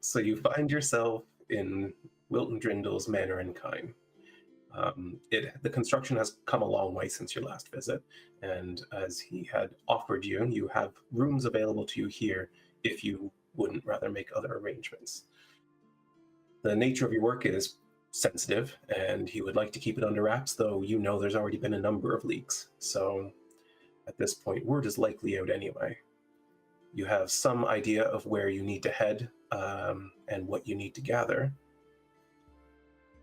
So you find yourself in Wilton Drindle's manor in Kine. The construction has come a long way since your last visit, and as he had offered you, you have rooms available to you here if you wouldn't rather make other arrangements. The nature of your work is sensitive, and he would like to keep it under wraps, though you know there's already been a number of leaks. So at this point, word is likely out anyway. You have some idea of where you need to head and what you need to gather.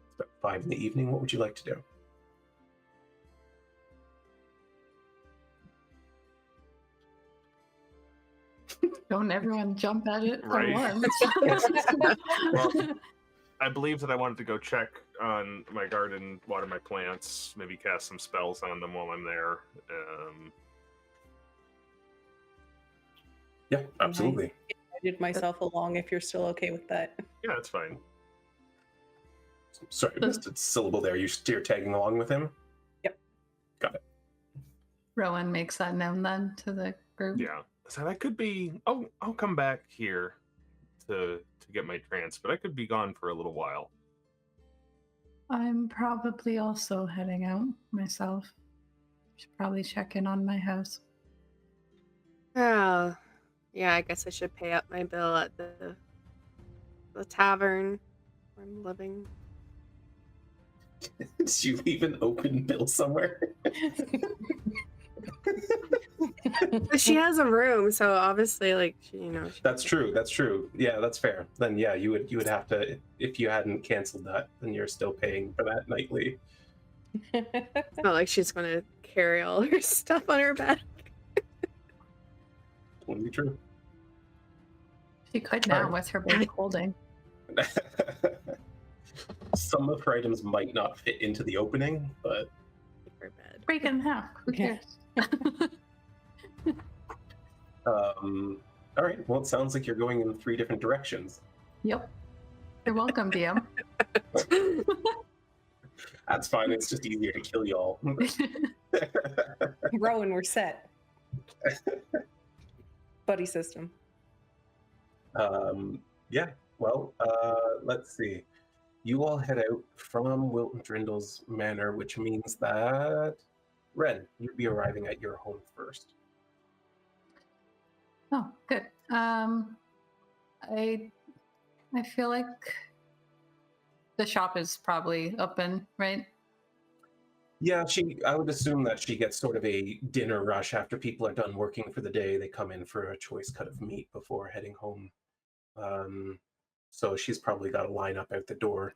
It's about 5 in the evening. What would you like to do? Don't everyone jump at it Right. at once. Well, I believe that I wanted to go check on my garden, water my plants, maybe cast some spells on them while I'm there. Yeah, absolutely. I did myself along if you're still okay with that. Yeah, that's fine. Sorry, I missed a syllable there. You're tagging along with him? Yep. Got it. Rowan makes that known then to the group. Yeah. So that could be. I'll come back here to get my trance, but I could be gone for a little while. I'm probably also heading out myself. Should probably check in on my house. Oh, yeah, I guess I should pay up my bill at the tavern where I'm living. Did you leave an open bill somewhere? But she has a room, so obviously, like, she. That's true. That's true. Yeah, that's fair. Then yeah, you would have to, if you hadn't canceled that, then you're still paying for that nightly. It's not like she's gonna carry all her stuff on her back. Wouldn't be true. She could now Alright. with her big holding. Some of her items might not fit into the opening, but Her bed. Break it in half. Who Yeah. cares? all right. Well, it sounds like you're going in 3 different directions. Yep. You're welcome, DM. That's fine. It's just easier to kill y'all. Rowan, we're set. Buddy system. Yeah. Well, let's see. You all head out from Wilton Drindle's manor, which means that Wren, you'd be arriving at your home first. Oh, good. I feel like the shop is probably open, right? Yeah, I would assume that she gets sort of a dinner rush after people are done working for the day. They come in for a choice cut of meat before heading home. So she's probably got a lineup out the door.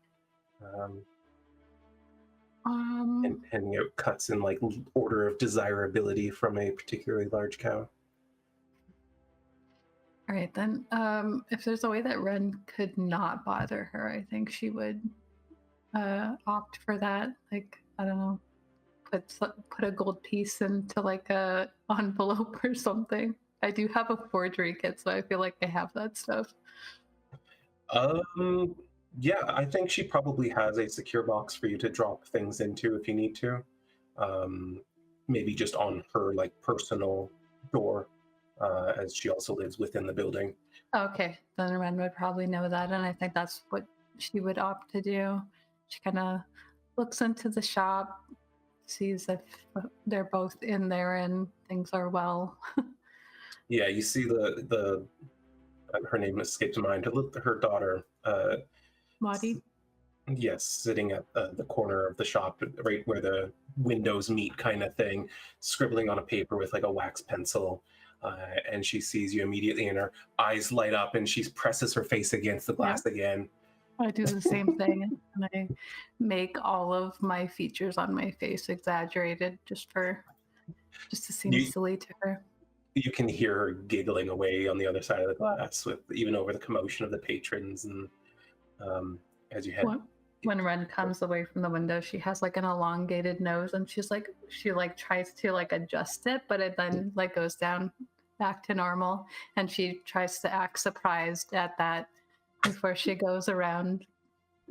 And handing out cuts in like order of desirability from a particularly large cow. All right, then. If there's a way that Wren could not bother her, I think she would opt for that. Like, I don't know, put a gold piece into like a envelope or something. I do have a forgery kit, so I feel like I have that stuff. Yeah, I think she probably has a secure box for you to drop things into if you need to. Maybe just on her like personal door, as she also lives within the building. Okay, then Wren would probably know that, and I think that's what she would opt to do. She kind of looks into the shop, sees if they're both in there and things are well. Yeah, you see the her name escapes mind. Her daughter, Maudie? yes, sitting at the corner of the shop, right where the windows meet, kind of thing, scribbling on a paper with like a wax pencil. And she sees you immediately, and her eyes light up, and she presses her face against the glass again. I do the same thing, and I make all of my features on my face exaggerated just to seem silly to her. You can hear her giggling away on the other side of the glass, with even over the commotion of the patrons. And as you head, when Wren comes away from the window, she has like an elongated nose, and she tries to like adjust it, but it then like goes down back to normal, and she tries to act surprised at that before she goes around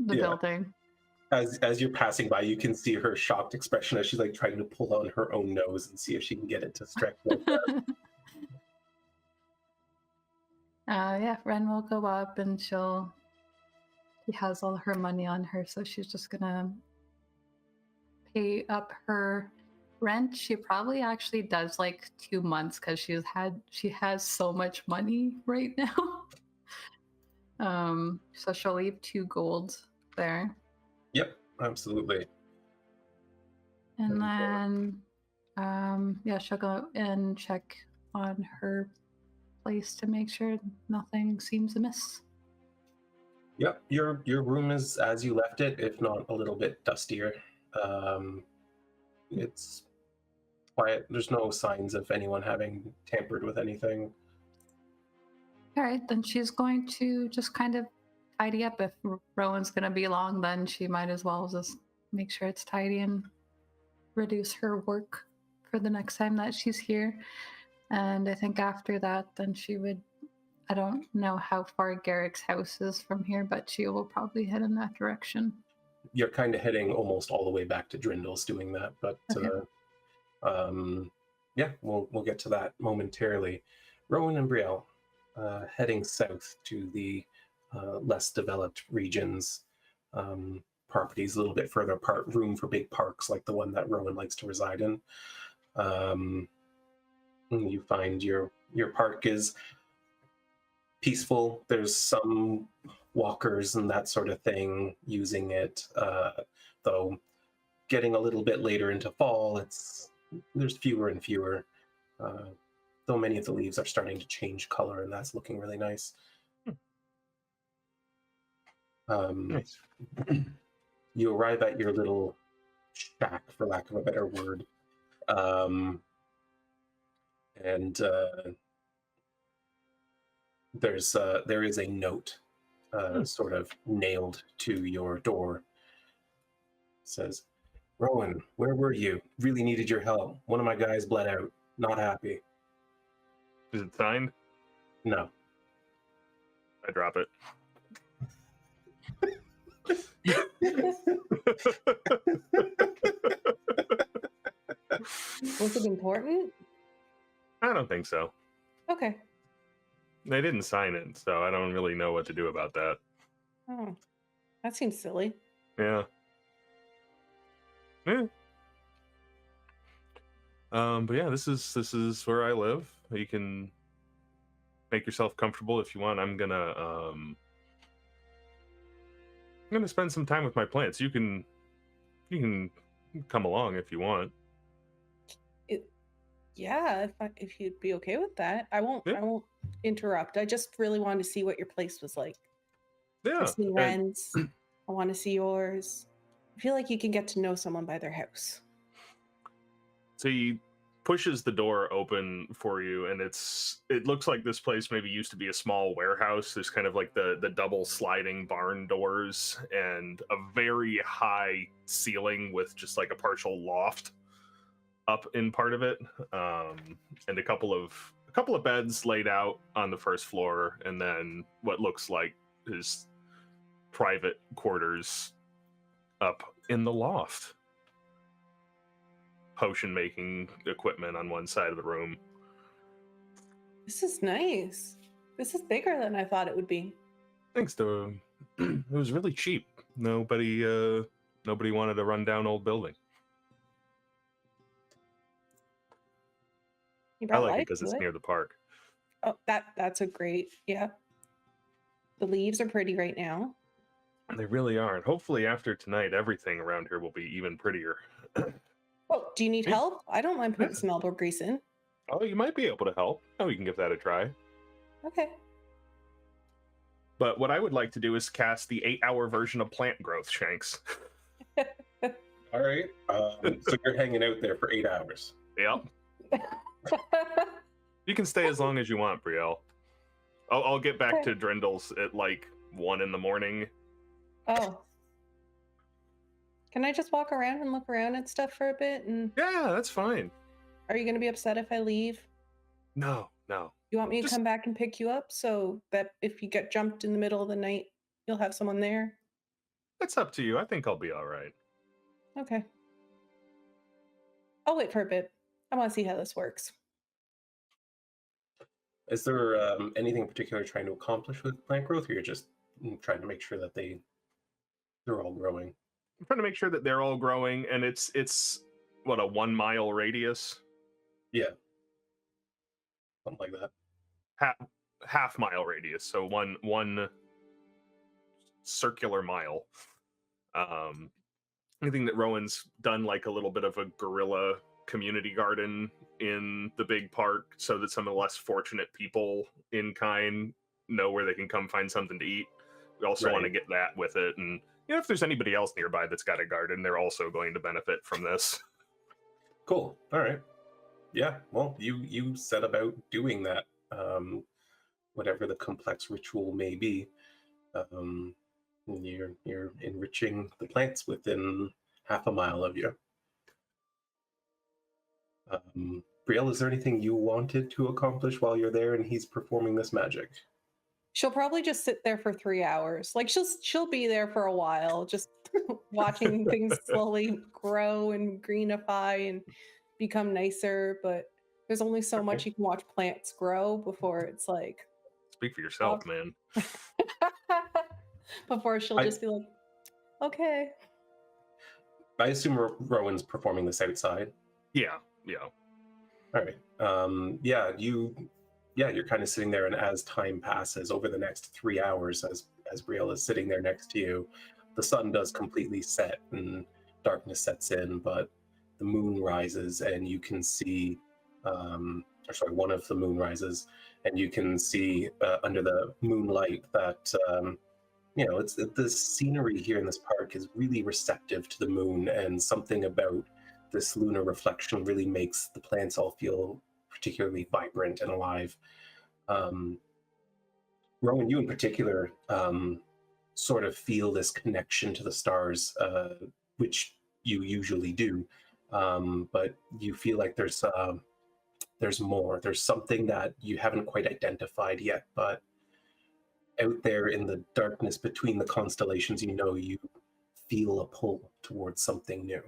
the building. As you're passing by, you can see her shocked expression as she's like trying to pull on her own nose and see if she can get it to stretch like that. Yeah, Ren will go up and she has all her money on her, so she's just gonna pay up her rent. She probably actually does like 2 months because she has so much money right now. So she'll leave 2 gold there. Yep, absolutely. And then yeah, she'll go and check on her place to make sure nothing seems amiss. Yep, your room is as you left it, if not a little bit dustier. It's quiet. There's no signs of anyone having tampered with anything. All right, then she's going to just kind of tidy up. If Rowan's going to be long, then she might as well just make sure it's tidy and reduce her work for the next time that she's here. And I think after that, then she would, I don't know how far Garrick's house is from here, but she will probably head in that direction. You're kind of heading almost all the way back to Drindle's doing that, but Okay. yeah, we'll get to that momentarily. Rhowan and Brielle, heading south to the less developed regions, properties a little bit further apart, room for big parks like the one that Rhowan likes to reside in. You find your park is peaceful. There's some walkers and that sort of thing using it, though getting a little bit later into fall, there's fewer and fewer, though many of the leaves are starting to change color, and that's looking really nice. Nice. You arrive at your little shack, for lack of a better word, and there is a note sort of nailed to your door. It says, "Rhowan, where were you? Really needed your help. One of my guys bled out. Not happy." Is it signed? No. I drop it. Was it important? I don't think so. Okay. They didn't sign it, so I don't really know what to do about that. Oh, that seems silly. Yeah. Yeah. But yeah, this is where I live. You can make yourself comfortable if you want. I'm gonna spend some time with my plants. You can come along if you want. Yeah, if you'd be okay with that. I won't interrupt. I just really wanted to see what your place was like. Yeah. I've seen Wren's. I want to see yours. I feel like you can get to know someone by their house. So he pushes the door open for you, and it looks like this place maybe used to be a small warehouse. There's kind of like the double sliding barn doors and a very high ceiling with just like a partial loft up in part of it, and a couple of beds laid out on the first floor, and then what looks like his private quarters up in the loft. Potion making equipment on one side of the room. This is nice. This is bigger than I thought it would be. Thanks to it was really cheap. Nobody wanted a rundown old building. I like it because it's near the park. Oh, that's a great, yeah. The leaves are pretty right now. They really are. And hopefully after tonight, everything around here will be even prettier. Oh, do you need help? I don't mind putting some elbow grease in. Oh, you might be able to help. Oh, we can give that a try. Okay. But what I would like to do is cast the 8-hour version of plant growth, Shanks. All right. So you're hanging out there for 8 hours. Yep. You can stay as long as you want, Brielle. I'll get back to Drindle's at like 1 in the morning. Oh. Can I just walk around and look around at stuff for a bit? And yeah, that's fine. Are you going to be upset if I leave? No. You want me to come back and pick you up so that if you get jumped in the middle of the night, you'll have someone there? That's up to you. I think I'll be all right. Okay. I'll wait for a bit. I want to see how this works. Is there anything in particular you're trying to accomplish with plant growth, or you're just trying to make sure that they're all growing? I'm trying to make sure that they're all growing, and it's what, a 1 mile radius? Yeah, something like that. Half mile radius, so one circular mile. I think that Rhowan's done like a little bit of a guerrilla community garden in the big park, so that some of the less fortunate people in Kine know where they can come find something to eat. We also want to get that with it, and if there's anybody else nearby that's got a garden, they're also going to benefit from this. Cool. All right. Yeah. Well, you set about doing that, whatever the complex ritual may be. You're enriching the plants within half a mile of you. Brielle, is there anything you wanted to accomplish while you're there and he's performing this magic? She'll probably just sit there for 3 hours. Like she'll be there for a while, just watching things slowly grow and greenify and become nicer. But there's only so much you can watch plants grow before it's like. Speak for yourself, man. Before she'll just be like, okay. I assume Rhowan's performing this outside. Yeah. All right. You're kind of sitting there, and as time passes, over the next 3 hours, as Brielle is sitting there next to you, the sun does completely set and darkness sets in, but the moon rises, and you can see, one of the moon rises, and you can see under the moonlight that it's the scenery here in this park is really receptive to the moon, and something about this lunar reflection really makes the plants all feel particularly vibrant and alive. Rhowan, you in particular sort of feel this connection to the stars, which you usually do, but you feel like there's more. There's something that you haven't quite identified yet, but out there in the darkness between the constellations, you feel a pull towards something new.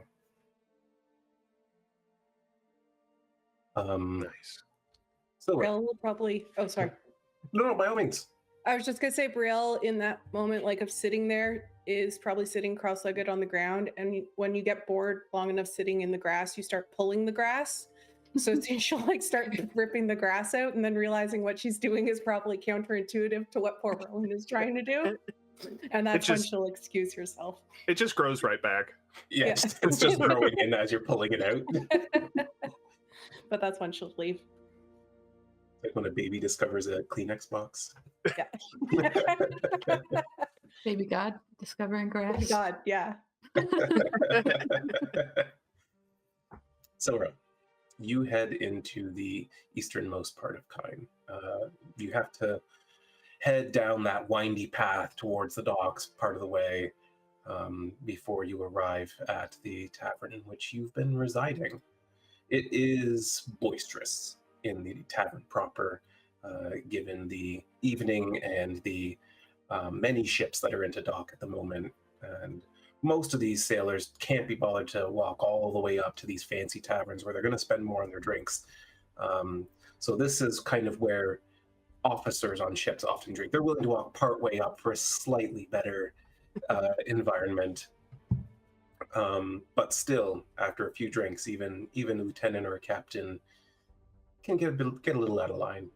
Nice. So Brielle will probably. Oh, sorry. No, by all means. I was just gonna say, Brielle, in that moment, like of sitting there, is probably sitting cross-legged on the ground, and when you get bored long enough sitting in the grass, you start pulling the grass. So she'll like start ripping the grass out, and then realizing what she's doing is probably counterintuitive to what poor Rhowan is trying to do, and that's when she'll excuse herself. It just grows right back. Yes, it's just growing in as you're pulling it out. But that's when she'll leave. Like when a baby discovers a Kleenex box. Yeah. Baby God discovering grass. Baby God, yeah. Sylra, you head into the easternmost part of Kine. You have to head down that windy path towards the docks part of the way before you arrive at the tavern in which you've been residing. It is boisterous in the tavern proper, given the evening and the many ships that are into dock at the moment. And most of these sailors can't be bothered to walk all the way up to these fancy taverns where they're going to spend more on their drinks. So this is kind of where officers on ships often drink. They're willing to walk part way up for a slightly better environment. But still, after a few drinks, even a lieutenant or a captain can get a little out of line.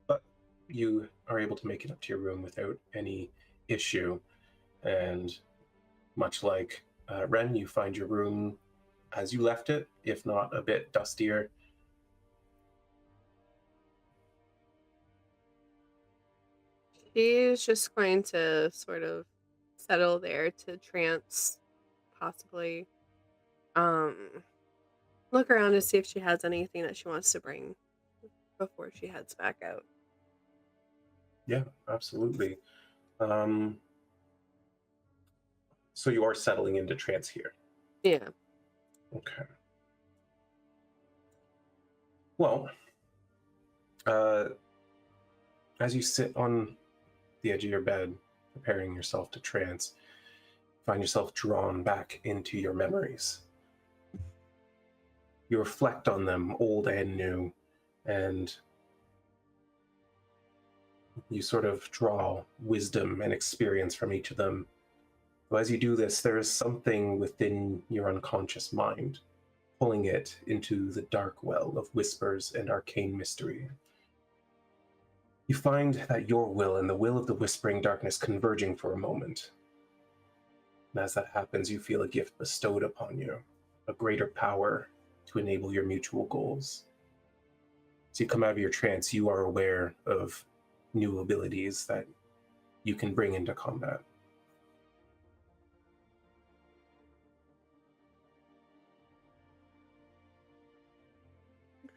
But you are able to make it up to your room without any issue. And much like Wren, you find your room as you left it, if not a bit dustier. She's just going to sort of settle there to trance, possibly. Look around to see if she has anything that she wants to bring before she heads back out. Yeah, absolutely. So you are settling into trance here. Yeah. Okay. Well, as you sit on the edge of your bed, preparing yourself to trance, find yourself drawn back into your memories. You reflect on them, old and new, and you sort of draw wisdom and experience from each of them. So as you do this, there is something within your unconscious mind, pulling it into the dark well of whispers and arcane mystery. You find that your will and the will of the whispering darkness converging for a moment. And as that happens, you feel a gift bestowed upon you, a greater power to enable your mutual goals. As you come out of your trance, you are aware of new abilities that you can bring into combat.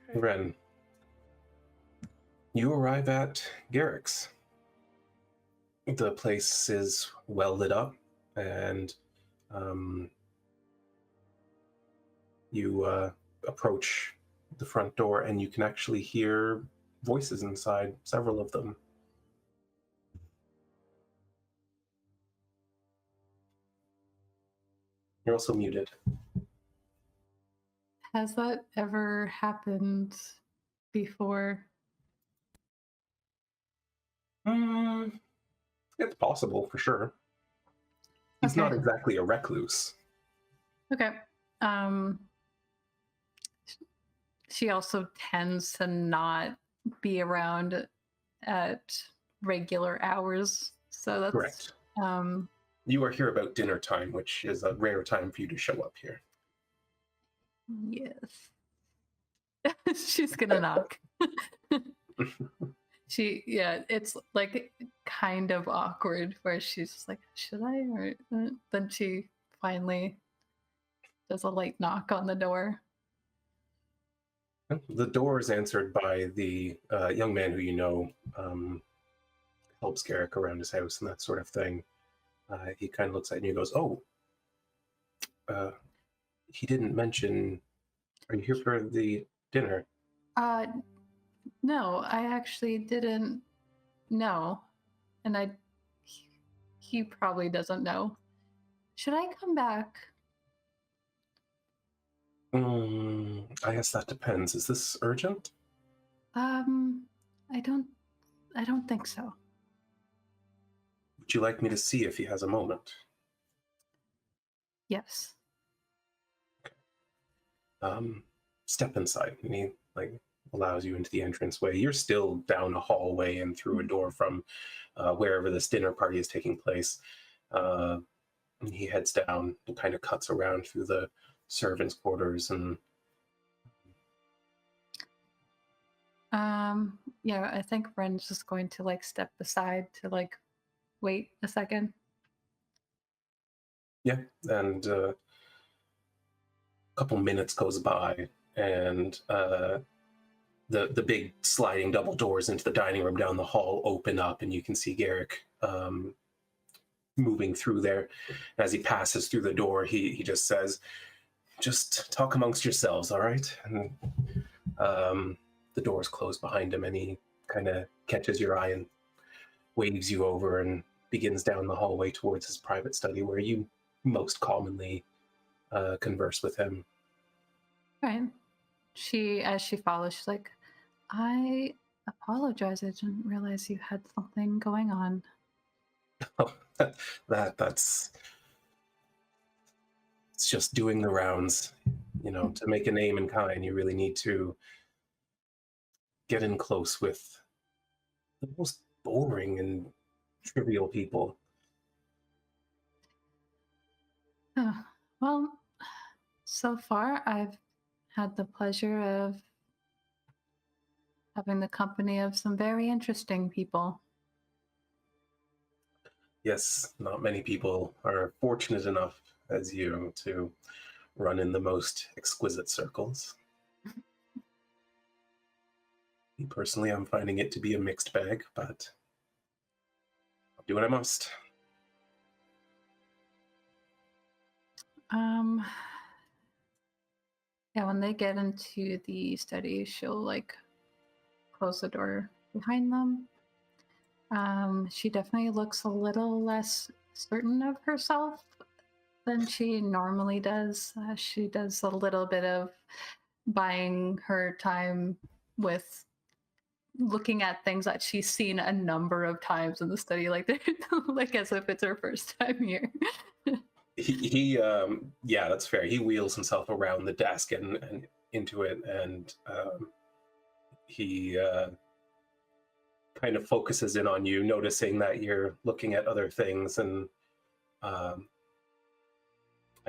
Okay. Wren, you arrive at Garrick's. The place is well lit up, and you approach the front door, and you can actually hear voices inside, several of them. You're also muted. Has that ever happened before? It's possible, for sure. He's not Okay. exactly a recluse. Okay. Um, she also tends to not be around at regular hours, so that's Correct. um You are here about dinner time, which is a rare time for you to show up here. yes. She's gonna knock. It's like kind of awkward where she's just like, should I? Or then she finally does a light knock on the door. The door is answered by the young man who you know helps Garrick around his house and that sort of thing. He kind of looks at you and goes, "Oh, he didn't mention. Are you here for the dinner?" Uh, no, I actually didn't know, and he probably doesn't know. Should I come back? I guess that depends. Is this urgent? I don't think so. Would you like me to see if he has a moment? Yes. Step inside. And he allows you into the entranceway. You're still down a hallway and through a door from wherever this dinner party is taking place. And he heads down and kind of cuts around through the servants' quarters and Yeah, I think Ren's just going to step aside to wait a second. yeah, and a couple minutes goes by, and the big sliding double doors into the dining room down the hall open up, and you can see Garrick moving through there. As he passes through the door, he just says, "Just talk amongst yourselves, all right?" And the doors close behind him, and he kind of catches your eye and waves you over and begins down the hallway towards his private study where you most commonly converse with him. Right. As she follows, she's like, I apologize. I didn't realize you had something going on. Oh, that's it's just doing the rounds. To make a name in Kine, you really need to get in close with the most boring and trivial people. Well, so far I've had the pleasure of having the company of some very interesting people. Yes, not many people are fortunate enough as you to run in the most exquisite circles. Me personally, I'm finding it to be a mixed bag, but I'll do what I must. Yeah, when they get into the study, she'll close the door behind them. She definitely looks a little less certain of herself than she normally does. She does a little bit of buying her time with looking at things that she's seen a number of times in the study, like like as if it's her first time here. Yeah, that's fair. He wheels himself around the desk and into it, and he kind of focuses in on you, noticing that you're looking at other things, and I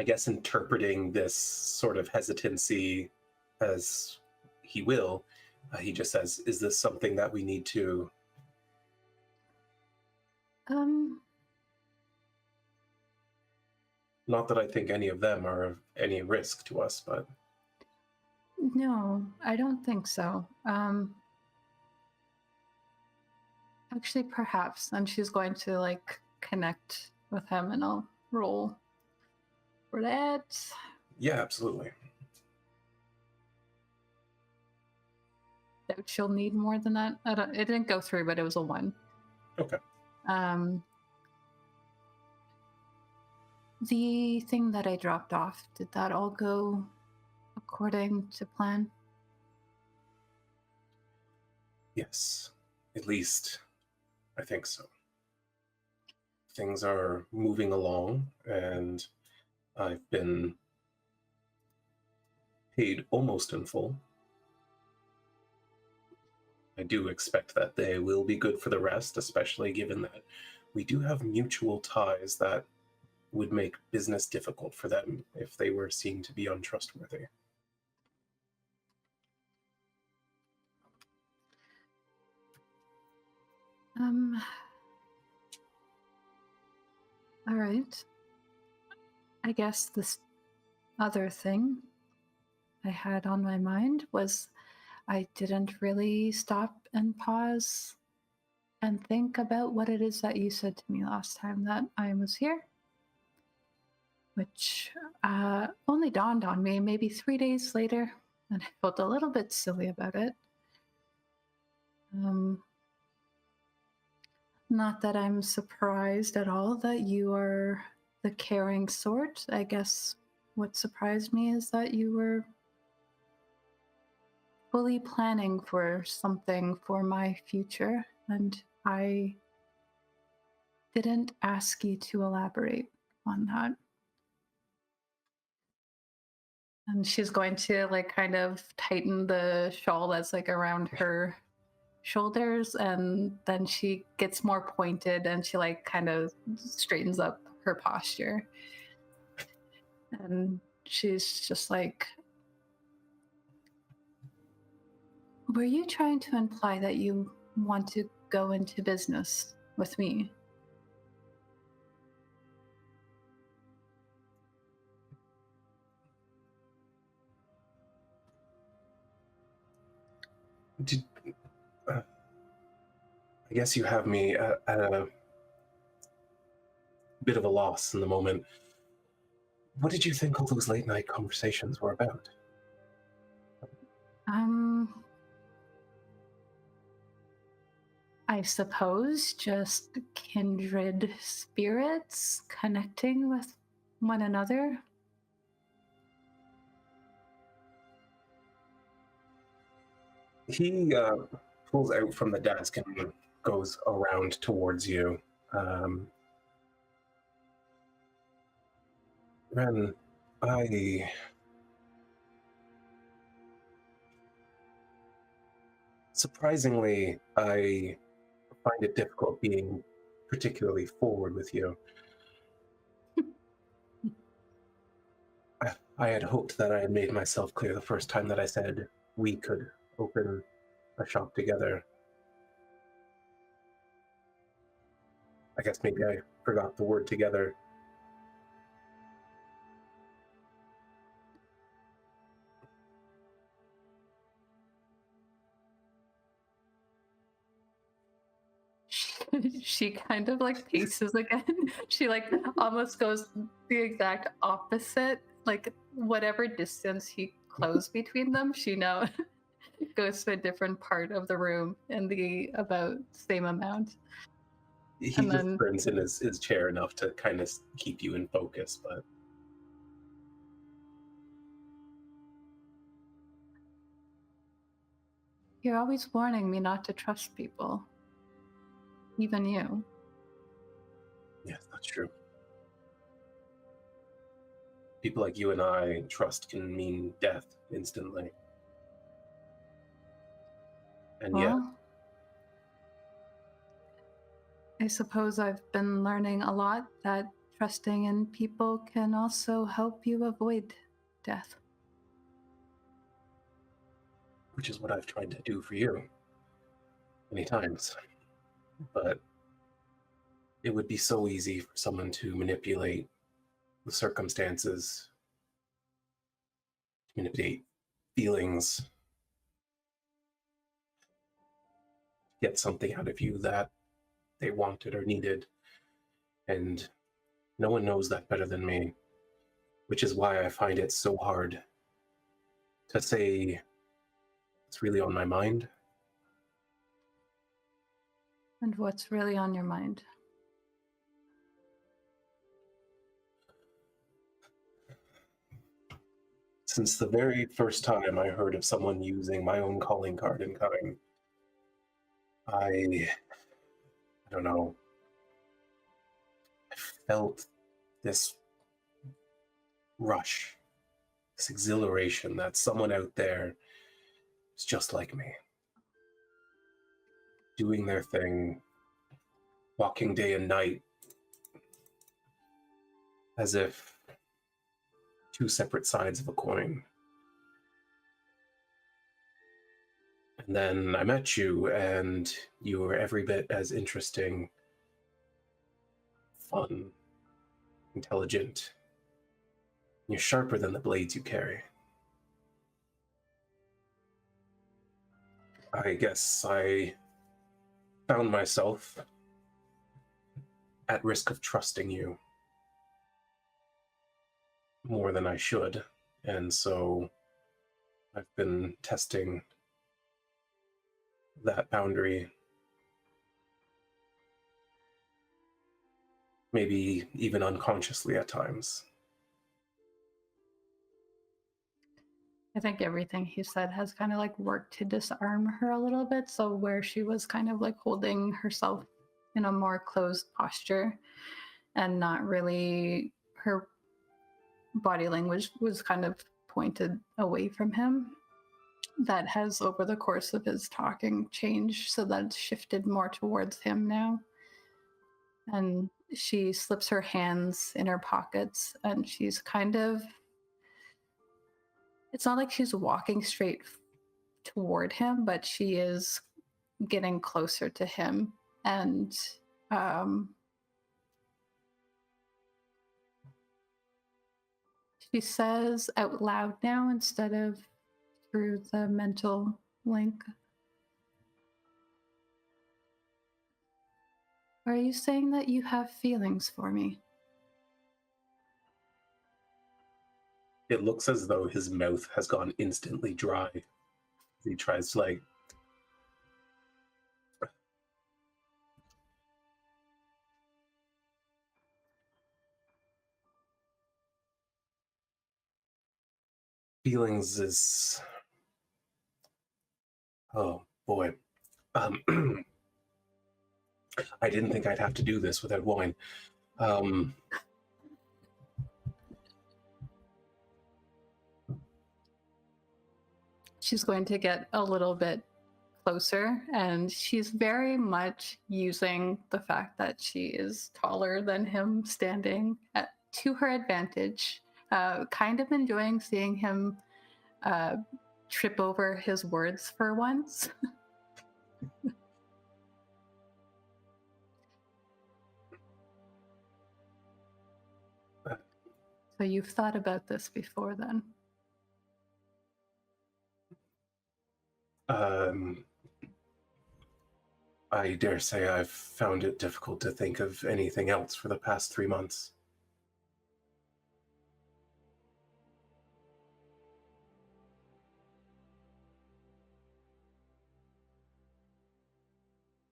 guess interpreting this sort of hesitancy as he will. He just says, "Is this something that we need to?" Not that I think any of them are of any risk to us, but No, I don't think so. Actually, perhaps. And she's going to like connect with him, and I'll roll for that. yeah, absolutely. Doubt she'll need more than that. It didn't go through, but it was a 1. Okay. The thing that I dropped off, did that all go according to plan? Yes, at least I think so. Things are moving along, and I've been paid almost in full. I do expect that they will be good for the rest, especially given that we do have mutual ties that would make business difficult for them if they were seen to be untrustworthy. All right. I guess this other thing I had on my mind was I didn't really stop and pause and think about what it is that you said to me last time that I was here, which only dawned on me maybe 3 days later, and I felt a little bit silly about it. Not that I'm surprised at all that you are the caring sort. I guess what surprised me is that you were fully planning for something for my future, and I didn't ask you to elaborate on that. And she's going to like kind of tighten the shawl that's like around her shoulders, and then she gets more pointed and she like kind of straightens up her posture. And she's just like, were you trying to imply that you want to go into business with me? I guess you have me at a bit of a loss in the moment. What did you think all those late night conversations were about? I suppose just kindred spirits connecting with one another. He pulls out from the desk and goes around towards you. Wren, surprisingly, I find it difficult being particularly forward with you. I had hoped that I had made myself clear the first time that I said we could open a shop together. I guess maybe I forgot the word together. She kind of like paces again. She like almost goes the exact opposite. Like whatever distance he closed between them, she now goes to a different part of the room in the about same amount. He And just then- turns in his chair enough to kind of keep you in focus, but You're always warning me not to trust people. Even you. Yes, that's true. People like you and I, trust can mean death instantly. And yet, Well, I suppose I've been learning a lot that trusting in people can also help you avoid death. which is what I've tried to do for you many times. But it would be so easy for someone to manipulate the circumstances, manipulate feelings, get something out of you that they wanted or needed. And no one knows that better than me, which is why I find it so hard to say what's really on my mind. And what's really on your mind? Since the very first time I heard of someone using my own calling card in Kine, I don't know, I felt this rush, this exhilaration that someone out there is just like me, doing their thing, walking day and night, as if two separate sides of a coin. And then I met you, and you were every bit as interesting, fun, intelligent. You're sharper than the blades you carry. I guess I found myself at risk of trusting you more than I should, and so I've been testing that boundary, maybe even unconsciously at times. I think everything he said has kind of like worked to disarm her a little bit. So where she was kind of like holding herself in a more closed posture and not really, her body language was kind of pointed away from him. That has, over the course of his talking, changed so that it's shifted more towards him now. And she slips her hands in her pockets and she's kind of, it's not like she's walking straight toward him, but she is getting closer to him. And she says out loud now instead of through the mental link, "Are you saying that you have feelings for me?" It looks as though his mouth has gone instantly dry. He tries to like feelings is, oh boy. I didn't think I'd have to do this without wine. She's going to get a little bit closer, and she's very much using the fact that she is taller than him, standing to her advantage, kind of enjoying seeing him trip over his words for once. So you've thought about this before then? I dare say I've found it difficult to think of anything else for the past 3 months.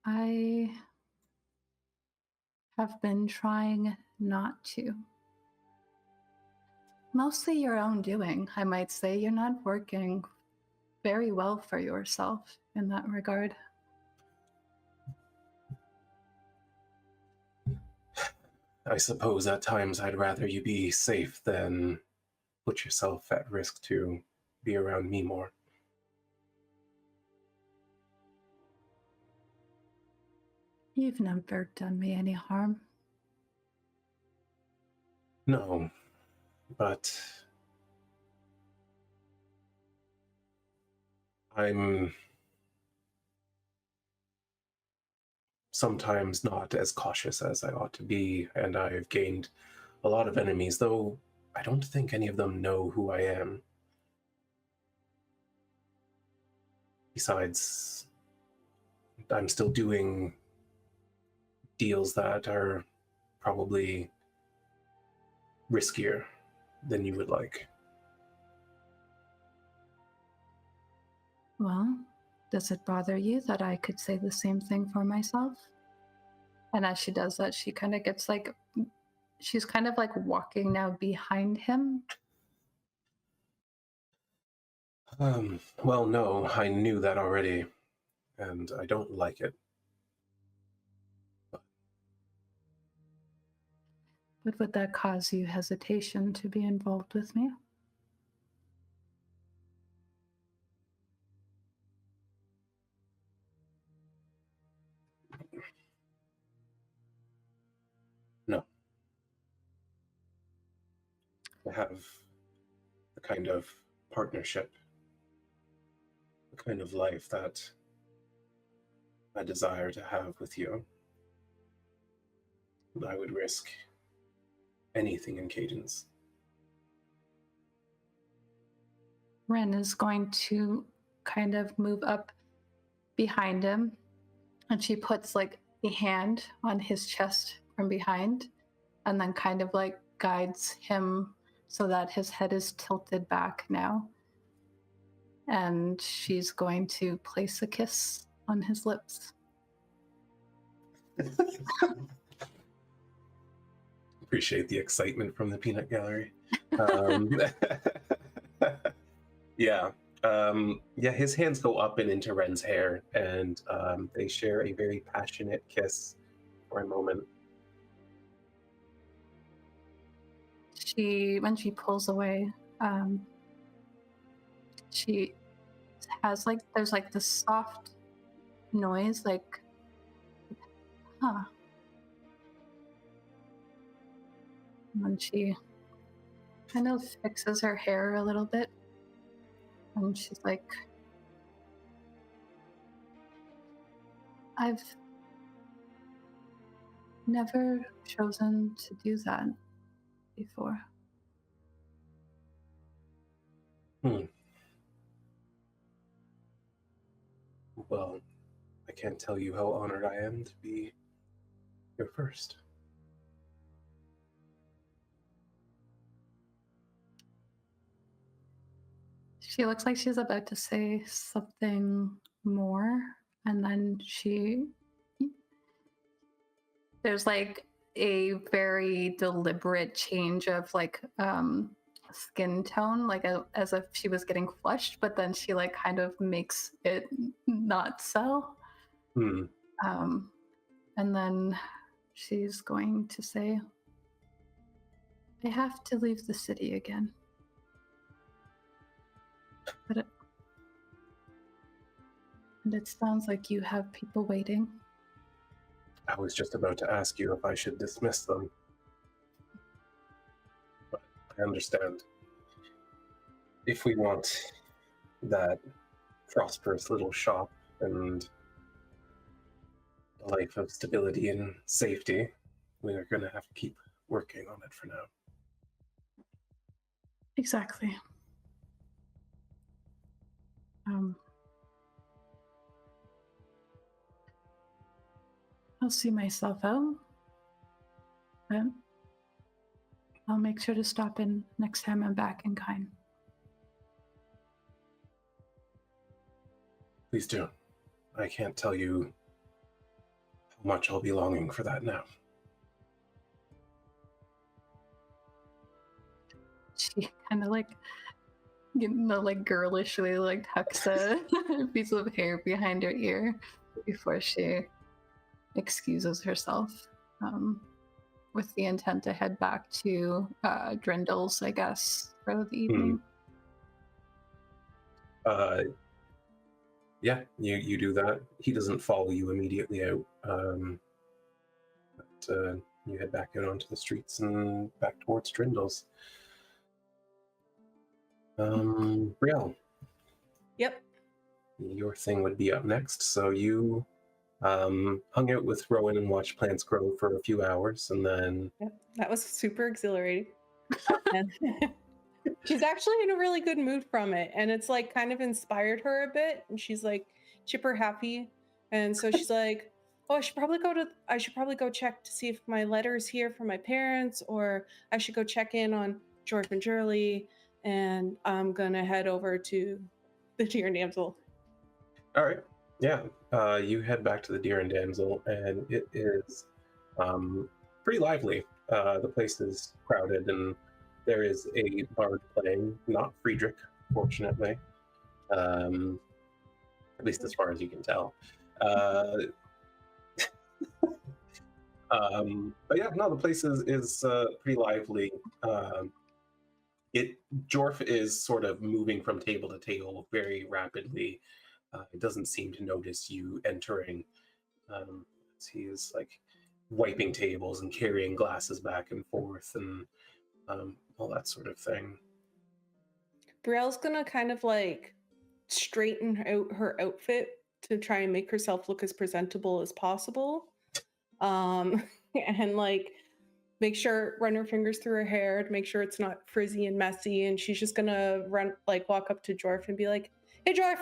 I have been trying not to. Mostly your own doing, I might say. You're not working very well for yourself in that regard. I suppose at times I'd rather you be safe than put yourself at risk to be around me more. You've never done me any harm. No, but I'm sometimes not as cautious as I ought to be, and I've gained a lot of enemies, though I don't think any of them know who I am. Besides, I'm still doing deals that are probably riskier than you would like. Well, does it bother you that I could say the same thing for myself? And as she does that, she kind of gets like, she's kind of like walking now behind him. Well, no, I knew that already, and I don't like it. But would that cause you hesitation to be involved with me? No. I have the kind of partnership, the kind of life that I desire to have with you. And I would risk anything in Cadence. Wren is going to kind of move up behind him, and she puts like a hand on his chest from behind and then kind of like guides him so that his head is tilted back now. And she's going to place a kiss on his lips. Appreciate the excitement from the peanut gallery. Yeah. Yeah, his hands go up and into Wren's hair, and they share a very passionate kiss for a moment. When she pulls away, she has like, there's like this soft noise, like, huh. And then she kind of fixes her hair a little bit, and she's like, I've never chosen to do that before. Well, I can't tell you how honored I am to be your first. She looks like she's about to say something more, and then there's like a very deliberate change of like skin tone, like as if she was getting flushed, but then she like kind of makes it not so. And then she's going to say, I have to leave the city again. And it sounds like you have people waiting. I was just about to ask you if I should dismiss them. But I understand. If we want that prosperous little shop and a life of stability and safety, we are going to have to keep working on it for now. Exactly. I'll see myself out. But I'll make sure to stop in next time I'm back in Kine. Please do. I can't tell you how much I'll be longing for that now. She kind of like like girlishly like tucks a piece of hair behind her ear before she excuses herself, with the intent to head back to Drindle's, I guess, for the evening. Yeah, you do that. He doesn't follow you immediately out. But you head back out onto the streets and back towards Drindle's. Brielle, Yep. your thing would be up next. So you hung out with Rhowan and watched plants grow for a few hours, and then Yep. That was super exhilarating. And she's actually in a really good mood from it, and it's like kind of inspired her a bit, and she's like chipper happy. And so she's like, oh, I should probably go check to see if my letter's here from my parents, or I should go check in on Jorff and Jurlie, and I'm gonna head over to the Deer Damsel. all right, yeah, you head back to the Deer and Damsel, and it is pretty lively. The place is crowded, and there is a bard playing, not Friedrich, fortunately, at least as far as you can tell. But yeah, no, the place is pretty lively. Jorff is sort of moving from table to table very rapidly. It doesn't seem to notice you entering. He is like wiping tables and carrying glasses back and forth and all that sort of thing. Brielle's gonna kind of like straighten out her outfit to try and make herself look as presentable as possible. And like run her fingers through her hair to make sure it's not frizzy and messy. And she's just gonna walk up to Jorff and be like, hey, Jorff.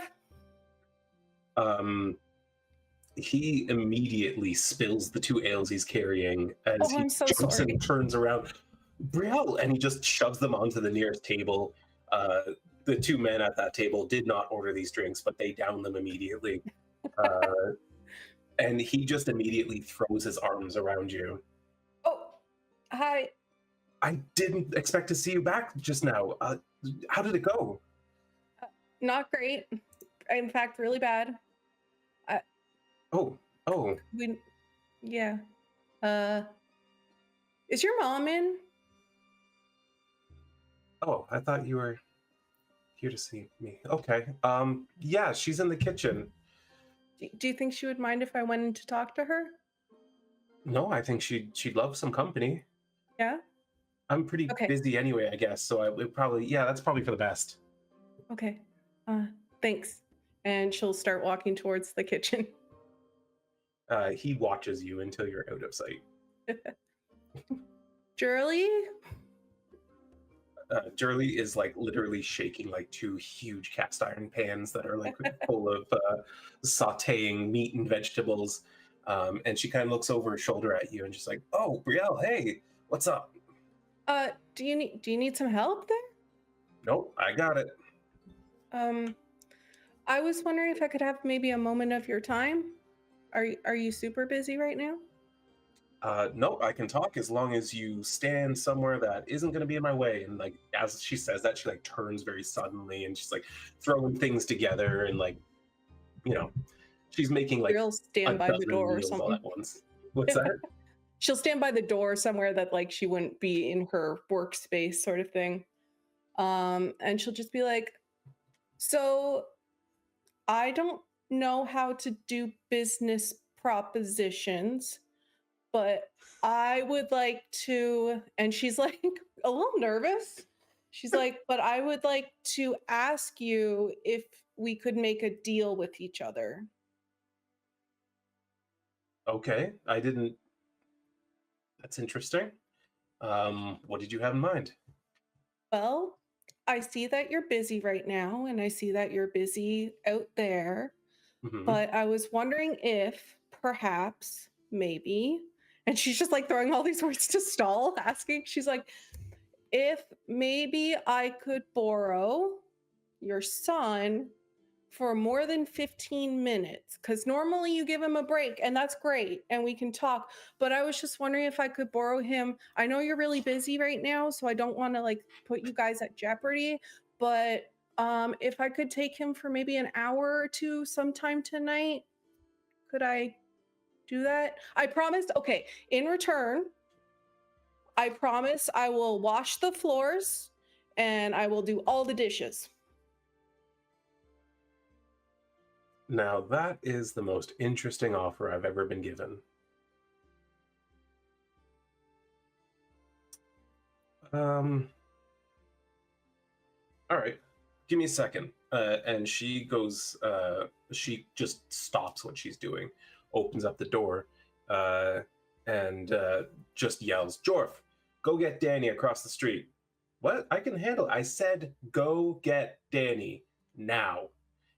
He immediately spills the 2 ales he's carrying as he I'm so jumps sorry. and turns around. Brielle, and he just shoves them onto the nearest table. The 2 men at that table did not order these drinks, but they down them immediately. And he just immediately throws his arms around you. Oh, hi. I didn't expect to see you back just now. How did it go? Not great. In fact, really bad. Oh. Yeah. Is your mom in? Oh, I thought you were here to see me. Okay. Yeah, she's in the kitchen. Do you think she would mind if I went in to talk to her? No, I think she'd love some company. Yeah? I'm pretty busy anyway, I guess. So that's probably for the best. Okay. Thanks. And she'll start walking towards the kitchen. He watches you until you're out of sight. Jurlie? Jurlie is like literally shaking like 2 huge cast iron pans that are like full of sauteing meat and vegetables. And she kind of looks over her shoulder at you and just like, oh, Brielle, hey, what's up? Do you need some help there? Nope, I got it. I was wondering if I could have maybe a moment of your time. Are you super busy right now? No, I can talk as long as you stand somewhere that isn't going to be in my way. And like, as she says that, she like turns very suddenly and she's like throwing things together and like, she's making like She'll stand by the door or meals something. all at once. What's that? She'll stand by the door somewhere that like she wouldn't be in her workspace sort of thing. And she'll just be like, so I don't know how to do business propositions, but I would like to, and she's like a little nervous. She's like, but I would like to ask you if we could make a deal with each other. Okay, that's interesting. What did you have in mind? Well, I see that you're busy right now, and I see that you're busy out there, but I was wondering if perhaps, maybe, and she's just like throwing all these words to stall, asking, she's like, if maybe I could borrow your son for more than 15 minutes, because normally you give him a break and that's great and we can talk, but I was just wondering if I could borrow him. I know you're really busy right now, so I don't want to like put you guys at jeopardy, but If I could take him for maybe an hour or two sometime tonight, could I do that? I promise. Okay, in return, I promise I will wash the floors and I will do all the dishes. Now, that is the most interesting offer I've ever been given. All right, give me a second. And she goes, she just stops what she's doing, opens up the door, and just yells, Jorff, go get Danny across the street. What? I can handle it. I said, go get Danny now.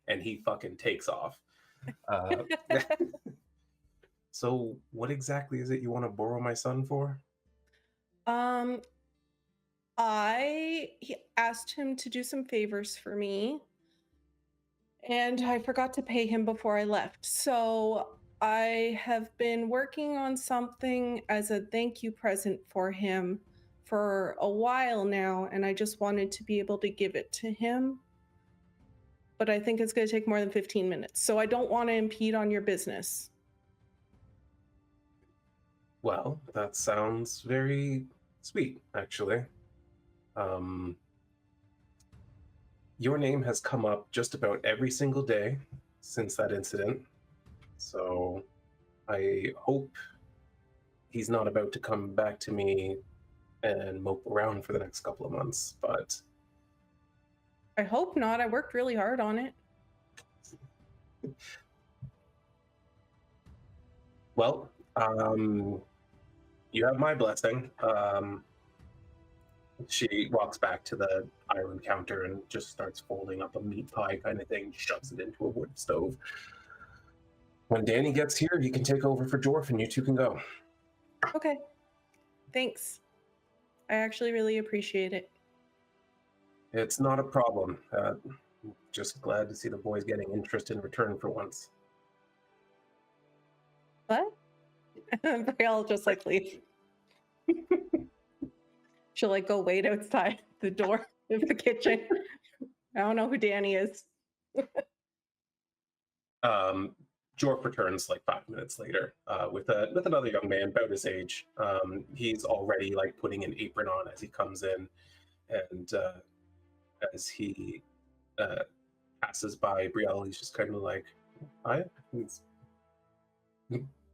And he fucking takes off. So what exactly is it you want to borrow my son for? I asked him to do some favors for me, and I forgot to pay him before I left. So I have been working on something as a thank you present for him for a while now, and I just wanted to be able to give it to him. But I think it's going to take more than 15 minutes, so I don't want to impede on your business. Well, that sounds very sweet, actually. Your name has come up just about every single day since that incident, so I hope he's not about to come back to me and mope around for the next couple of months, but... I hope not. I worked really hard on it. Well, you have my blessing. She walks back to the island counter and just starts folding up a meat pie kind of thing, shoves it into a wood stove. When Danny gets here, he can take over for Jorff and you two can go. Okay. Thanks. I actually really appreciate it. It's not a problem. Just glad to see the boys getting interest in return for once. What? Brielle just like leave. She'll like go wait outside the door of the kitchen. I don't know who Danny is. Jorff returns like 5 minutes later with another young man about his age. He's already like putting an apron on as he comes in, and as he passes by Brielle, he's just kind of like, "Hi."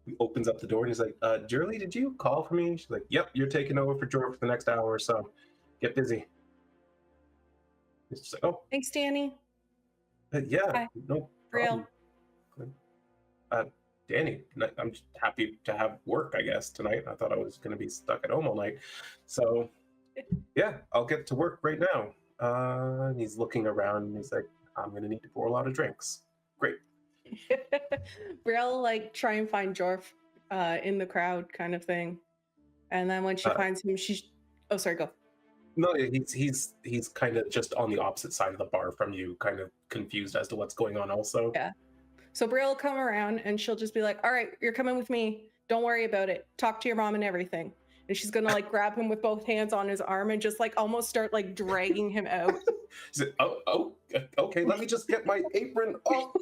He opens up the door and he's like, Jurlie, did you call for me? She's like, yep, you're taking over for Jorff for the next hour or so. Get busy. He's just like, oh. Thanks, Danny. Yeah, Hi. no Brielle. problem. Danny, I'm just happy to have work, I guess, tonight. I thought I was going to be stuck at home all night. So, yeah, I'll get to work right now. And he's looking around and he's like, I'm going to need to pour a lot of drinks. Great. Brielle like try and find Jorff in the crowd kind of thing. And then when she finds him, she's... Oh, sorry, go. No, he's kind of just on the opposite side of the bar from you, kind of confused as to what's going on also. Yeah. So Brielle will come around and she'll just be like, all right, you're coming with me. Don't worry about it. Talk to your mom and everything. And she's going to like grab him with both hands on his arm and just like almost start like dragging him out. She's like, oh, okay, let me just get my apron off.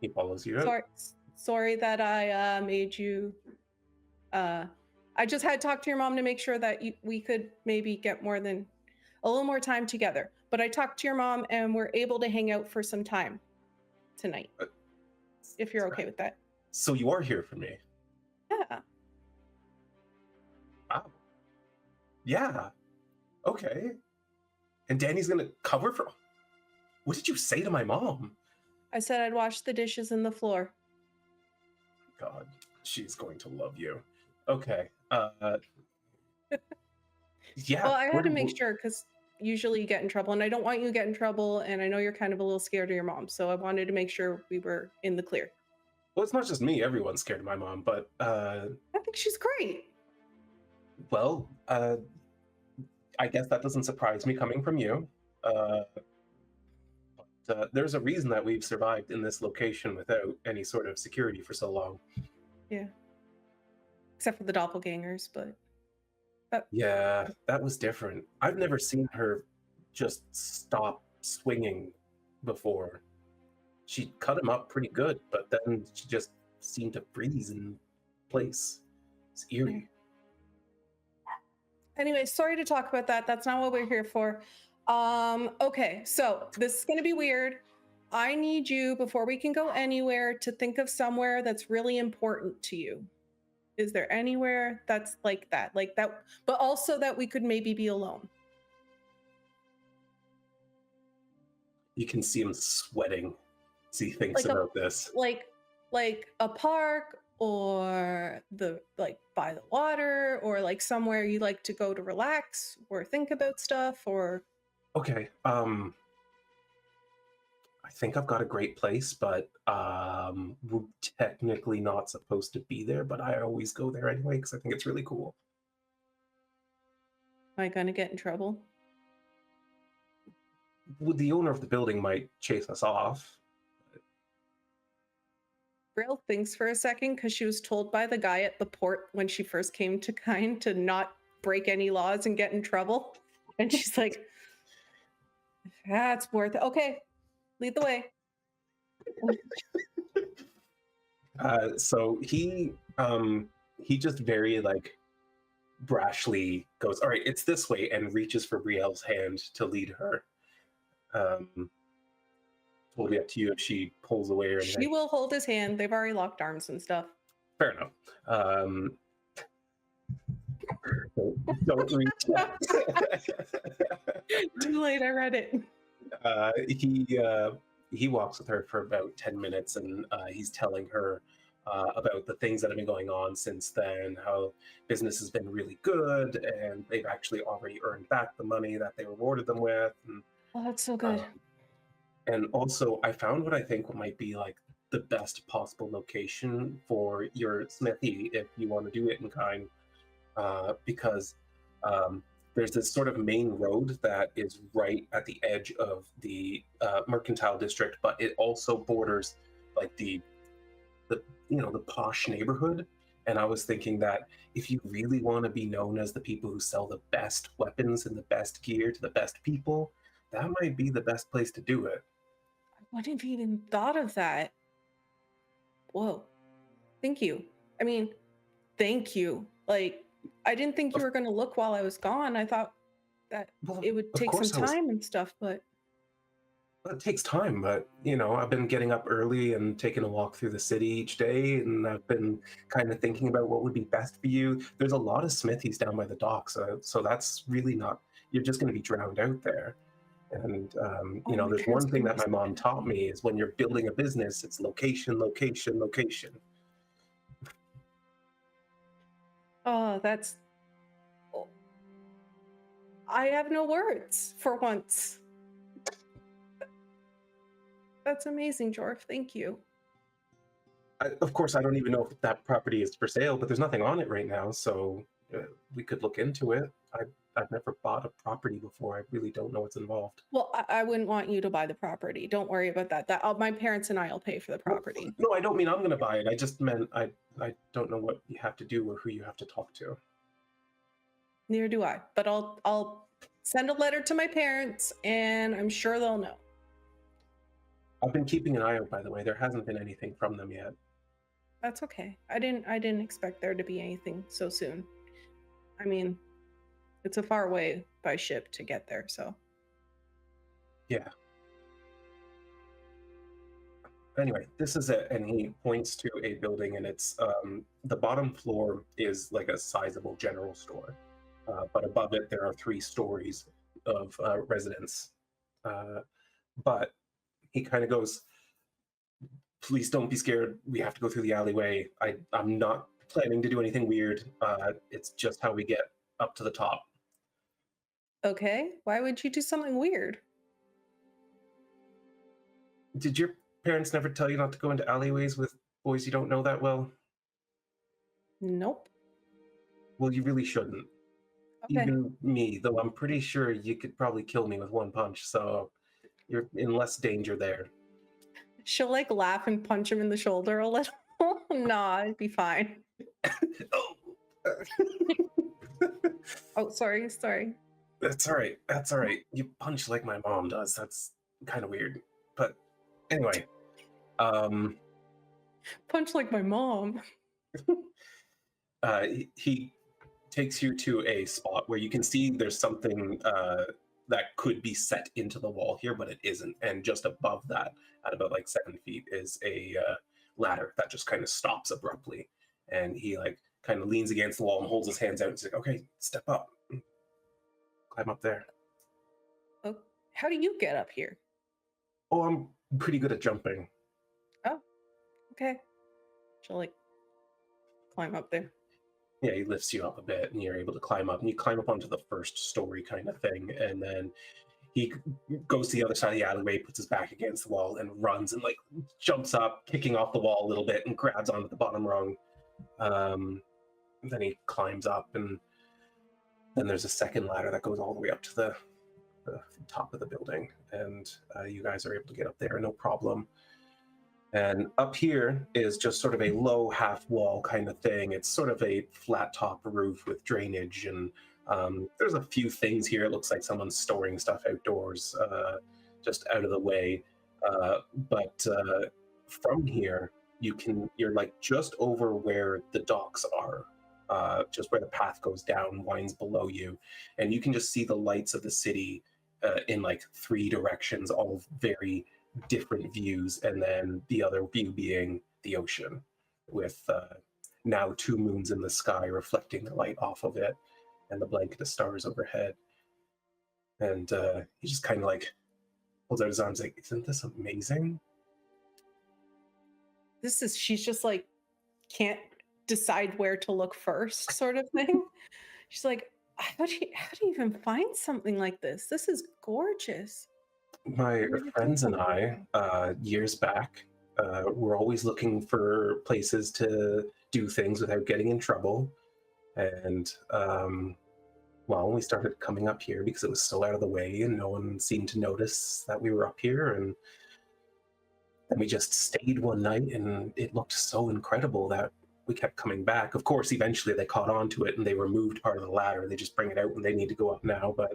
He follows you out. Sorry that I made you... I just had to talk to your mom to make sure that we could maybe get a little more time together. But I talked to your mom and we're able to hang out for some time tonight. If you're okay with that. So you are here for me? Yeah. Wow. Yeah. Okay. And Danny's gonna cover for... What did you say to my mom? I said I'd wash the dishes in the floor. God, she's going to love you. Okay. Yeah. Well, I had to make sure because usually you get in trouble and I don't want you to get in trouble. And I know you're kind of a little scared of your mom. So I wanted to make sure we were in the clear. Well, it's not just me. Everyone's scared of my mom, but... I think she's great. Well, I guess that doesn't surprise me coming from you. But there's a reason that we've survived in this location without any sort of security for so long. Yeah. Except for the doppelgangers, but... Yeah, that was different. I've never seen her just stop swinging before. She cut him up pretty good, but then she just seemed to freeze in place. It's eerie. Anyway, sorry to talk about that. That's not what we're here for. Okay, so this is going to be weird. I need you, before we can go anywhere, to think of somewhere that's really important to you. Is there anywhere that's like that, but also that we could maybe be alone? You can see him sweating as he thinks Like a- about this. Like a park, or by the water, or like somewhere you like to go to relax or think about stuff, or Okay, I think I've got a great place, but we're technically not supposed to be there, but I always go there anyway because I think it's really cool. am I gonna get in trouble? Well, the owner of the building might chase us off. Brielle thinks for a second, because she was told by the guy at the port when she first came to Kine to not break any laws and get in trouble. And she's like, that's worth it. Okay, lead the way. So he just very brashly goes, all right, it's this way, and reaches for Brielle's hand to lead her. Totally up to you if she pulls away or anything. She will hold his hand. They've already locked arms and stuff. Fair enough. Don't reach out. Too late, I read it. He walks with her for about 10 minutes, and he's telling her about the things that have been going on since then, how business has been really good, and they've actually already earned back the money that they rewarded them with. And, Oh, that's so good. and also, I found what I think might be like the best possible location for your smithy if you want to do it in Kine, because there's this sort of main road that is right at the edge of the mercantile district, but it also borders like the posh neighborhood. And I was thinking that if you really want to be known as the people who sell the best weapons and the best gear to the best people, that might be the best place to do it. I wouldn't have even thought of that. Whoa. Thank you. I mean, thank you. Like, I didn't think you were going to look while I was gone. I thought that Well, it would of take some course I was- time and stuff, but It takes time, but I've been getting up early and taking a walk through the city each day, and I've been kind of thinking about what would be best for you. There's a lot of smithies down by the docks, so that's really not. You're just going to be drowned out there. And my there's parents one thing couldn't that my be mom taught me is when you're building a business, it's location, location, location. oh, that's. Oh. I have no words for once. That's amazing, Jorff. Thank you. Of course, I don't even know if that property is for sale, but there's nothing on it right now, so we could look into it. I've never bought a property before. I really don't know what's involved. Well, I wouldn't want you to buy the property. Don't worry about that. My parents and I will pay for the property. No, I don't mean I'm going to buy it. I just meant I don't know what you have to do or who you have to talk to. Neither do I. But I'll send a letter to my parents, and I'm sure they'll know. I've been keeping an eye out, by the way. There hasn't been anything from them yet. That's okay. I didn't expect there to be anything so soon. I mean, it's a far way by ship to get there, so. Yeah. Anyway, this is it, and he points to a building, and it's the bottom floor is like a sizable general store, but above it there are 3 stories of residence. But he kind of goes, please don't be scared. We have to go through the alleyway. I'm not planning to do anything weird. It's just how we get up to the top. Okay, why would you do something weird? Did your parents never tell you not to go into alleyways with boys you don't know that well? Nope. Well, you really shouldn't. Okay. Even me, though I'm pretty sure you could probably kill me with one punch, so you're in less danger there. She'll like laugh and punch him in the shoulder a little. Nah, it'd be fine. Oh. Oh, sorry. That's all right. That's all right. You punch like my mom does. That's kind of weird. But anyway, um, Punch like my mom. he takes you to a spot where you can see there's something that could be set into the wall here, but it isn't. And just above that, at about like 7 feet, is a ladder that just kind of stops abruptly. And he like kind of leans against the wall and holds his hands out and says, "Okay, step up, climb up there." Oh, how do you get up here? Oh, I'm pretty good at jumping. Oh, okay. She'll like climb up there. Yeah, he lifts you up a bit and you're able to climb up, and you climb up onto the first story kind of thing, and then he goes to the other side of the alleyway, puts his back against the wall and runs and like jumps up, kicking off the wall a little bit, and grabs onto the bottom rung. Then he climbs up, and then there's a second ladder that goes all the way up to the top of the building, and you guys are able to get up there no problem. And up here is just sort of a low half wall kind of thing. It's sort of a flat top roof with drainage, and there's a few things here. It looks like someone's storing stuff outdoors, just out of the way. But from here, you're like just over where the docks are, just where the path goes down, winds below you, and you can just see the lights of the city in like 3 directions, all very different views, and then the other view being the ocean with now 2 moons in the sky reflecting the light off of it and the blanket of stars overhead. And he just kind of like holds out his arms like, "Isn't this amazing?" She's just like can't decide where to look first sort of thing. She's like, how do you even find something like this? This is gorgeous. My friends and I, years back, were always looking for places to do things without getting in trouble. And, well, we started coming up here because it was so out of the way and no one seemed to notice that we were up here. And then we just stayed one night and it looked so incredible that we kept coming back. Of course, eventually they caught on to it and they removed part of the ladder. They just bring it out when they need to go up now. But,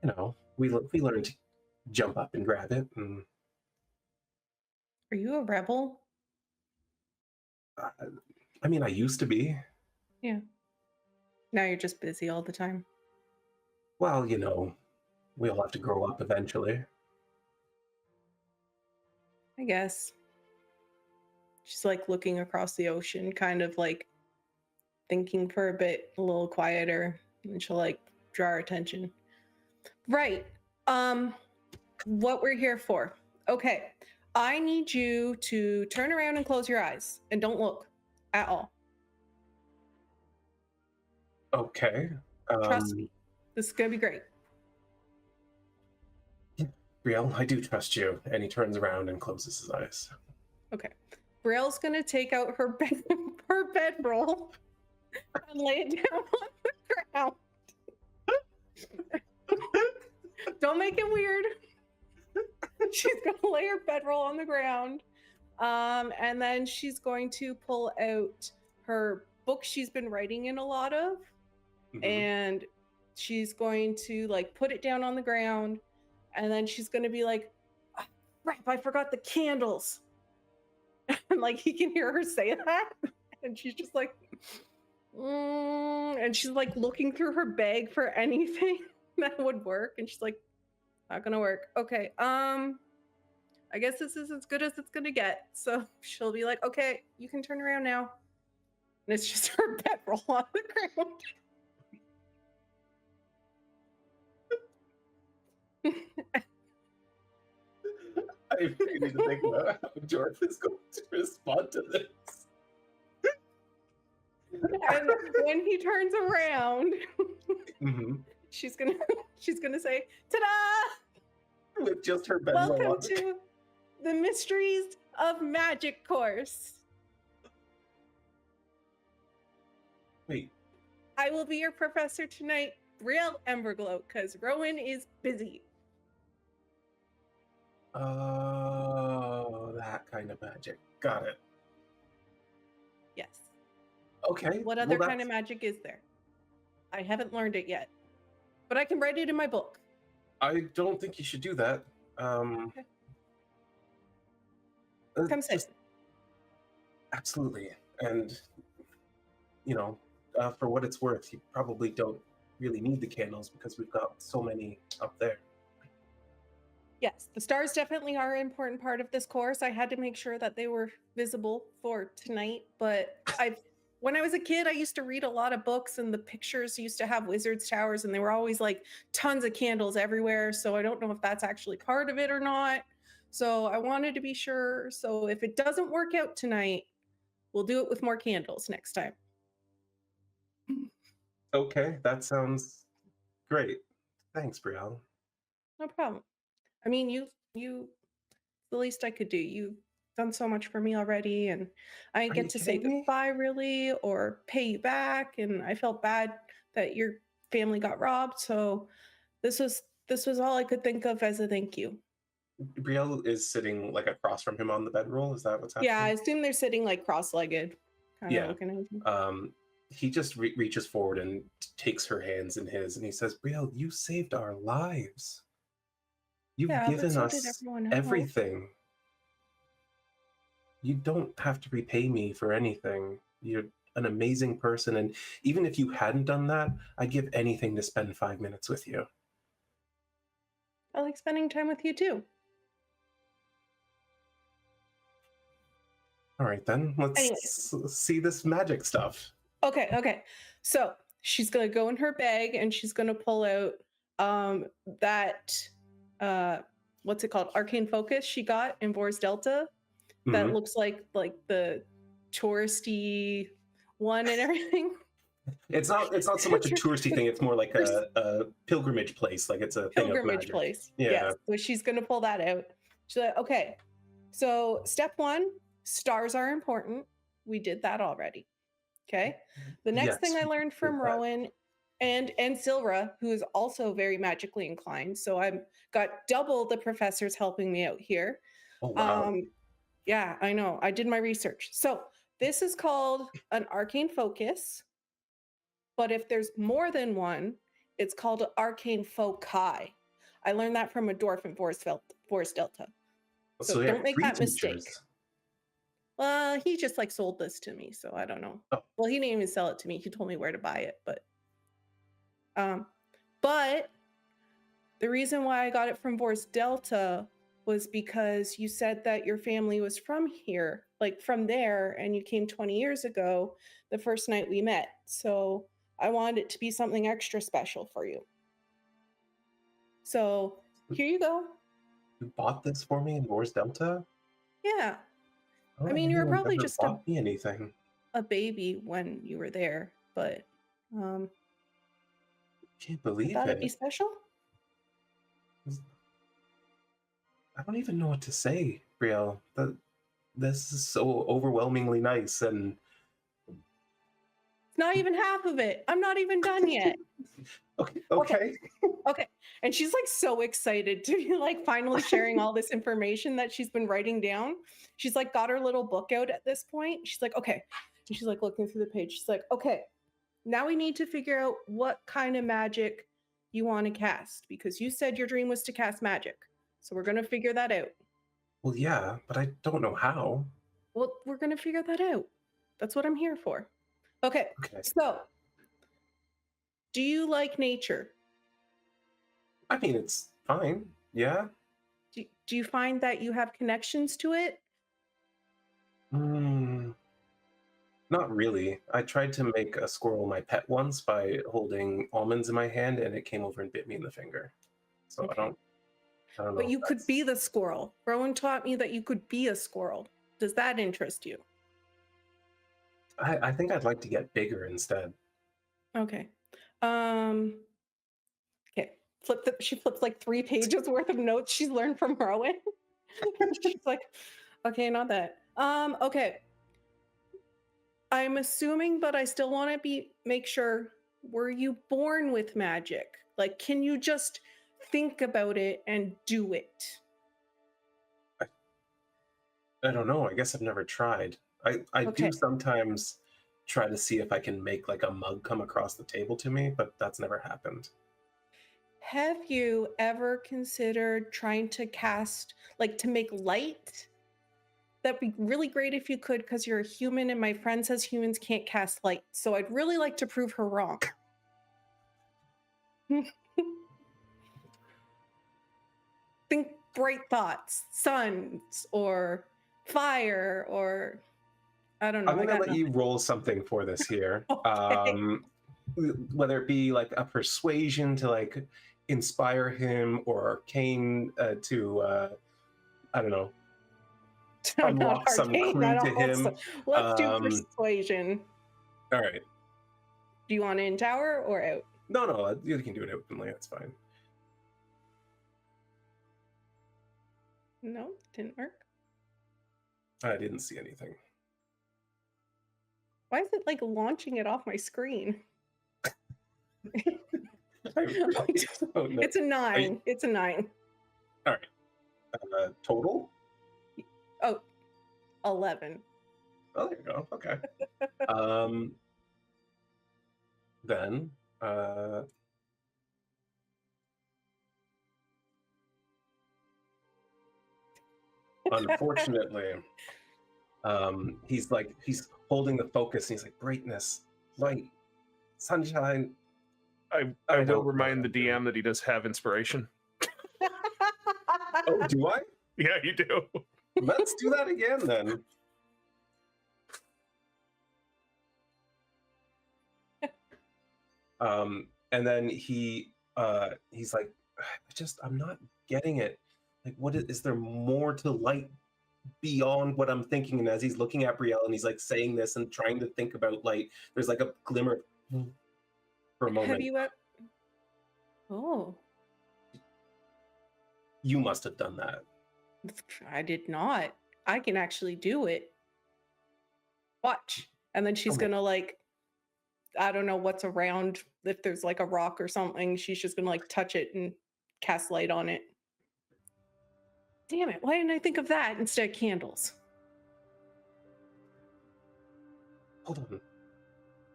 you know, we learned to jump up and grab it. And Are you a rebel? I mean, I used to be. Yeah. Now you're just busy all the time. Well, you know, we all have to grow up eventually. I guess. She's like looking across the ocean, kind of like thinking for a bit, a little quieter, and she'll like draw our attention. Right. What we're here for. Okay. I need you to turn around and close your eyes and don't look at all. Okay. Trust me. This is going to be great. Brielle, I do trust you. And he turns around and closes his eyes. Okay. Brielle's going to take out her bedroll and lay it down on the ground. Don't make it weird. She's going to lay her bedroll on the ground. And then she's going to pull out her book she's been writing in a lot of. Mm-hmm. And she's going to like put it down on the ground. And then she's going to be like, oh, crap, I forgot the candles. And like he can hear her say that. And she's just like, and she's like looking through her bag for anything that would work. And she's like, not gonna work. Okay, I guess this is as good as it's gonna get. So she'll be like, okay, you can turn around now. And it's just her bedroll on the ground. I really need to think about how Jorff is going to respond to this. And when he turns around, mm-hmm. she's gonna say, "Ta-da!" With just her bedroll. Welcome to the Mysteries of Magic course. Wait. I will be your professor tonight, Brielle Emberglow, because Rhowan is busy. Oh, that kind of magic. Got it. Yes. Okay. What other kind of magic is there? I haven't learned it yet, but I can write it in my book. I don't think you should do that. Okay. Come sit. Just absolutely. And, you know, for what it's worth, you probably don't really need the candles because we've got so many up there. Yes, the stars definitely are an important part of this course. I had to make sure that they were visible for tonight, but when I was a kid, I used to read a lot of books, and the pictures used to have wizards' towers, and they were always like tons of candles everywhere. So I don't know if that's actually part of it or not. So I wanted to be sure. So if it doesn't work out tonight, we'll do it with more candles next time. Okay, that sounds great. Thanks, Brielle. No problem. I mean, you, the least I could do. You've done so much for me already, and I didn't Are get you to say kidding me? goodbye really or pay you back, and I felt bad that your family got robbed. So this was all I could think of as a thank you. Brielle is sitting like across from him on the bedroll. Is that what's Yeah, I happening? assume they're sitting like cross-legged, kind of Yeah. looking at him. He just reaches forward and takes her hands in his, and he says, "Brielle, you saved our lives. You've Yeah, but given so did us everyone else. everything. You don't have to repay me for anything. You're an amazing person, and even if you hadn't done that, I'd give anything to spend 5 minutes with you." I like spending time with you too. All right, then let's Anyways. see this magic stuff. Okay. So she's gonna go in her bag and she's gonna pull out that what's it called? Arcane Focus she got in Boris Delta. That Mhm. looks like the touristy one and everything. It's not so much a touristy thing. It's more like a pilgrimage place. Like it's a thing of Pilgrimage magic. place. Yeah. Yes. So she's gonna pull that out. She's like, okay. So step one, stars are important. We did that already. Okay. The next thing Yes, I we learned did from that. Rhowan and Sylra, who is also very magically inclined. So I've got double the professors helping me out here. Oh wow. Yeah, I know. I did my research. So this is called an arcane focus. But if there's more than one, it's called an arcane foci. I learned that from a dwarf in Forest Delta. So there are don't make 3 that mistake. teachers. He just like sold this to me, so I don't know. Oh. Well, he didn't even sell it to me. He told me where to buy it, but the reason why I got it from Boris Delta was because you said that your family was from here, like from there, and you came 20 years ago, the first night we met. So I wanted it to be something extra special for you. So here you go. You bought this for me in Boris Delta? Yeah. Oh, I mean, you were anyone probably ever just bought me anything. a baby when you were there, but Can't I believe thought it'd be it. special. I don't even know what to say, Brielle. This is so overwhelmingly nice, and It's not even half of it. I'm not even done yet. okay. Okay. And she's like so excited to be like finally sharing all this information that she's been writing down. She's like got her little book out at this point. She's like, okay. And she's like looking through the page. She's like, okay, now we need to figure out what kind of magic you want to cast because you said your dream was to cast magic. So we're going to figure that out. Well, yeah, but I don't know how. Well, we're going to figure that out. That's what I'm here for. Okay. Okay. So, do you like nature? I mean, it's fine. Yeah. Do you find that you have connections to it? Not really. I tried to make a squirrel my pet once by holding almonds in my hand, and it came over and bit me in the finger. So Okay. I don't know. But you if could that's- be the squirrel. Rowan taught me that you could be a squirrel. Does that interest you? I think I'd like to get bigger instead. Okay. Okay. She flips like 3 pages worth of notes she's learned from Rowan. She's like, okay, not that. Okay. I'm assuming, but I still want to make sure. Were you born with magic? Like, can you just think about it and do it? I don't know. I guess I've never tried. I Okay. do sometimes try to see if I can make like a mug come across the table to me, but that's never happened. Have you ever considered trying to cast, like, to make light? That'd be really great if you could, because you're a human and my friend says humans can't cast light. So I'd really like to prove her wrong. Think bright thoughts, suns, or fire, or I don't know. I'm gonna let you roll something for this here. Okay. Whether it be like a persuasion to like inspire him, or arcane to I don't know, unlock Not some arcane, clue not to him. also. Let's do persuasion. All right. Do you want in tower or out? No, you can do it openly. That's fine. No, didn't work. I didn't see anything. Why is it like launching it off my screen? I really don't know. It's a 9. It's a 9. All right. Total? Oh, 11. Oh, there you go. Okay. Then unfortunately, he's holding the focus, and he's like, brightness, light, sunshine. I will don't remind know. the DM that he does have inspiration. Oh, do I? Yeah, you do. Let's do that again then. And then he's like, I'm not getting it. Like, what is there more to light beyond what I'm thinking? And as he's looking at Brielle and he's like saying this and trying to think about light, there's like a glimmer for a moment. Have you Oh. You must have done that. I did not. I can actually do it. Watch. And then she's gonna like, I don't know what's around, if there's like a rock or something, she's just gonna like touch it and cast light on it. Damn it, why didn't I think of that instead of candles? Hold on.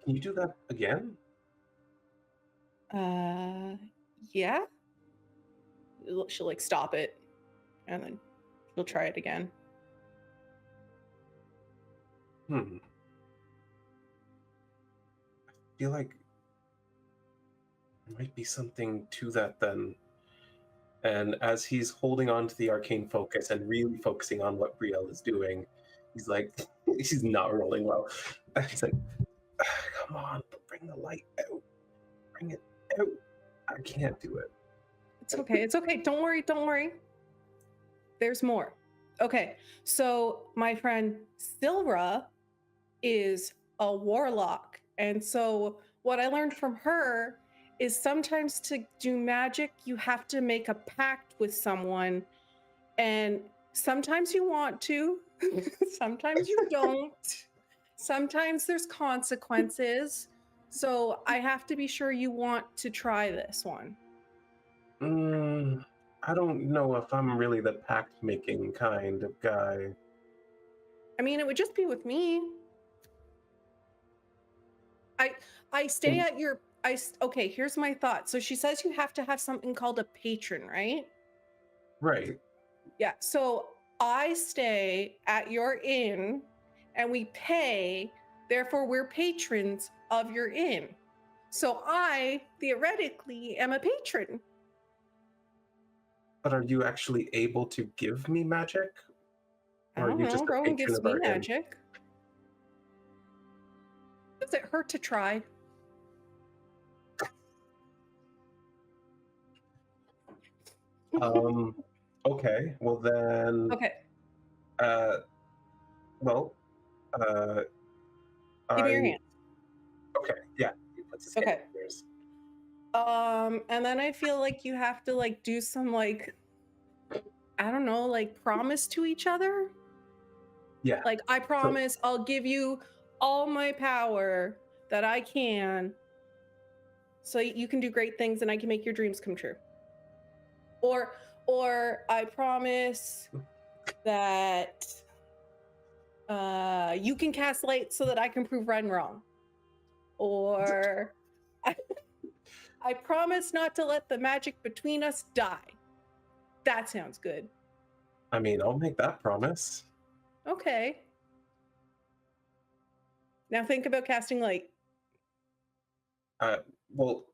Can you do that again? Yeah. She'll like stop it and then she'll try it again. I feel like there might be something to that then. And as he's holding on to the arcane focus and really focusing on what Brielle is doing, he's like, he's not rolling well. He's like, come on, bring the light out. Bring it out. I can't do it. It's okay. It's okay. Don't worry. Don't worry. There's more. Okay. So my friend Sylra is a warlock. And so what I learned from her is sometimes to do magic, you have to make a pact with someone. And sometimes you want to, sometimes you don't. Sometimes there's consequences. So I have to be sure you want to try this one. I don't know if I'm really the pact-making kind of guy. I mean, it would just be with me. I stay at your... Okay, here's my thought. So she says you have to have something called a patron, right? Right. Yeah, so I stay at your inn and we pay, therefore we're patrons of your inn. So I, theoretically, am a patron. But are you actually able to give me magic? Or I don't know, Rhowan gives me magic. Does it hurt to try? Okay, well then... Okay. Well, give me your hand. Okay, yeah. Okay. And then I feel like you have to like do some like, I don't know, like promise to each other. Yeah. Like, I promise I'll give you all my power that I can so you can do great things and I can make your dreams come true. Or I promise that You can cast light so that I can prove Wren wrong. Or I promise not to let the magic between us die. That sounds good. I mean, I'll make that promise. Okay. Now think about casting light. Well,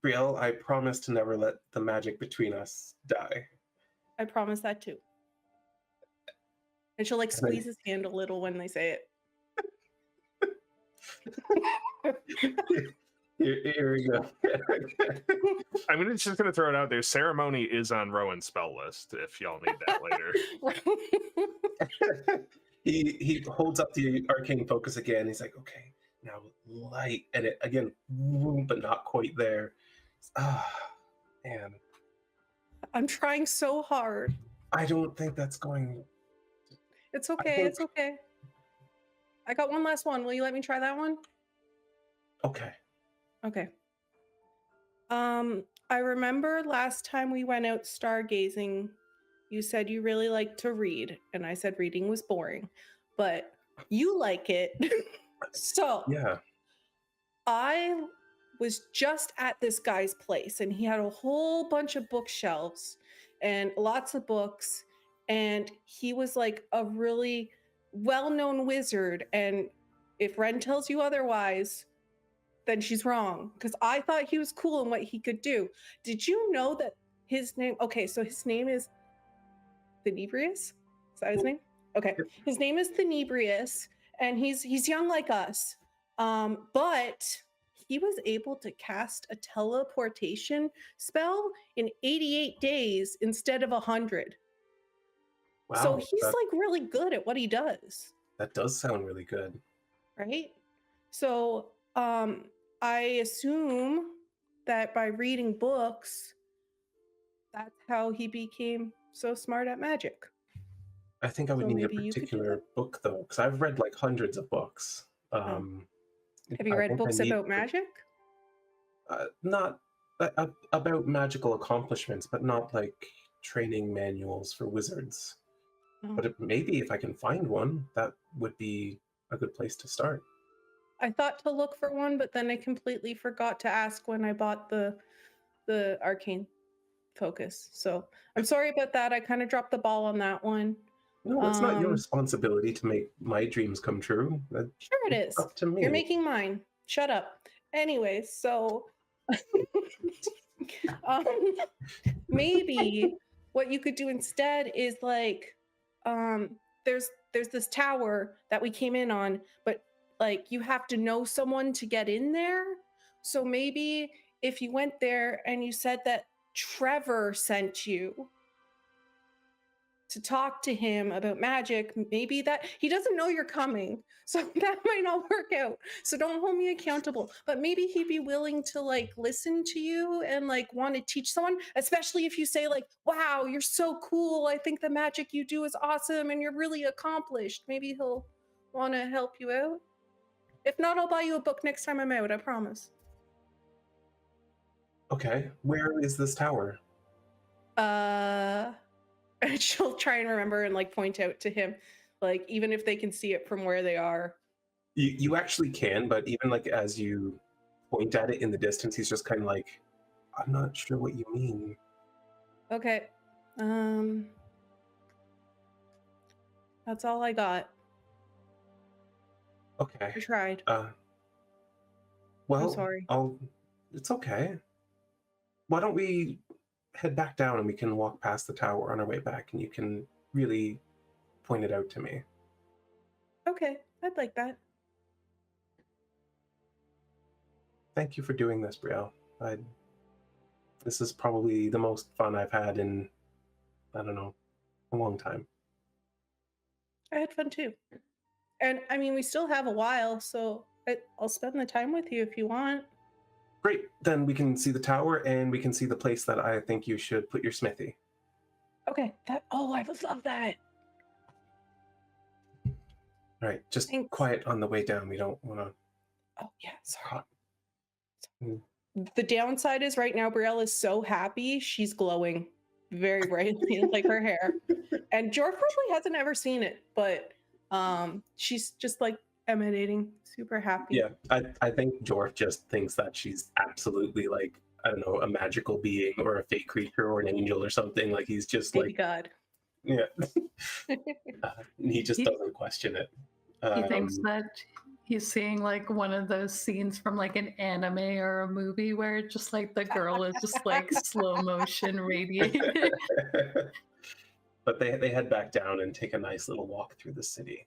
Brielle, I promise to never let the magic between us die. I promise that too. And she'll like And then- squeeze his hand a little when they say it. Here we go. I'm just gonna throw it out there. Ceremony is on Rowan's spell list if y'all need that later. He holds up the arcane focus again. He's like, okay, now light, and it again, but not quite there. Ah, man, I'm trying so hard. I don't think that's going. It's okay. It's okay. I got one last one. Will you let me try that one? Okay. Okay. I remember last time we went out stargazing, you said you really like to read, and I said reading was boring, but you like it. So Yeah. I was just at this guy's place, and he had a whole bunch of bookshelves and lots of books, and he was like a really well-known wizard, and if Wren tells you otherwise, then she's wrong, because I thought he was cool in what he could do. Did you know that his name, okay, so his name is Thenebrius? Is that his name? Okay. Yep. His name is Thenebrius, and he's young like us. But he was able to cast a teleportation spell in 88 days instead of 100. Wow. So he's like really good at what he does. That does sound really good. Right? So I assume that by reading books, that's how he became so smart at magic. I think I would So need a maybe you could do particular that? book though, because I've read like hundreds of books. Have you I read think I books need- about magic? Not about magical accomplishments, but not like training manuals for wizards. Oh. But maybe if I can find one, that would be a good place to start. I thought to look for one, but then I completely forgot to ask when I bought the arcane focus. So I'm sorry about that. I kind of dropped the ball on that one. No, it's not your responsibility to make my dreams come true. Sure it is. Up to me. You're making mine. Shut up. Anyway, so maybe what you could do instead is like there's this tower that we came in on, but like you have to know someone to get in there. So maybe if you went there and you said that Trevor sent you to talk to him about magic, maybe that he doesn't know you're coming, so that might not work out. So don't hold me accountable, but maybe he'd be willing to like listen to you and like want to teach someone, especially if you say like, wow, you're so cool, I think the magic you do is awesome and you're really accomplished. Maybe he'll want to help you out. If not, I'll buy you a book next time I'm out, I promise. Okay, where is this tower? And she'll try and remember and like point out to him, like even if they can see it from where they are. You actually can, but even like as you point at it in the distance, he's just kind of like, I'm not sure what you mean. Okay. That's all I got. Okay. I tried. Well, I'm sorry. It's okay. Why don't we head back down and we can walk past the tower on our way back and you can really point it out to me. Okay, I'd like that. Thank you for doing this, Brielle. This is probably the most fun I've had in, I don't know, a long time. I had fun too. And I mean, we still have a while, so I'll spend the time with you if you want. Great, then we can see the tower and we can see the place that I think you should put your smithy. Okay, I would love that. All right, just Thanks. quiet on the way down. We don't want to. Oh yeah, sorry. The downside is right now Brielle is so happy, she's glowing very brightly like her hair. And Jorff probably hasn't ever seen it, but She's just like emanating, super happy. Yeah, I think Jorff just thinks that she's absolutely like, I don't know, a magical being or a fake creature or an angel or something. Like he's just Baby like, God. yeah, he just He- doesn't question it. He thinks Um, that he's seeing like one of those scenes from like an anime or a movie where it's just like the girl is just like slow motion radiating. but they head back down and take a nice little walk through the city.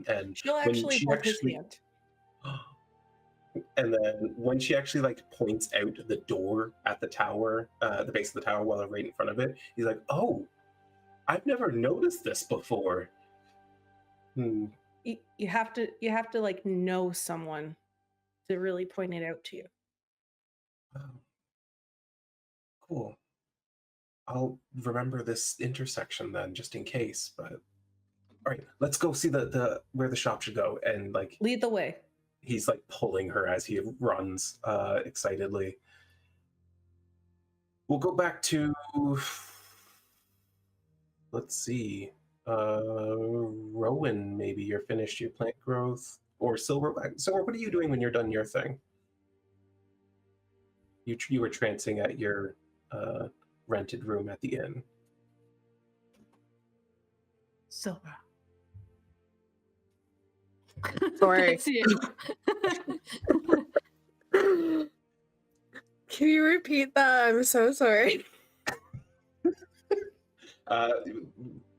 And She'll when actually she hold his actually, hand. and then when she actually like points out the door at the tower, the base of the tower, while they're right in front of it, he's like, "Oh, I've never noticed this before." Hmm. You have to like know someone to really point it out to you. Oh, cool. I'll remember this intersection then, just in case. But all right, let's go see the where the shop should go. And like Lead the way. he's like pulling her as he runs excitedly. We'll go back to, let's see, Rhowan. Maybe you're finished your plant growth, or Sylra. Sylra, what are you doing when you're done your thing? You were trancing at your rented room at the inn. Sylra. Sorry. That's you. Can you repeat that? I'm so sorry.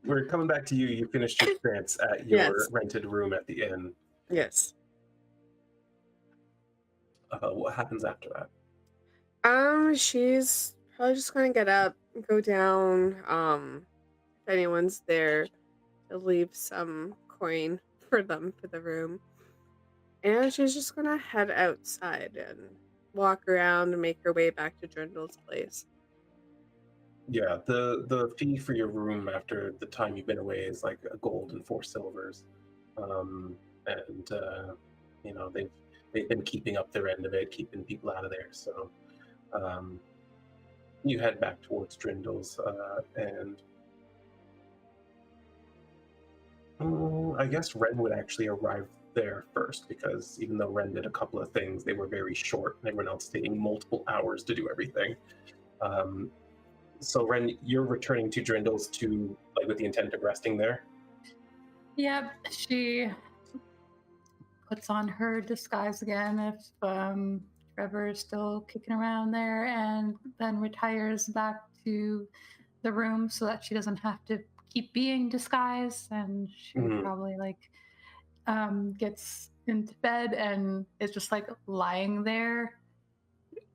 We're coming back to you. You finished your trance at your Yes. rented room at the inn. Yes. What happens after that? She's probably just gonna get up, go down. If anyone's there, to leave some coin for them for the room. And she's just gonna head outside and walk around and make her way back to Drindle's place. Yeah, the fee for your room after the time you've been away is like a gold and 4 silvers, and you know they've been keeping up their end of it, keeping people out of there. So you head back towards Drindle's, and I guess Wren would actually arrive there first, because even though Wren did a couple of things, they were very short, and everyone else taking multiple hours to do everything. So Wren, you're returning to Drindle's to like with the intent of resting there. Yep, she puts on her disguise again if Trevor is still kicking around there, and then retires back to the room so that she doesn't have to keep being disguised. And she Mhm. probably like gets into bed and is just like lying there,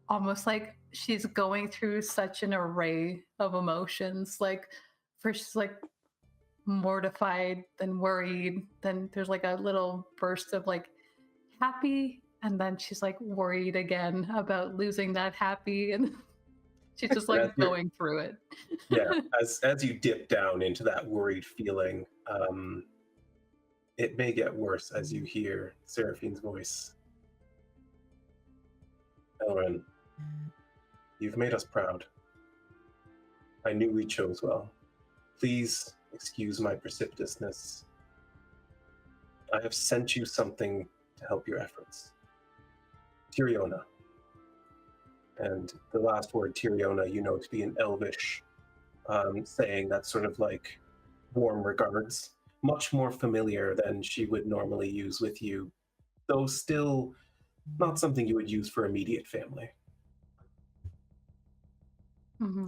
almost like she's going through such an array of emotions. Like first she's like mortified, then worried, then there's like a little burst of like happy, and then she's like worried again about losing that happy, and she's just As like you're- going through it. Yeah, as you dip down into that worried feeling, it may get worse as you hear Seraphine's voice. Elren, you've made us proud. I knew we chose well. Please excuse my precipitousness. I have sent you something to help your efforts. Tiriona. And the last word, Tiriona, you know to be an elvish saying that's sort of like warm regards, much more familiar than she would normally use with you, though still not something you would use for immediate family. Mm-hmm.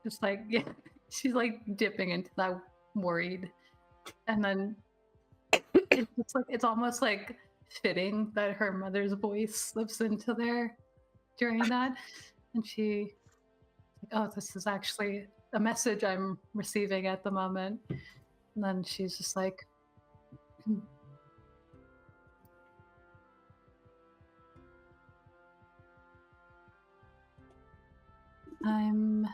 Just like, yeah, she's like dipping into that worried, and then it's almost like fitting that her mother's voice slips into there during that, and she, oh, this is actually a message I'm receiving at the moment. And then she's just like, I'm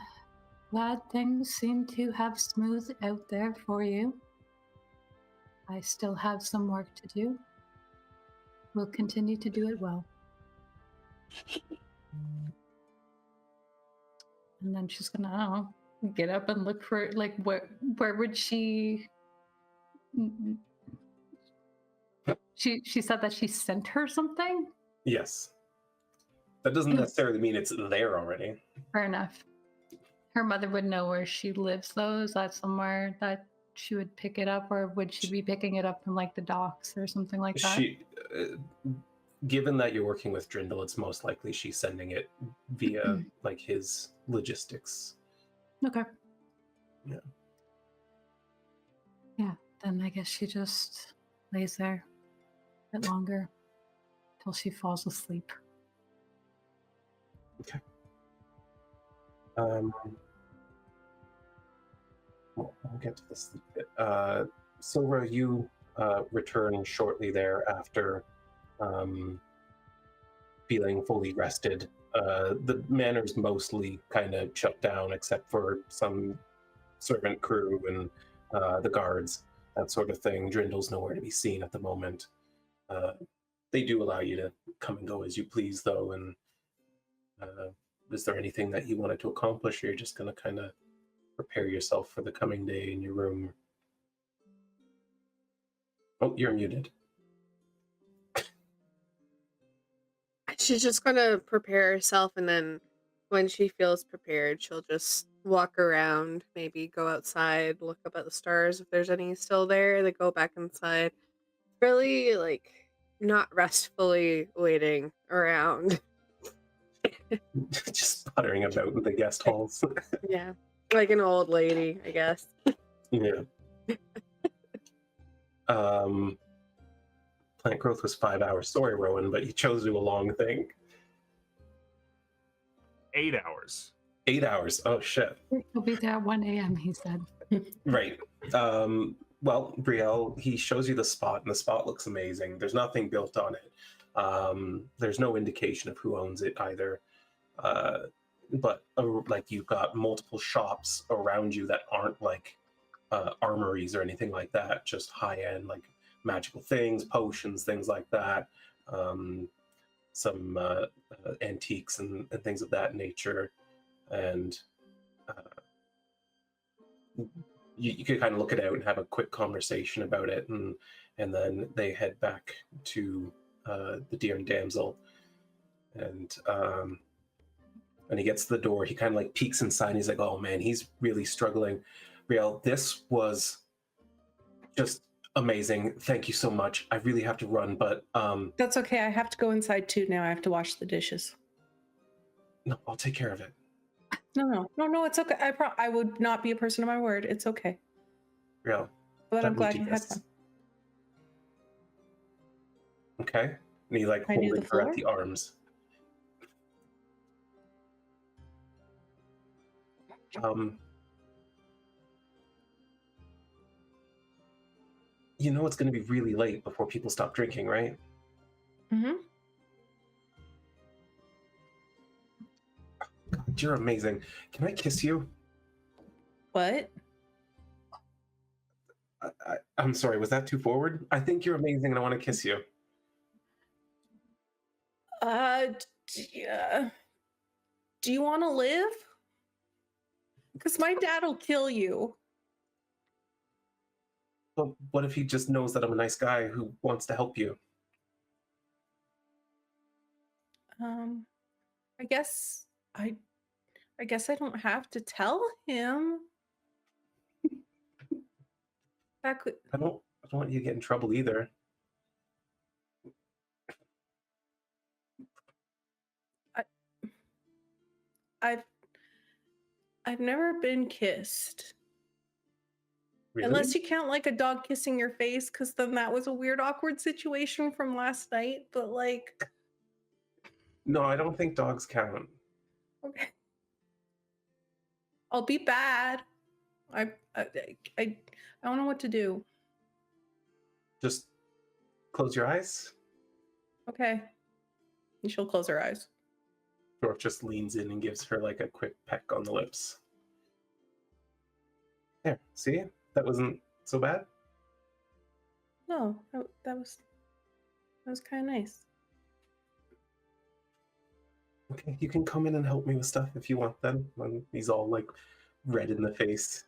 glad things seem to have smoothed out there for you. I still have some work to do. We'll continue to do it well. And then she's gonna, I don't know, get up and look for like where would she? She said that she sent her something. Yes. That doesn't necessarily mean it's there already. Fair enough. Her mother would know where she lives, though. Is that somewhere that she would pick it up, or would she be picking it up from like the docks or something like that? She, given that you're working with Drindle, it's most likely she's sending it via like his logistics. Okay. Yeah. Yeah. Then I guess she just lays there a bit longer till she falls asleep. Okay. We'll get to this. Sylra, you return shortly there after feeling fully rested. The manor's mostly kind of shut down, except for some servant crew and the guards, that sort of thing. Drindle's nowhere to be seen at the moment. They do allow you to come and go as you please, though. And is there anything that you wanted to accomplish, or you're just going to kind of prepare yourself for the coming day in your room? Oh, you're muted. She's just gonna prepare herself, and then when she feels prepared, she'll just walk around, maybe go outside, look up at the stars if there's any still there, then go back inside. Really, like, not restfully waiting around. Just puttering about in the guest halls. Yeah, like an old lady, I guess. Yeah. Plant growth was 5 hours. Sorry, Rhowan, but you chose to do a long thing. 8 hours. 8 hours. Oh, shit. He'll be there at 1 a.m., he said. Right. Well, Brielle, he shows you the spot, and the spot looks amazing. There's nothing built on it. There's no indication of who owns it either. But like, you've got multiple shops around you that aren't like armories or anything like that, just high-end, like magical things, potions, things like that. Some antiques and things of that nature. And you could kind of look it out and have a quick conversation about it, and then they head back to the Deer Damsel. And when he gets to the door, he kind of like peeks inside, and he's like, oh man, he's really struggling. Brielle, this was just amazing. Thank you so much. I really have to run, but That's okay. I have to go inside too now. I have to wash the dishes. no, I'll take care of it. No, it's okay. I would not be a person of my word. It's okay. Brielle, But I'm let me glad do you had this. fun. Okay? And he like Can I do holding the her at floor? the arms. You know it's going to be really late before people stop drinking, right? Mm-hmm. God, you're amazing. Can I kiss you? What? I'm sorry, was that too forward? I think you're amazing and I want to kiss you. Yeah. Do you want to live? Because my dad will kill you. But what if he just knows that I'm a nice guy who wants to help you? I guess I don't have to tell him. That could. I don't want you to get in trouble either. I've never been kissed. Really? Unless you count like a dog kissing your face, because then that was a weird, awkward situation from last night. But like, No, I don't think dogs count. okay, I'll be bad. I don't know what to do. Just close your eyes. Okay, and she'll close her eyes. Jorff just leans in and gives her like a quick peck on the lips. There, see? That wasn't so bad. No, that was kind of nice. Okay, you can come in and help me with stuff if you want then. When he's all like red in the face.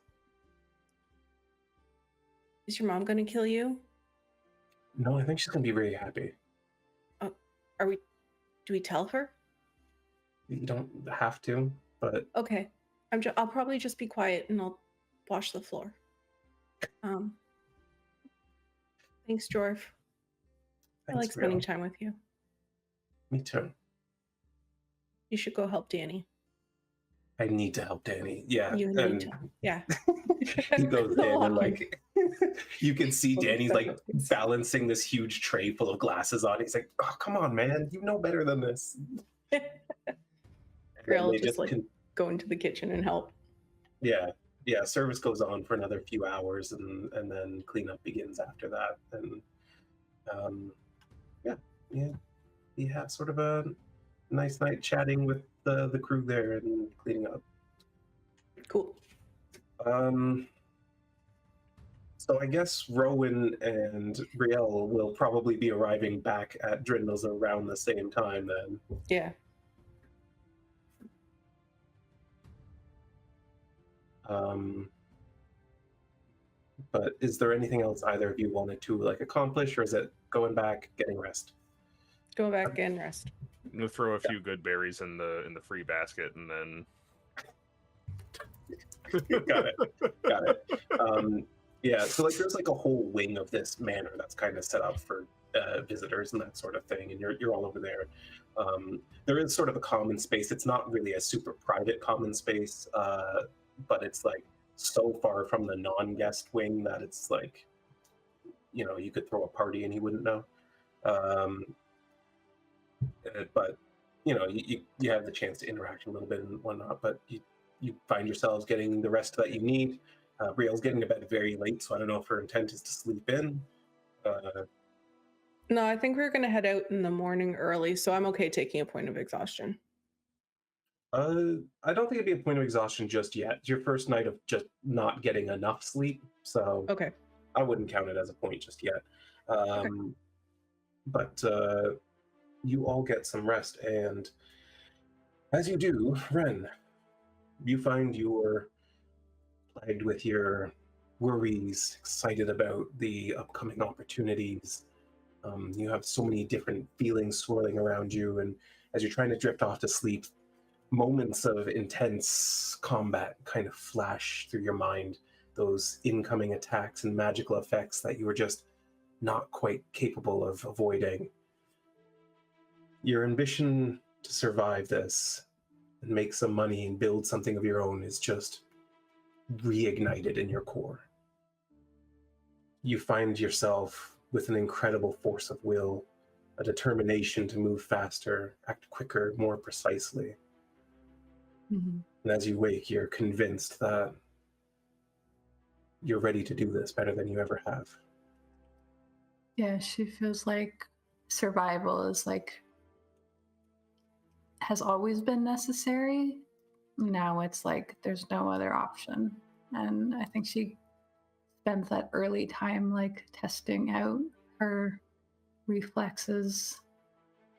Is your mom going to kill you? No, I think she's gonna be very happy. Are we? Do we tell her? You don't have to, but Okay. I'll probably just be quiet and I'll wash the floor. Thanks, Jorff. I thanks, like spending Brielle. time with you. Me too. You should go help Danny. I need to help Danny. Yeah, You need to. Yeah. he goes in and Walking. like you can see Well, Danny's that's like what it is. balancing this huge tray full of glasses on. He's like, "Oh, come on, man! You know better than this." And then Brielle they just like can- go into the kitchen and help. yeah, service goes on for another few hours, and then cleanup begins after that. And yeah, you have sort of a nice night chatting with the crew there and cleaning up. Cool. So I guess Rhowan and Brielle will probably be arriving back at Drindle's around the same time then. Yeah. But is there anything else either of you wanted to like accomplish, or is it going back, getting rest? Go back and rest. I'm gonna throw a few good berries in the free basket, and then Got it. Yeah, so like there's like a whole wing of this manor that's kind of set up for visitors and that sort of thing, and you're all over there. There is sort of a common space. It's not really a super private common space, but it's like so far from the non-guest wing that it's like, you could throw a party and you wouldn't know. But you have the chance to interact a little bit and whatnot. But you find yourselves getting the rest that you need. Brielle's getting to bed very late, so I don't know if her intent is to sleep in. No, I think we're going to head out in the morning early, so I'm okay taking a point of exhaustion. I don't think it'd be a point of exhaustion just yet. It's your first night of just not getting enough sleep, so Okay. I wouldn't count it as a point just yet. Okay. But you all get some rest, and as you do, Wren, you find you're plagued with your worries, excited about the upcoming opportunities. You have so many different feelings swirling around you, and as you're trying to drift off to sleep, moments of intense combat kind of flash through your mind, those incoming attacks and magical effects that you were just not quite capable of avoiding. Your ambition to survive this and make some money and build something of your own is just reignited in your core. You find yourself with an incredible force of will, a determination to move faster, act quicker, more precisely. Mm-hmm. And as you wake, you're convinced that you're ready to do this better than you ever have. Yeah, she feels like survival is like has always been necessary. Now it's like there's no other option. And I think she spends that early time like testing out her reflexes,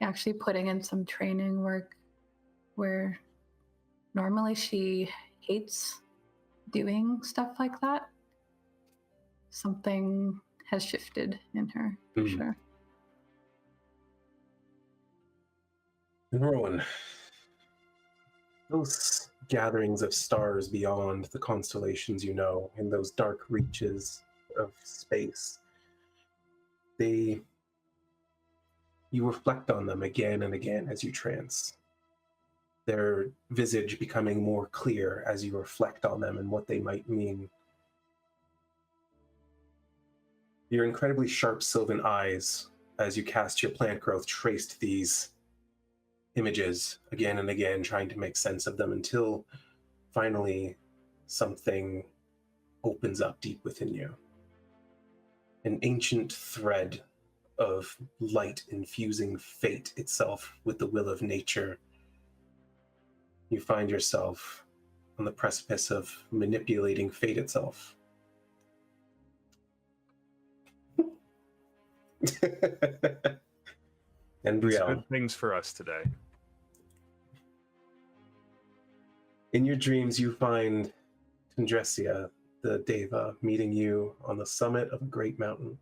actually putting in some training work where normally she hates doing stuff like that. Something has shifted in her, for sure. And Rhowan, those gatherings of stars beyond the constellations you know, in those dark reaches of space, you reflect on them again and again as you trance. Their visage becoming more clear as you reflect on them and what they might mean. Your incredibly sharp sylvan eyes, as you cast your plant growth, traced these images again and again, trying to make sense of them until finally something opens up deep within you. An ancient thread of light infusing fate itself with the will of nature. You find yourself on the precipice of manipulating fate itself. And These Brielle, good things for us today. in your dreams, you find Condresia, the Deva, meeting you on the summit of a great mountain,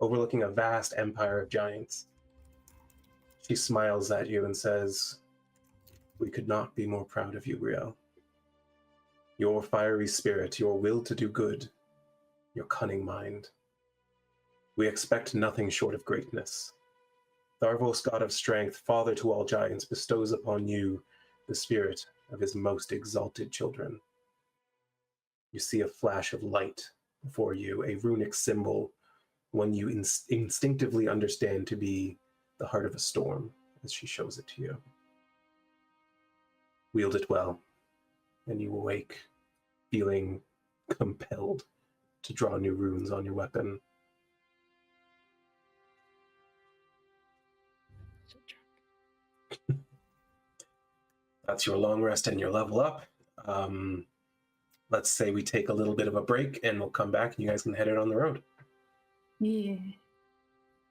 overlooking a vast empire of giants. She smiles at you and says, "We could not be more proud of you, Brielle. Your fiery spirit, your will to do good, your cunning mind. We expect nothing short of greatness. Tharvos, god of strength, father to all giants, bestows upon you the spirit of his most exalted children." You see a flash of light before you, a runic symbol, one you instinctively understand to be the heart of a storm, as she shows it to you. Wield it well, and you awake, feeling compelled to draw new runes on your weapon. That's your long rest and your level up. Let's say we take a little bit of a break and we'll come back and you guys can head out on the road. Yeah.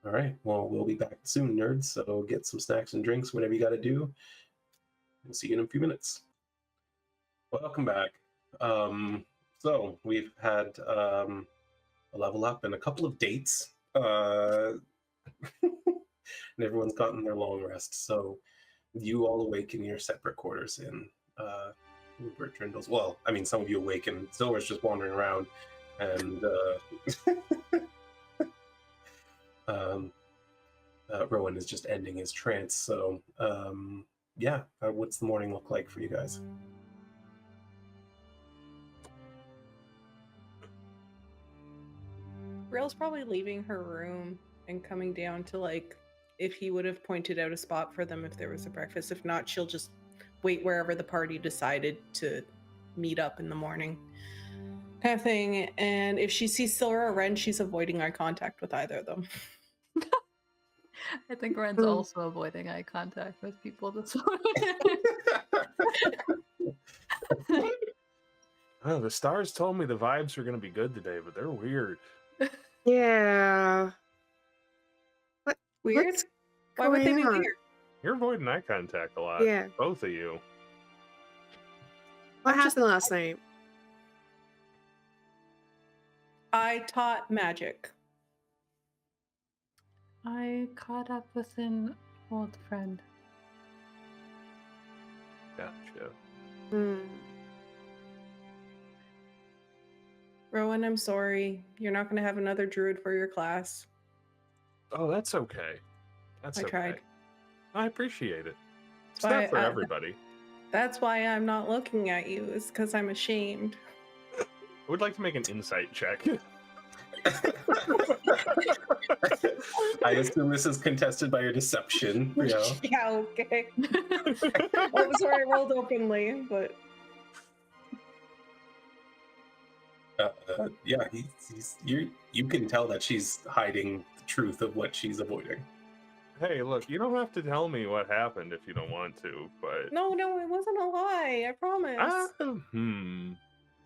All right. Well, we'll be back soon, nerds. So get some snacks and drinks, whatever you got to do. We'll see you in a few minutes. Welcome back. So we've had a level up and a couple of dates. And everyone's gotten their long rest. So you all awake in your separate quarters in Rupert Trindle's. Well, I mean, some of you awake and Sylra's just wandering around, and Rhowan is just ending his trance. So, yeah, what's the morning look like for you guys? Brielle's probably leaving her room and coming down to, like, if he would have pointed out a spot for them if there was a breakfast. If not, she'll just wait wherever the party decided to meet up in the morning, kind of thing. And if she sees Sylra or Wren, she's avoiding eye contact with either of them. I think Wren's also avoiding eye contact with people this morning. Oh, the stars told me the vibes were going to be good today, but they're weird. Yeah. Weird? What's Why would they be going on? weird? You're avoiding eye contact a lot. Yeah. Both of you. What happened last night? I taught magic. I caught up with an old friend. Gotcha. Rhowan, I'm sorry. You're not going to have another druid for your class. Oh, that's okay. That's I okay. tried. I appreciate it. It's why not for everybody. That's why I'm not looking at you, is because I'm ashamed. I would like to make an insight check. I assume this is contested by your deception, Brielle. Yeah, okay. Well, sorry, I rolled openly, but... Yeah, you can tell that she's hiding the truth of what she's avoiding. Hey, look, you don't have to tell me what happened if you don't want to, but... No, it wasn't a lie, I promise.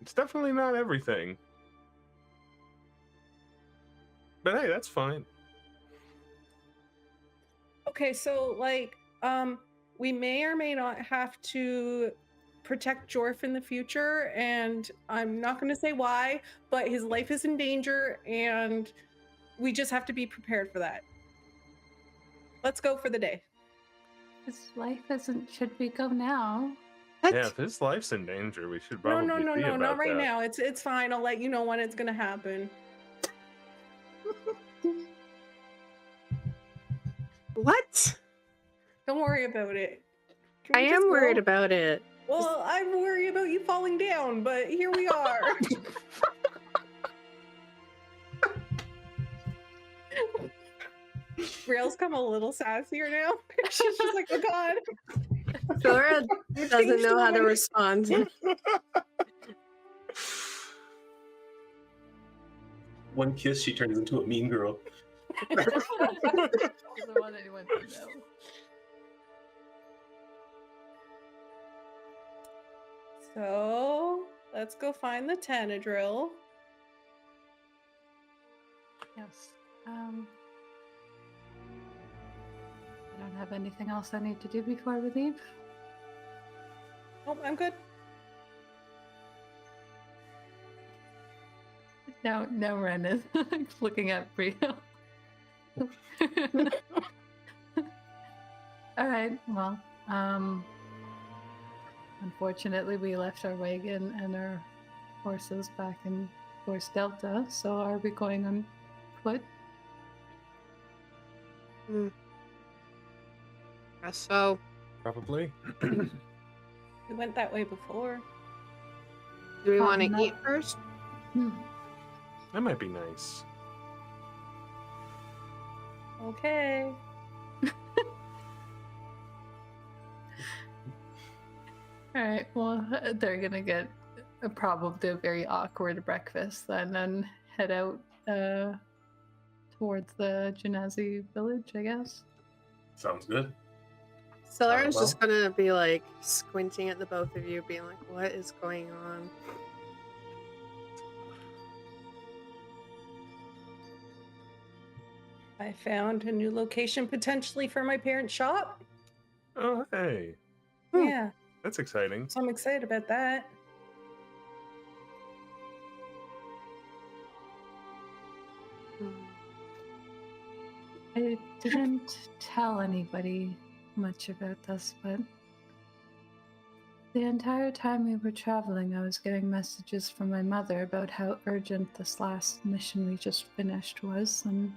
It's definitely not everything. But hey, that's fine. Okay, so, like, we may or may not have to protect Jorff in the future, and I'm not going to say why, but his life is in danger, and we just have to be prepared for that. Let's go for the day. His life isn't. Should we go now? What? Yeah, if his life's in danger, we should probably No, see about not right that. now. It's fine. I'll let you know when it's going to happen. What? Don't worry about it. Can I we just am worried go? about it. Well, I'm worried about you falling down, but here we are. Brielle's come a little sassier now. She's just like, oh god. Sylra doesn't know how to respond. One kiss, she turns into a mean girl. Doesn't want anyone to know. So let's go find the Tanadrill. Yes. I don't have anything else I need to do before we leave. Oh, I'm good. Now Ren is looking at Brielle. All right. Well, unfortunately, we left our wagon and our horses back in Force Delta. So, are we going on foot? Guess so. Probably. We went that way before. Do we want No. to eat first? That might be nice. Okay. All right. Well, they're gonna get probably a very awkward breakfast then, and head out towards the Genasi village, I guess. Sounds good. Sylra's well. just gonna be like squinting at the both of you, being like, "What is going on?" I found a new location potentially for my parents' shop. Oh, hey. Yeah, That's exciting. so I'm excited about that. I didn't tell anybody much about this, but the entire time we were traveling, I was getting messages from my mother about how urgent this last mission we just finished was, and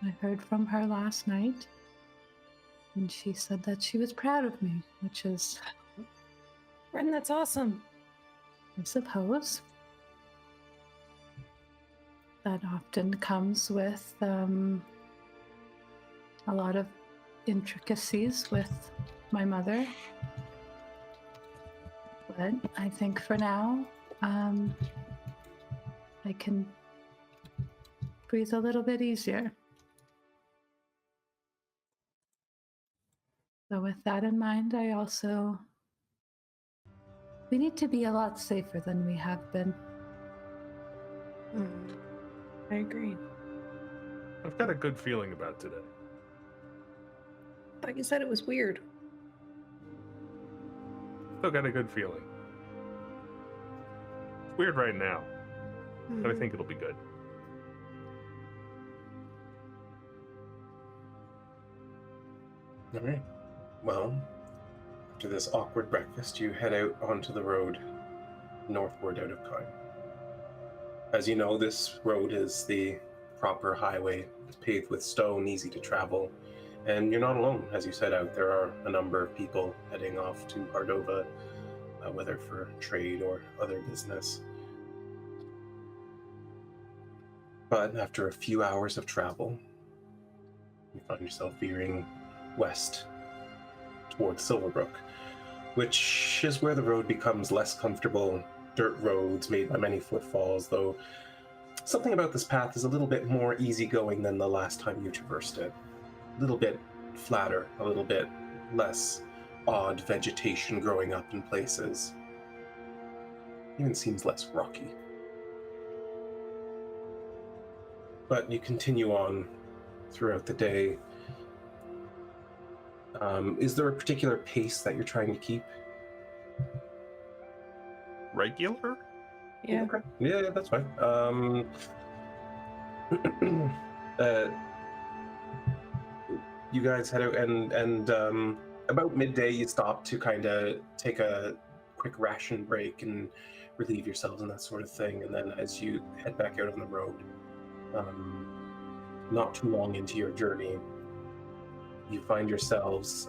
I heard from her last night, and she said that she was proud of me, which is, Ren, that's awesome. I suppose, that often comes with a lot of intricacies with my mother. But I think for now, I can breathe a little bit easier. So with that in mind, we need to be a lot safer than we have been. I agree. I've got a good feeling about today. Thought you said it was weird. Still got a good feeling. It's weird right now, but I think it'll be good. All right. Well, after this awkward breakfast, you head out onto the road northward out of Kine. As you know, this road is the proper highway. It's paved with stone, easy to travel. And you're not alone as you set out. There are a number of people heading off to Ardova, whether for trade or other business. But after a few hours of travel, you find yourself veering west towards Silverbrook, which is where the road becomes less comfortable. Dirt roads made by many footfalls, though something about this path is a little bit more easygoing than the last time you traversed it. A little bit flatter, a little bit less odd vegetation growing up in places. Even seems less rocky. But you continue on throughout the day. Is there a particular pace that you're trying to keep? Regular? Yeah. Okay. Yeah, that's fine. You guys head out, and about midday, you stop to kind of take a quick ration break and relieve yourselves and that sort of thing. And then as you head back out on the road, not too long into your journey, you find yourselves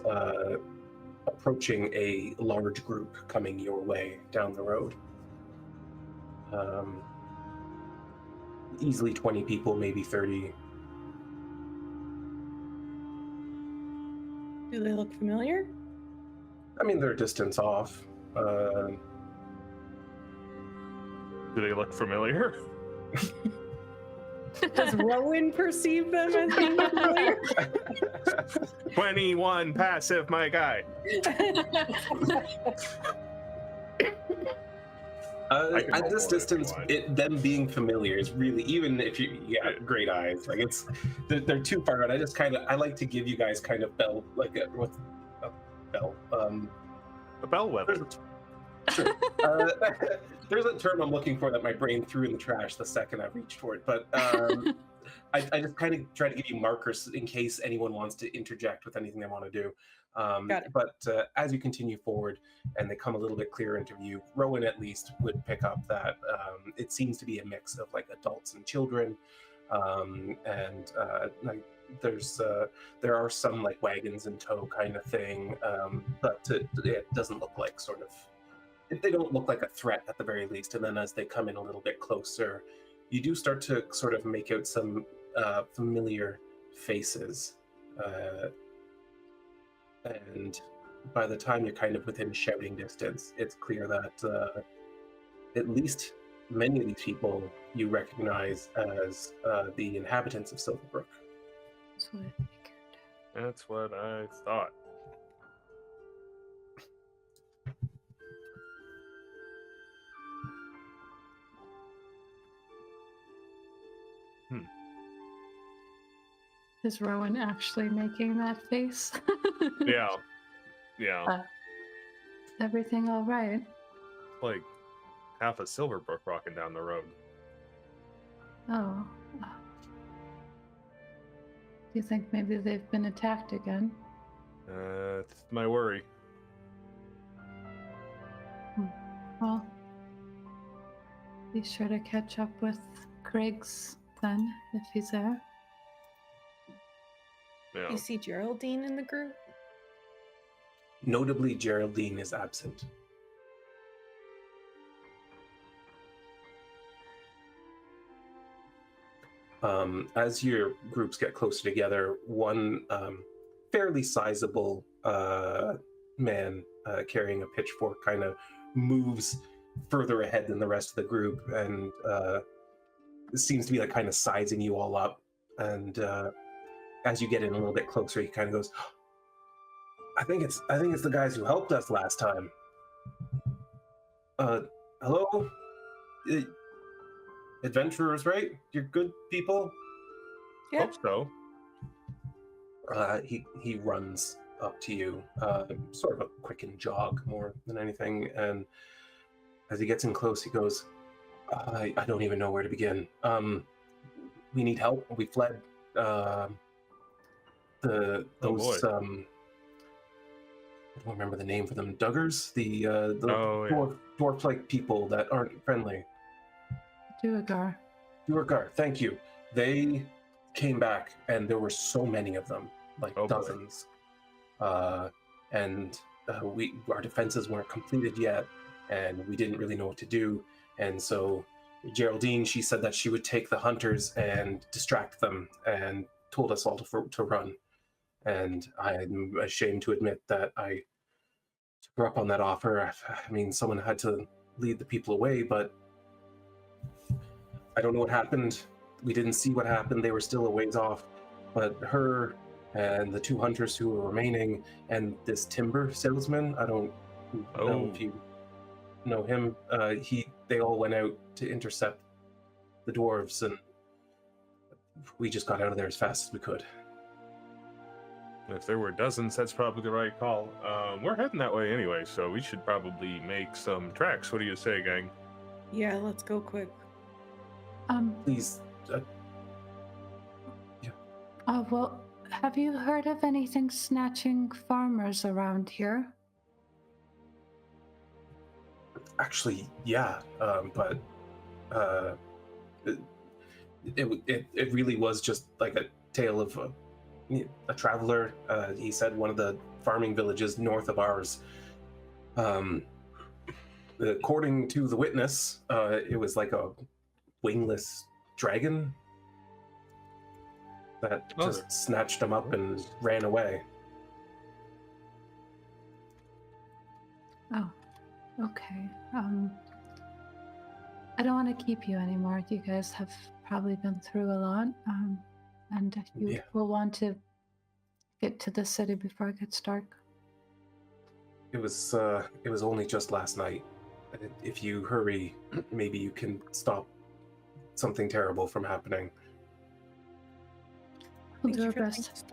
approaching a large group coming your way down the road. Easily 20 people, maybe 30. Do they look familiar? I mean, they're a distance off. Do they look familiar? Does Rhowan perceive them as being familiar? 21 passive, my guy. At this distance, them being familiar is really, even if you got great eyes, like they're too far out. I like to give you guys kind of bell, like what's a bell? A bellwether. Sure. There's a term I'm looking for that my brain threw in the trash the second I reached for it, but I just kind of try to give you markers in case anyone wants to interject with anything they want to do. Got it. But as you continue forward and they come a little bit clearer into view, Rhowan at least would pick up that it seems to be a mix of like adults and children, and like there are some like wagons in tow kind of thing, but it doesn't look like they don't look like a threat at the very least. And then as they come in a little bit closer, you do start to sort of make out some familiar faces. And by the time you're kind of within shouting distance, it's clear that at least many of these people you recognize as the inhabitants of Silverbrook. That's what I figured. That's what I thought. Is Rowan actually making that face? Yeah. Yeah. Everything all right? Like half a Silverbrook rocking down the road. Oh. Do you think maybe they've been attacked again? It's my worry. Well, be sure to catch up with Craig's then, if he's there. Yeah. You see Geraldine in the group? Notably, Geraldine is absent. As your groups get closer together, one fairly sizable man carrying a pitchfork kind of moves further ahead than the rest of the group, and seems to be like kind of sizing you all up. And as you get in a little bit closer, he kind of goes, I think it's the guys who helped us last time. Hello? Adventurers, right? You're good people? Yeah. Hope so. He runs up to you, sort of a quickened jog more than anything, and as he gets in close, he goes, I don't even know where to begin. We need help. We fled those I don't remember the name for them. Duggars? The dwarf-like people that aren't friendly. Duergar. Duergar, thank you. They came back, and there were so many of them, like dozens. And our defenses weren't completed yet, and we didn't really know what to do. And so Geraldine, she said that she would take the hunters and distract them, and told us all to run. And I'm ashamed to admit that I took her up on that offer. I mean, someone had to lead the people away, but I don't know what happened. We didn't see what happened. They were still a ways off. But her and the two hunters who were remaining, and this timber salesman, I don't know if you know him. They all went out to intercept the dwarves, and we just got out of there as fast as we could. If there were dozens, that's probably the right call. We're heading that way anyway, so we should probably make some tracks. What do you say, gang? Yeah, let's go quick. Please. Well, have you heard of anything snatching farmers around here? Actually, yeah, but it really was just like a tale of a traveler. He said one of the farming villages north of ours. According to the witness, it was like a wingless dragon that just snatched him up and ran away. Oh, okay. I don't want to keep you anymore. You guys have probably been through a lot, and you will want to get to the city before it gets dark. It was only just last night. If you hurry, maybe you can stop something terrible from happening. We'll do our best.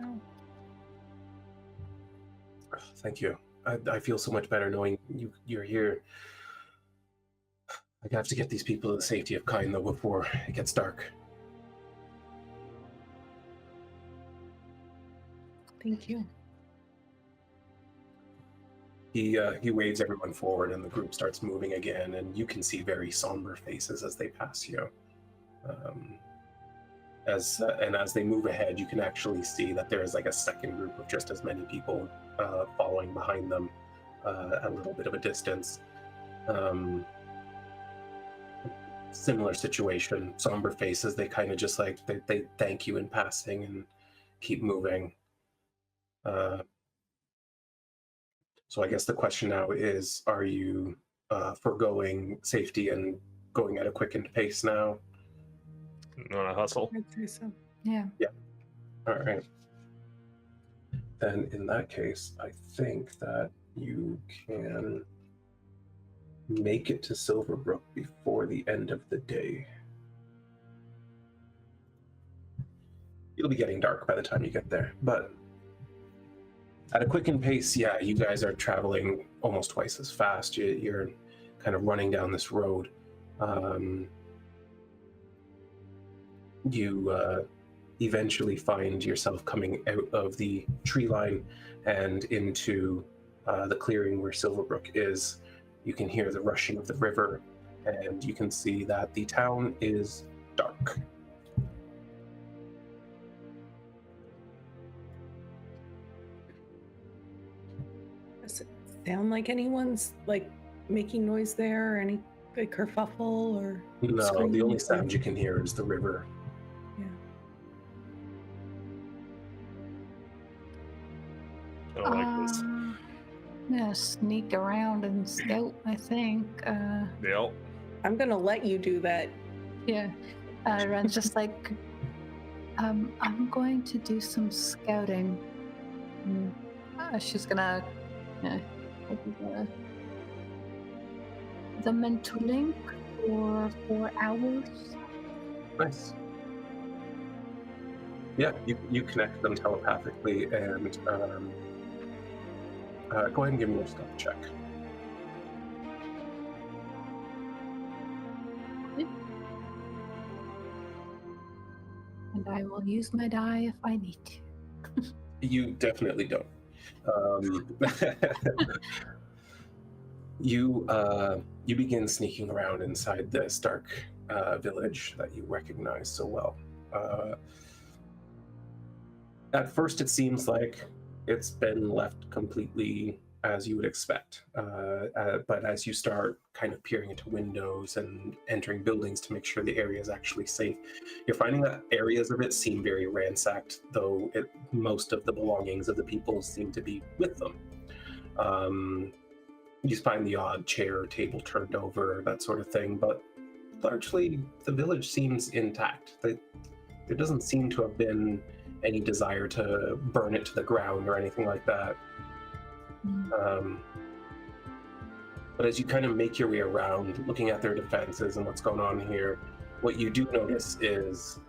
Thank you. I feel so much better knowing you're here. I have to get these people to the safety of Kine, though, before it gets dark. Thank you. He wades everyone forward, and the group starts moving again, and you can see very somber faces as they pass you. As they move ahead, you can actually see that there is like a second group of just as many people following behind them at a little bit of a distance. Similar situation, somber faces. They kind of just like they thank you in passing and keep moving. So I guess the question now is, are you foregoing safety and going at a quickened pace now? You want to hustle? I'd say so. Yeah. All right. Then in that case, I think that you can make it to Silverbrook before the end of the day. It'll be getting dark by the time you get there, but at a quickened pace, yeah, you guys are traveling almost twice as fast. You're kind of running down this road. You eventually find yourself coming out of the tree line and into the clearing where Silverbrook is. You can hear the rushing of the river, and you can see that the town is dark. Does it sound like anyone's like making noise there, or any like kerfuffle or No, the screaming? only sound you can hear is the river. Yeah. I don't like this. I'm gonna sneak around and scout, I think. Yep. I'm gonna let you do that. Yeah. Ren's just like, I'm going to do some scouting. She's gonna, the mental link for 4 hours. Nice. Yeah, you connect them telepathically, and go ahead and give me a stealth check. And I will use my die if I need to. You definitely don't. You begin sneaking around inside this dark village that you recognize so well. At first, it seems like it's been left completely as you would expect. But as you start kind of peering into windows and entering buildings to make sure the area is actually safe, you're finding that areas of it seem very ransacked, though most of the belongings of the people seem to be with them. You find the odd chair or table turned over, that sort of thing, but largely the village seems intact. There doesn't seem to have been any desire to burn it to the ground or anything like that. But as you kind of make your way around, looking at their defenses and what's going on here, what you do notice is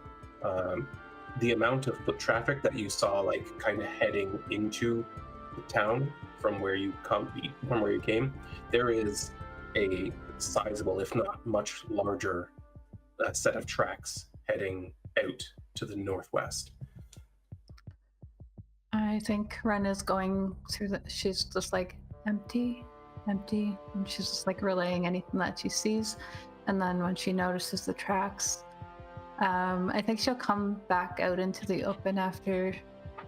the amount of foot traffic that you saw, like kind of heading into the town from where you came. There is a sizable, if not much larger, set of tracks heading out to the northwest. I think Ren is going through she's just like, empty, and she's just like relaying anything that she sees. And then when she notices the tracks, I think she'll come back out into the open after.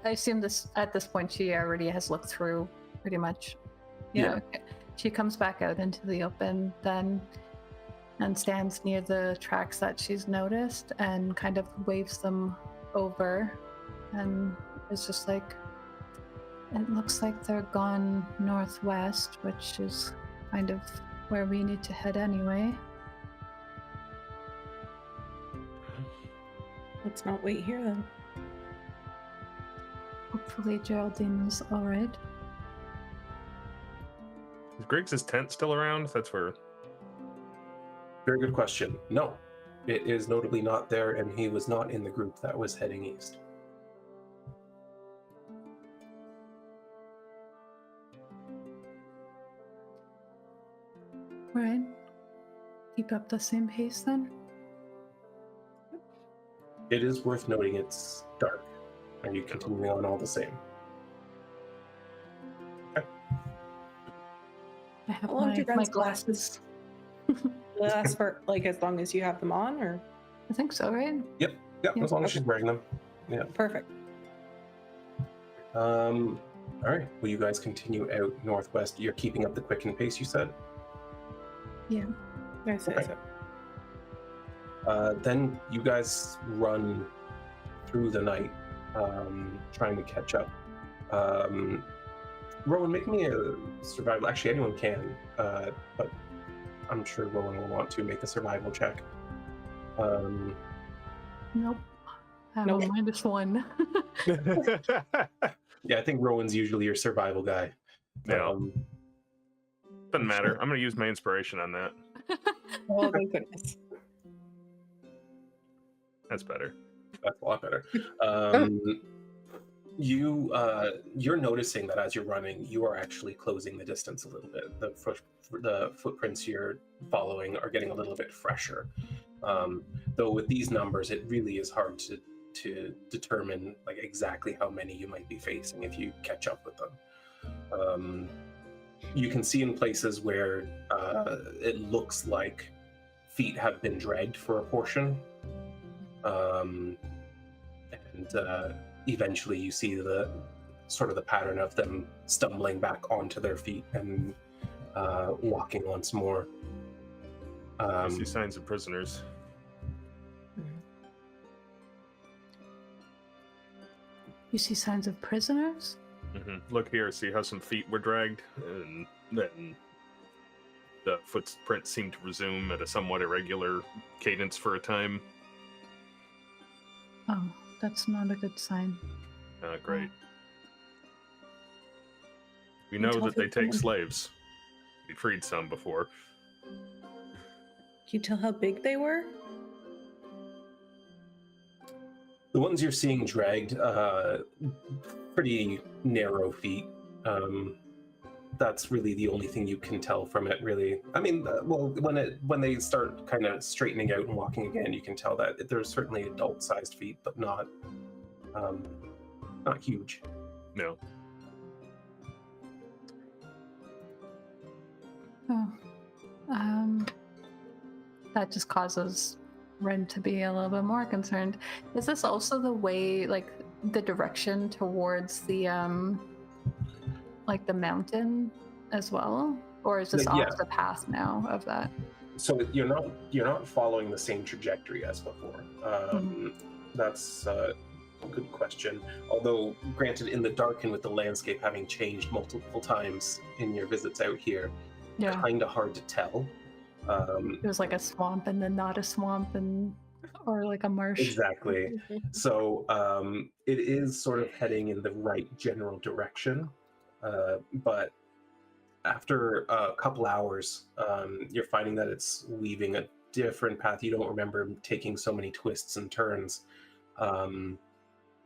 I assume at this point she already has looked through pretty much. Yeah. Okay. She comes back out into the open then and stands near the tracks that she's noticed and kind of waves them over, and it's just like, it looks like they're gone northwest, which is kind of where we need to head anyway. Let's not wait here then. Hopefully Geraldine is all right. Is Griggs' tent still around? That's where. Very good question. No, it is notably not there, and he was not in the group that was heading east. Right. keep up the same pace then. It is worth noting it's dark, and you continue on all the same. I have How long do my Ren's glasses. Last for like as long as you have them on, or I think so, right? Yep, as long as she's wearing them. Yeah. perfect. All right. Will you guys continue out northwest? You're keeping up the quickened pace, you said? Yeah. I say Okay. so. Then you guys run through the night, trying to catch up. Rhowan, make me a survival. Actually, anyone can, but I'm sure Rhowan will want to make a survival check. Nope. I have Nope. a -1. Yeah, I think Rowan's usually your survival guy. Yeah. Doesn't matter. I'm going to use my inspiration on that. Oh, thank goodness. That's better. That's a lot better. You're noticing that as you're running, you are actually closing the distance a little bit. The footprints you're following are getting a little bit fresher. Though with these numbers, it really is hard to determine like exactly how many you might be facing if you catch up with them. You can see in places where it looks like feet have been dragged for a portion. And eventually you see the sort of the pattern of them stumbling back onto their feet and walking once more. I see signs of prisoners. You see signs of prisoners? Look here, see how some feet were dragged, and then the footprints seem to resume at a somewhat irregular cadence for a time. Oh, that's not a good sign. Great. We know that they take slaves. We freed some before. Can you tell how big they were? The ones you're seeing dragged, pretty narrow feet. That's really the only thing you can tell from it, really. I mean, well, when they start kind of straightening out and walking again, you can tell that there's certainly adult-sized feet, but not huge. No. Oh. That just causes Wren to be a little bit more concerned. Is this also the way, like, the direction towards the like the mountain as well, or is this Yeah. off the path now of that? So you're not following the same trajectory as before. That's a good question. Although, granted, in the dark and with the landscape having changed multiple times in your visits out here, Yeah, kind of hard to tell. it was like a swamp and then not a swamp, and or like a marsh. Exactly. So it is sort of heading in the right general direction, but after a couple hours, you're finding that it's leaving a different path. You don't remember taking so many twists and turns.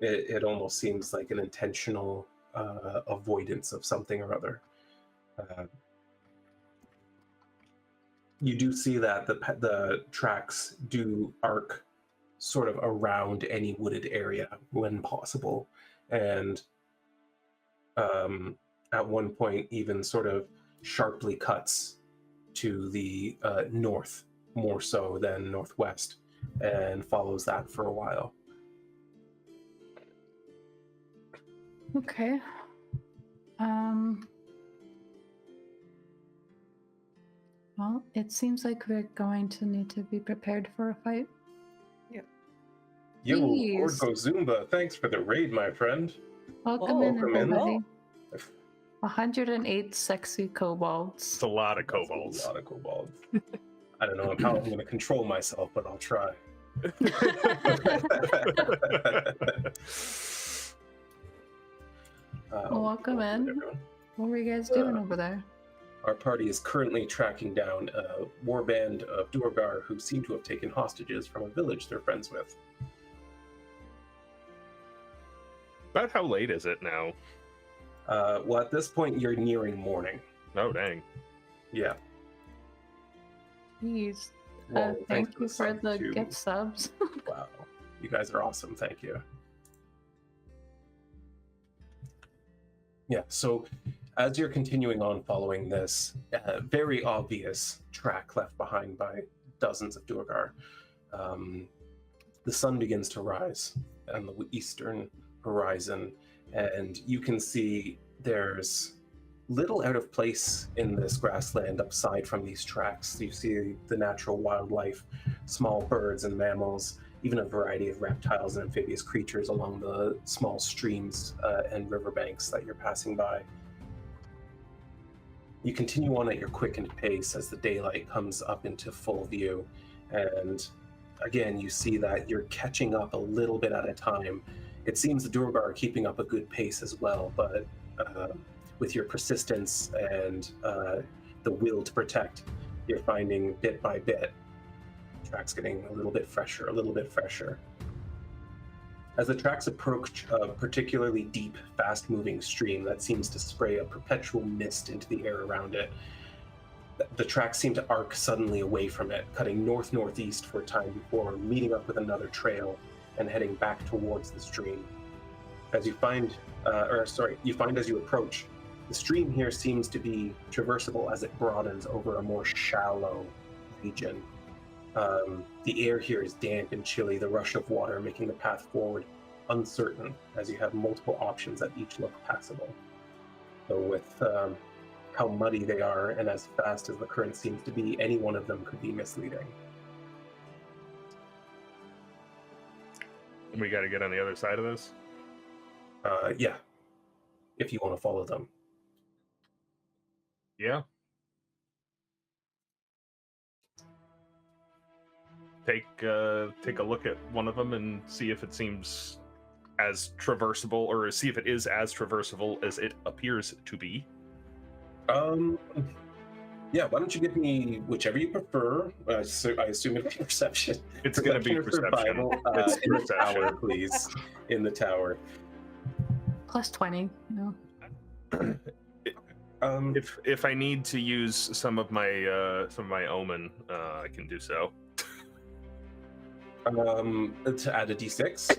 It almost seems like an intentional avoidance of something or other. You do see that the tracks do arc sort of around any wooded area when possible, and at one point even sort of sharply cuts to the north more so than northwest, and follows that for a while. Okay. Well, it seems like we're going to need to be prepared for a fight. Yo, Jeez. Lord Gozumba, thanks for the raid, my friend. Welcome in, welcome in. everybody. 108 sexy kobolds. It's a lot of That's kobolds. a lot of kobolds. I don't know how I'm going to control myself, but I'll try. Welcome in. Everyone. What were you guys doing over there? Our party is currently tracking down a warband of Duergar who seem to have taken hostages from a village they're friends with. About how late is it now? Well, at this point, you're nearing morning. Oh, dang. Yeah. Jeez. Well, thanks thank you for sub the too. gift subs. Wow, you guys are awesome. Thank you. Yeah, so as you're continuing on following this very obvious track left behind by dozens of Duergar, the sun begins to rise on the eastern horizon, and you can see there's little out of place in this grassland aside from these tracks. You see the natural wildlife, small birds and mammals, even a variety of reptiles and amphibious creatures along the small streams and riverbanks that you're passing by. You continue on at your quickened pace as the daylight comes up into full view, and again, you see that you're catching up a little bit at a time. It seems the Duergar are keeping up a good pace as well, but with your persistence and the will to protect, you're finding bit by bit, tracks getting a little bit fresher, a little bit fresher. As the tracks approach a particularly deep, fast-moving stream that seems to spray a perpetual mist into the air around it, the tracks seem to arc suddenly away from it, cutting north-northeast for a time before meeting up with another trail and heading back towards the stream. As you find, you find as you approach, the stream here seems to be traversable as it broadens over a more shallow region. The air here is damp and chilly, the rush of water making the path forward uncertain as you have multiple options that each look passable. So with how muddy they are and as fast as the current seems to be, any one of them could be misleading. We got to get on the other side of this? Yeah, if you want to follow them. Yeah. Take a look at one of them and see if it seems as traversable, or see if it is as traversable as it appears to be. Yeah, why don't you give me whichever you prefer? So I assume it's perception. It's going to be perception. Survival, It's in the perception. tower, please. In the tower. Plus 20. No. If I need to use some of my omen, I can do so. To add a d6.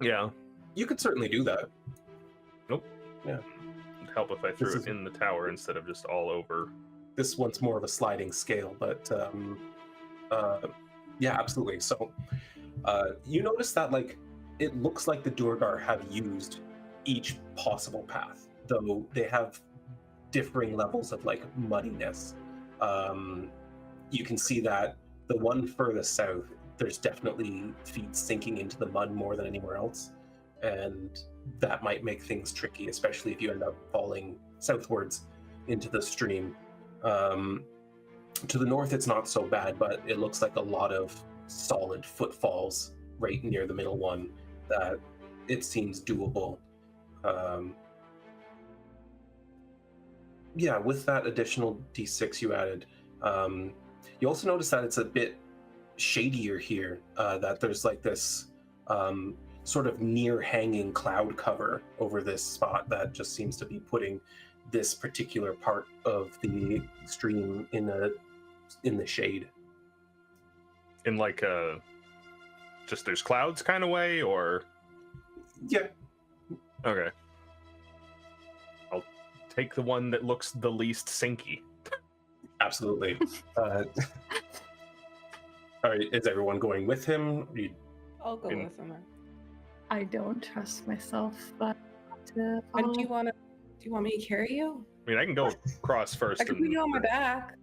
Yeah. You could certainly do that. Nope. Yeah. It'd help if I threw it in the tower instead of just all over. This one's more of a sliding scale, but yeah, absolutely. So you notice that it looks like the Duergar have used each possible path, though they have differing levels of muddiness. You can see that the one furthest south, there's definitely feet sinking into the mud more than anywhere else, and that might make things tricky, especially if you end up falling southwards into the stream. To the north, it's not so bad, but it looks like a lot of solid footfalls right near the middle one that it seems doable. Yeah, with that additional d6 you added, you also notice that it's a bit shadier here, that there's this sort of near hanging cloud cover over this spot that just seems to be putting this particular part of the stream in the shade. In just there's clouds kind of way, or? Yeah. Okay. I'll take the one that looks the least sinky. Absolutely. All right, is everyone going with him? I'll go with him. I don't trust myself, but to And follow. do you want me to carry you? I mean, I can go across first. I can put you on my back.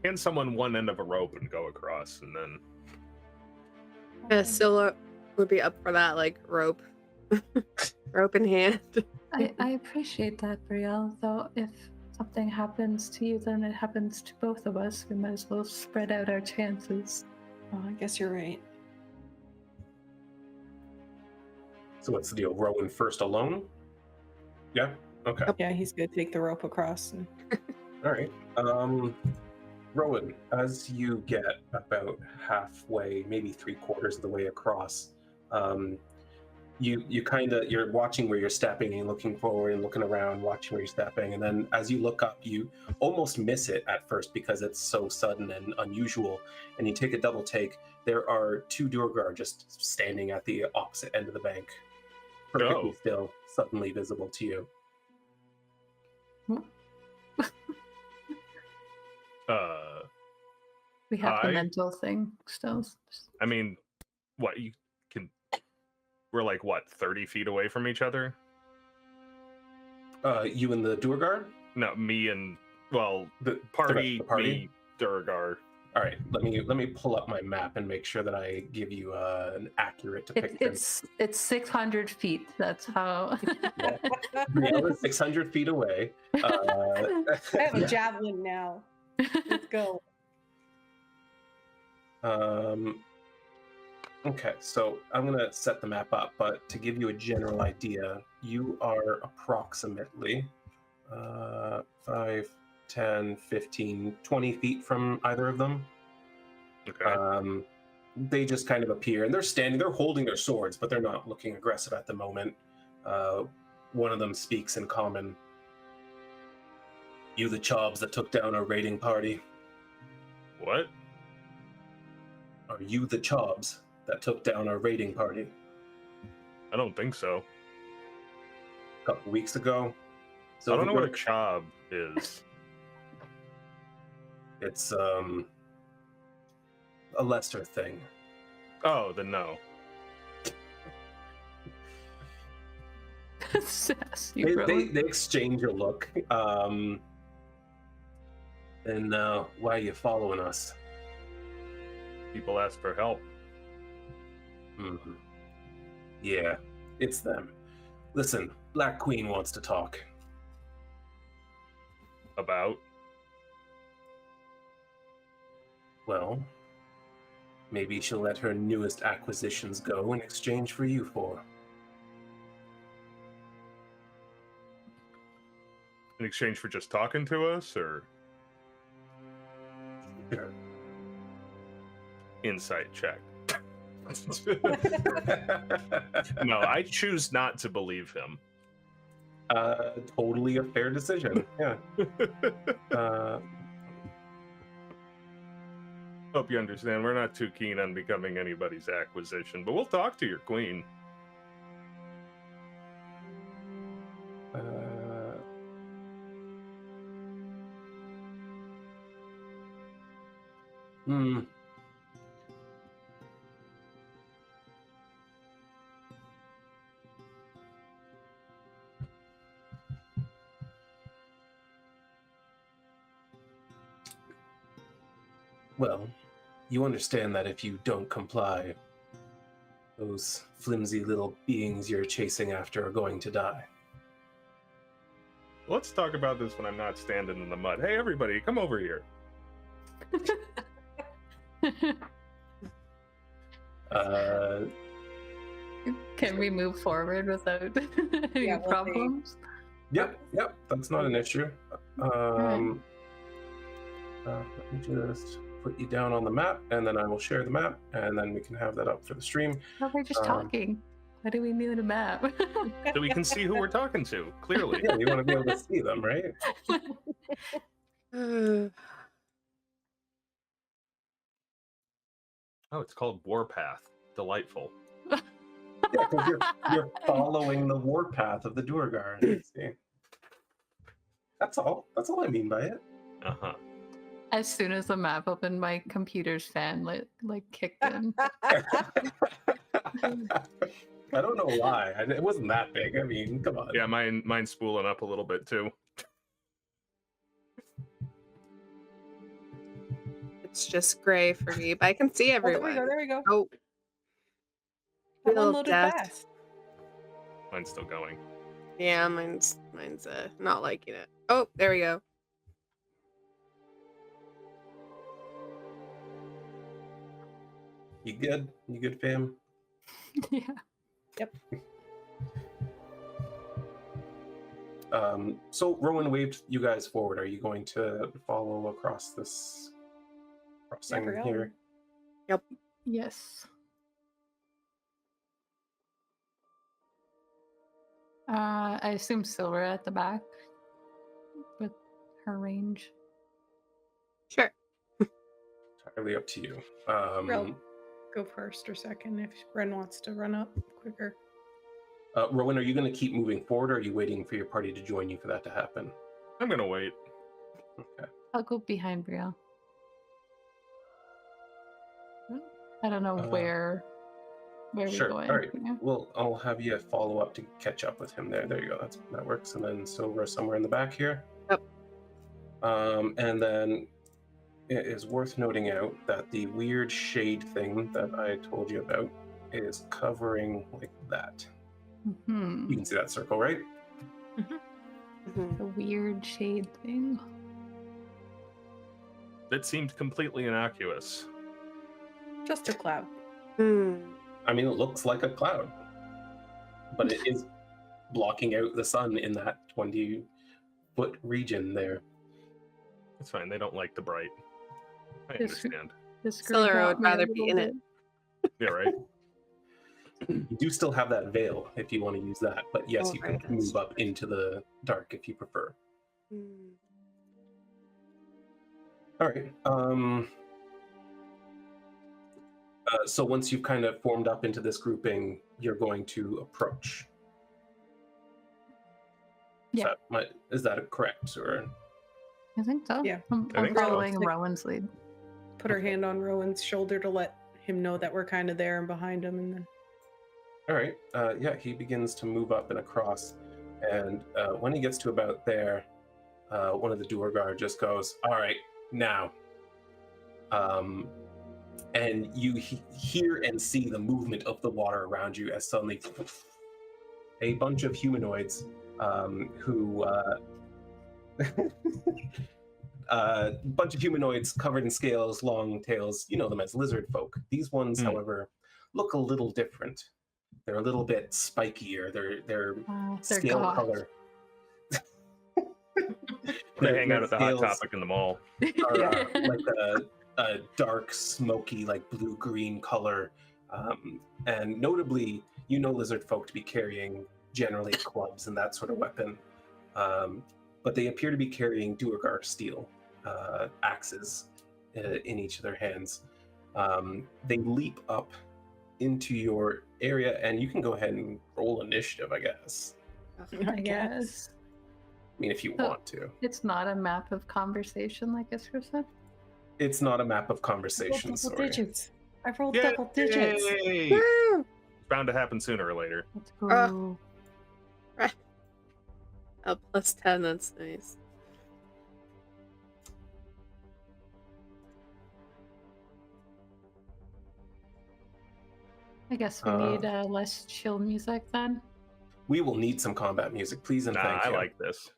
Hand someone one end of a rope and go across, and then. Scylla would be up for that, rope. Rope in hand. I appreciate that, Brielle, though if something happens to you, then it happens to both of us. We might as well spread out our chances. Oh, I guess you're right. So what's the deal? Rhowan first alone? Yeah? Okay. Yeah, he's gonna take the rope across. And... All right. Rhowan, as you get about halfway, maybe 3/4 of the way across, you're watching where you're stepping and looking forward and looking around, watching where you're stepping, and then as you look up, you almost miss it at first because it's so sudden and unusual. And you take a double take. There are 2 Duergar just standing at the opposite end of the bank, perfectly Oh. still, suddenly visible to you. We have Hi. the mental thing still. I mean, what you can? We're like what, 30 feet away from each other? You and the Duergar? No, me and well, The party, the party? me, Durgar. All right, let me pull up my map and make sure that I give you an accurate depiction. It's 600 feet. That's how. Brielle is 600 feet away. I have a javelin now. Let's go. Okay, so I'm gonna set the map up, but to give you a general idea, you are approximately 5, 10, 15, 20 feet from either of them. Okay. They just kind of appear, and they're holding their swords, but they're not looking aggressive at the moment. One of them speaks in common. You the chobs that took down our raiding party? What? Are you the chobs that took down our raiding party? I don't think so. A couple weeks ago? I don't know what a Silverberg? chob is. It's a lesser thing. Oh, then no. Sassy, They Rhowan. exchange a look. And why are you following us? People ask for help. Mhm. Yeah, it's them. Listen, Black Queen wants to talk. About? Well, maybe she'll let her newest acquisitions go in exchange for you four. In exchange for just talking to us, or Sure. insight check? No, I choose not to believe him. Totally a fair decision. Yeah. Hope you understand. We're not too keen on becoming anybody's acquisition, but we'll talk to your queen. Hmm. Well, you understand that if you don't comply, those flimsy little beings you're chasing after are going to die. Let's talk about this when I'm not standing in the mud. Hey, everybody, come over here. Can we move forward without any Yeah, we'll see. problems? Yep, that's not an issue. Let me just put you down on the map, and then I will share the map, and then we can have that up for the stream. Oh, we're just talking. Why do we need a map? So we can see who we're talking to, clearly. Yeah, you want to be able to see them, right? Oh, it's called Warpath. Delightful. Yeah, because you're following the warpath of the Duergar. You see. That's all. That's all I mean by it. Uh-huh. As soon as the map opened, my computer's fan like kicked in. I don't know why. It wasn't that big. I mean, come on. Yeah, mine's spooling up a little bit too. It's just gray for me, but I can see Oh, everyone. there we go. Oh, That one Feel loaded death. fast. Mine's still going. yeah, mine's not liking it. Oh, there we go. You good? You good, fam? Yeah. Yep. So Rhowan waved you guys forward. Are you going to follow across this crossing Brielle. here? Yes. I assume Sylra at the back with her range. Sure. Entirely up to you. Brielle, go first or second if Wren wants to run up quicker. Rhowan, are you going to keep moving forward, or are you waiting for your party to join you for that to happen? I'm gonna wait. Okay. I'll go behind Brielle. I don't know where Sure. we're going. All right. Yeah. Well, I'll have you follow up to catch up with him there. There you go. That works. And then Sylra somewhere in the back here. Yep. And then it is worth noting out that the weird shade thing that I told you about is covering like that. Mm-hmm. You can see that circle, right? Mhm. The weird shade thing. That seemed completely innocuous. Just a cloud. Hmm. I mean, it looks like a cloud, but it is blocking out the sun in that 20-foot region there. It's fine. They don't like the bright. I Just- understand. This Sylra would rather be in it. Yeah, right. You do still have that veil if you want to use that, but yes, Oh, you right, can that's move up into the dark if you prefer. Hmm. All right. So once you've kind of formed up into this grouping, you're going to approach. Yeah. Is that correct? Or I think so. Yeah. I'm I think so. following Rowan's lead. Put her hand on Rowan's shoulder to let him know that we're kind of there and behind him, and then all right. Yeah, he begins to move up and across, and when he gets to about there, one of the Duergar just goes, "All right, now." And you hear and see the movement of the water around you as suddenly a bunch of humanoids who bunch of humanoids covered in scales, long tails. You know them as lizard folk. These ones, however, look a little different. They're a little bit spikier. Their They're scale goth. color. They hang out at the Hot scales Topic in the mall. are like a dark, smoky, like blue-green color. And notably, you know lizard folk to be carrying generally clubs and that sort of weapon. But they appear to be carrying Duergar steel axes in each of their hands. They leap up into your area, and you can go ahead and roll initiative, I guess. I guess. I mean, if you So- want to. It's not a map of conversation like Iskra said. It's not a map of I conversation, rolled double sorry. digits. I rolled double digits. Yay! Woo! Bound to happen sooner or later. Let's go. Oh, plus 10, that's nice. I guess we need less chill music then. We will need some combat music, please and Nah, thank I you. like this.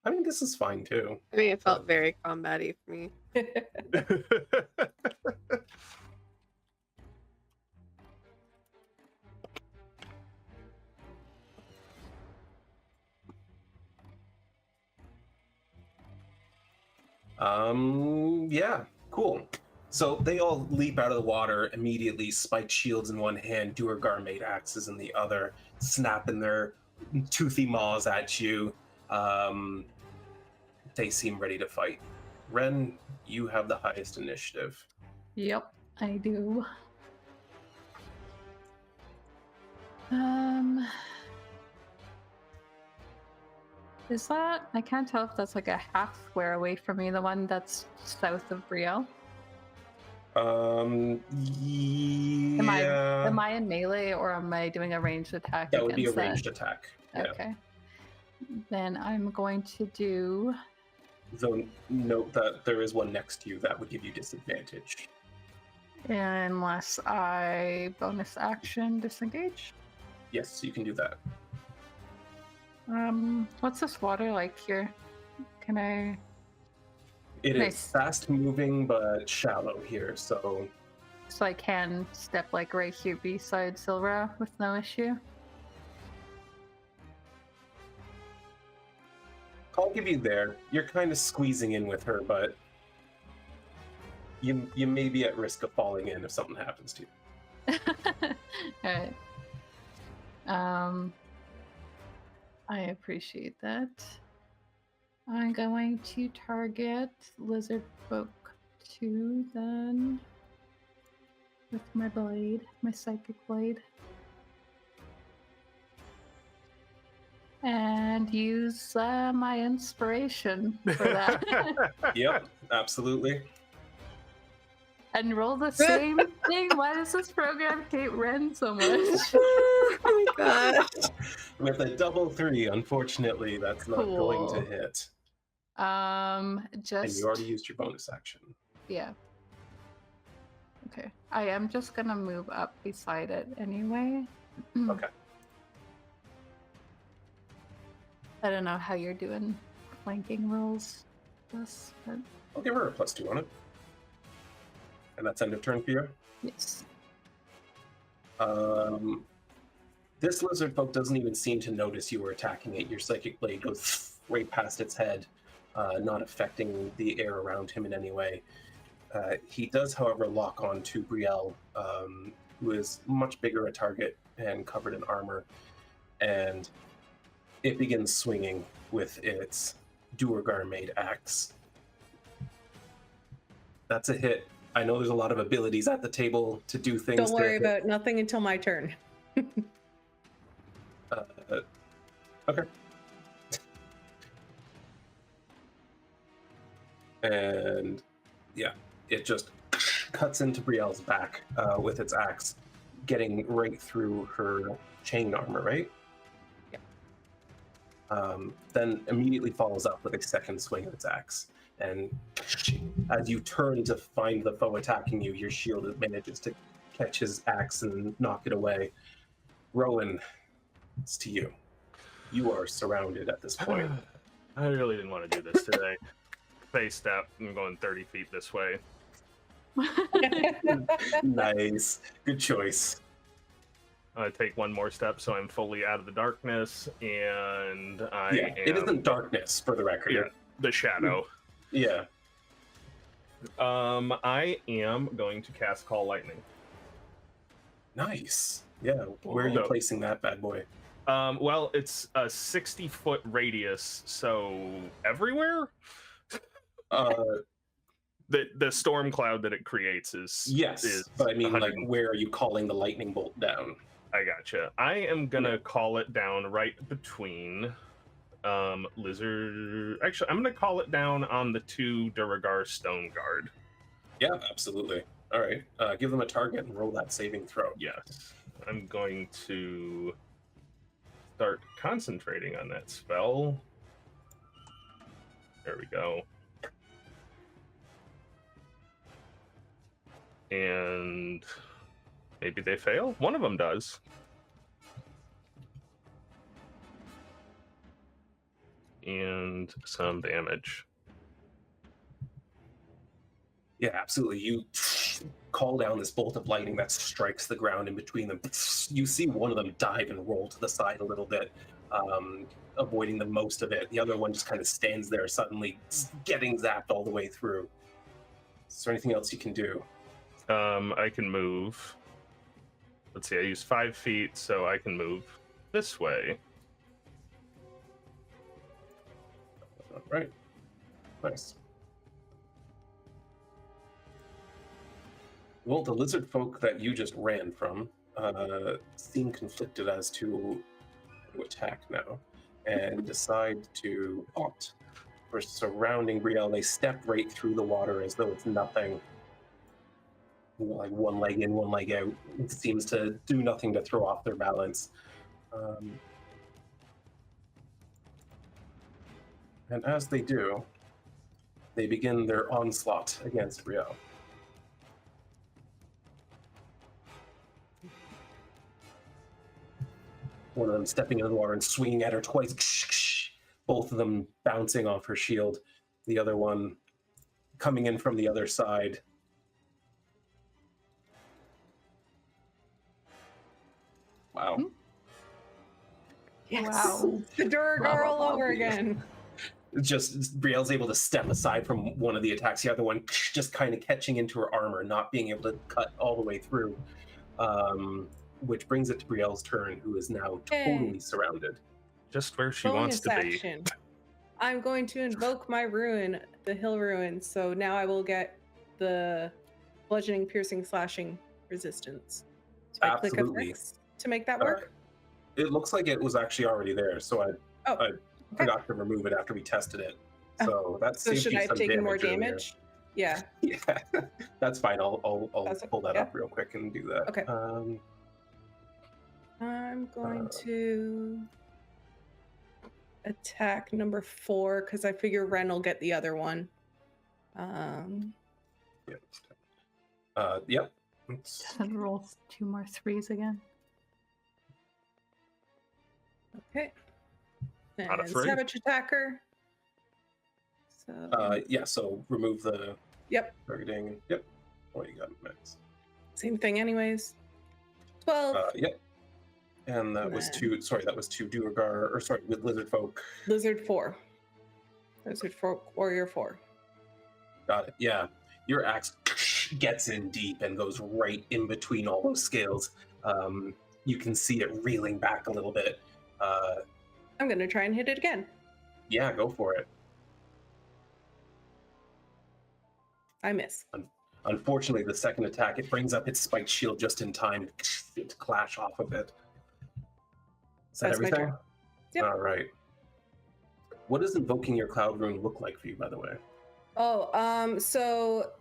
I mean, this is fine too. I mean, it felt very combat-y for me. Yeah, cool. So they all leap out of the water immediately, spiked shields in one hand, Duergar made axes in the other, snapping their toothy maws at you. They seem ready to fight. Wren, you have the highest initiative. Yep, I do. Is that? I can't tell if that's like a half square away from me. The one that's south of Brielle. Yeah. Am I in melee or am I doing a ranged attack? That would be a against that? ranged attack. Yeah. Okay. Then I'm going to do. Though note that there is one next to you that would give you disadvantage. Unless I bonus action disengage. Yes, you can do that. What's this water like here? Can I? It is Nice. fast moving but shallow here, so So I can step like right here beside Sylra with no issue. I'll give you there. You're kind of squeezing in with her, but you may be at risk of falling in if something happens to you. Alright. I appreciate that. I'm going to target lizard folk 2 then with my blade, my psychic blade. And use my inspiration for that. Yep, absolutely. And roll the same thing. Why does this program hate Wren so much? Oh my gosh. With a double 3, unfortunately, that's not going to Cool. hit. And And you already used your bonus action. Yeah. Okay. I am just gonna move up beside it anyway. Okay. I don't know how you're doing flanking rolls. This, but I'll give her a +2 on it. And that's end of turn for you. yes. This lizard folk doesn't even seem to notice you were attacking it. Your psychic blade goes right past its head, not affecting the air around him in any way. He does, however, lock on to Brielle, who is much bigger a target and covered in armor, and it begins swinging with its Duergar-made axe. That's a hit. I know there's a lot of abilities at the table to do things. Don't worry about nothing until my turn. Okay. And yeah, it just cuts into Brielle's back with its axe, getting right through her chain armor, right? Yeah. Then immediately follows up with a second swing of its axe. And as you turn to find the foe attacking you, your shield manages to catch his axe and knock it away. Rhowan, it's to you. You are surrounded at this point. I really didn't want to do this today. Face step. I'm going 30 feet this way. Nice. Good choice. I take one more step so I'm fully out of the darkness, and It isn't darkness, for the record. Yeah, the shadow. Yeah. I am going to cast Call Lightning. Nice. Yeah. Where are you So- placing that bad boy? Well, it's a 60-foot radius, so everywhere. The storm cloud that it creates is Yes, but I mean, like, 100. where are you calling the lightning bolt down? I gotcha. I am gonna call it down right between lizard. Actually, I'm gonna call it down on the 2 Duergar Stone Guard. Yeah, absolutely. All right. Give them a target and roll that saving throw. Yes, I'm going to start concentrating on that spell. There we go. And maybe they fail. One of them does. And some damage. Yeah, absolutely. You call down this bolt of lightning that strikes the ground in between them. You see one of them dive and roll to the side a little bit, avoiding the most of it. The other one just kind of stands there, suddenly getting zapped all the way through. Is there anything else you can do? I can move. Let's see, I use 5 feet, so I can move this way. All right. Nice. Well, the lizard folk that you just ran from seem conflicted as to attack now and decide to opt for surrounding Brielle. They step right through the water as though it's nothing. Like one leg in, one leg out. It seems to do nothing to throw off their balance. And as they do, they begin their onslaught against Brielle. One of them stepping into the water and swinging at her twice, both of them bouncing off her shield. The other one coming in from the other side. Wow. Yes. Wow. The Duergar all over again. Just Brielle's able to step aside from one of the attacks, the other one just kind of catching into her armor, not being able to cut all the way through. Which brings it to Brielle's turn, who is now totally surrounded. just where she wants to be. Action. I'm going to invoke my ruin, the hill ruin. So now I will get the bludgeoning, piercing, slashing resistance. So I click Absolutely. effects to make that work. It looks like it was actually already there, so I Okay. forgot to remove it after we tested it. So that's So should I have taken more damage? Yeah. Yeah, that's fine. I'll pull that yeah. up real quick and do that. Okay. I'm going to attack number 4 because I figure Wren will get the other one. Yep. And roll 2 more 3s again. Okay. Not a And 3. savage attacker. So Yeah. So remove the yep. targeting. Yep. Oh, you got it, Max. Same thing, anyways. 12. Yep. And that was 2. Sorry, that was 2 Duergar. Or sorry, with lizard folk. Lizard 4. Lizard 4. Warrior 4. Got it. Yeah. Your axe gets in deep and goes right in between all those scales. You can see it reeling back a little bit. I'm going to try and hit it again. Yeah, go for it. I miss. Unfortunately, the second attack, it brings up its spiked shield just in time to clash off of it. Is that That's my everything? turn. Yep. All right. What does invoking your cloud rune look like for you, by the way? Oh, so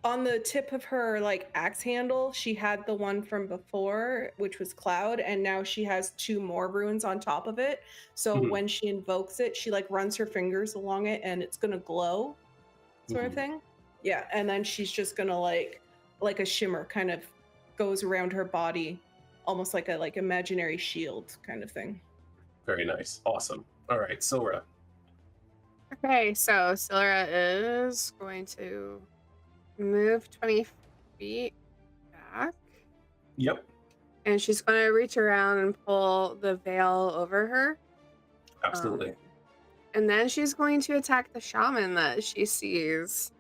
on the tip of her like axe handle, she had the one from before, which was cloud, and now she has 2 more runes on top of it. So when she invokes it, she like runs her fingers along it and it's gonna glow, sort of thing. Yeah, and then she's just gonna like a shimmer kind of goes around her body, almost like a imaginary shield kind of thing. Very nice. Awesome. All right, Sylra. Okay, so Sylra is going to move 20 feet back. Yep. And she's going to reach around and pull the veil over her. Absolutely. And then she's going to attack the shaman that she sees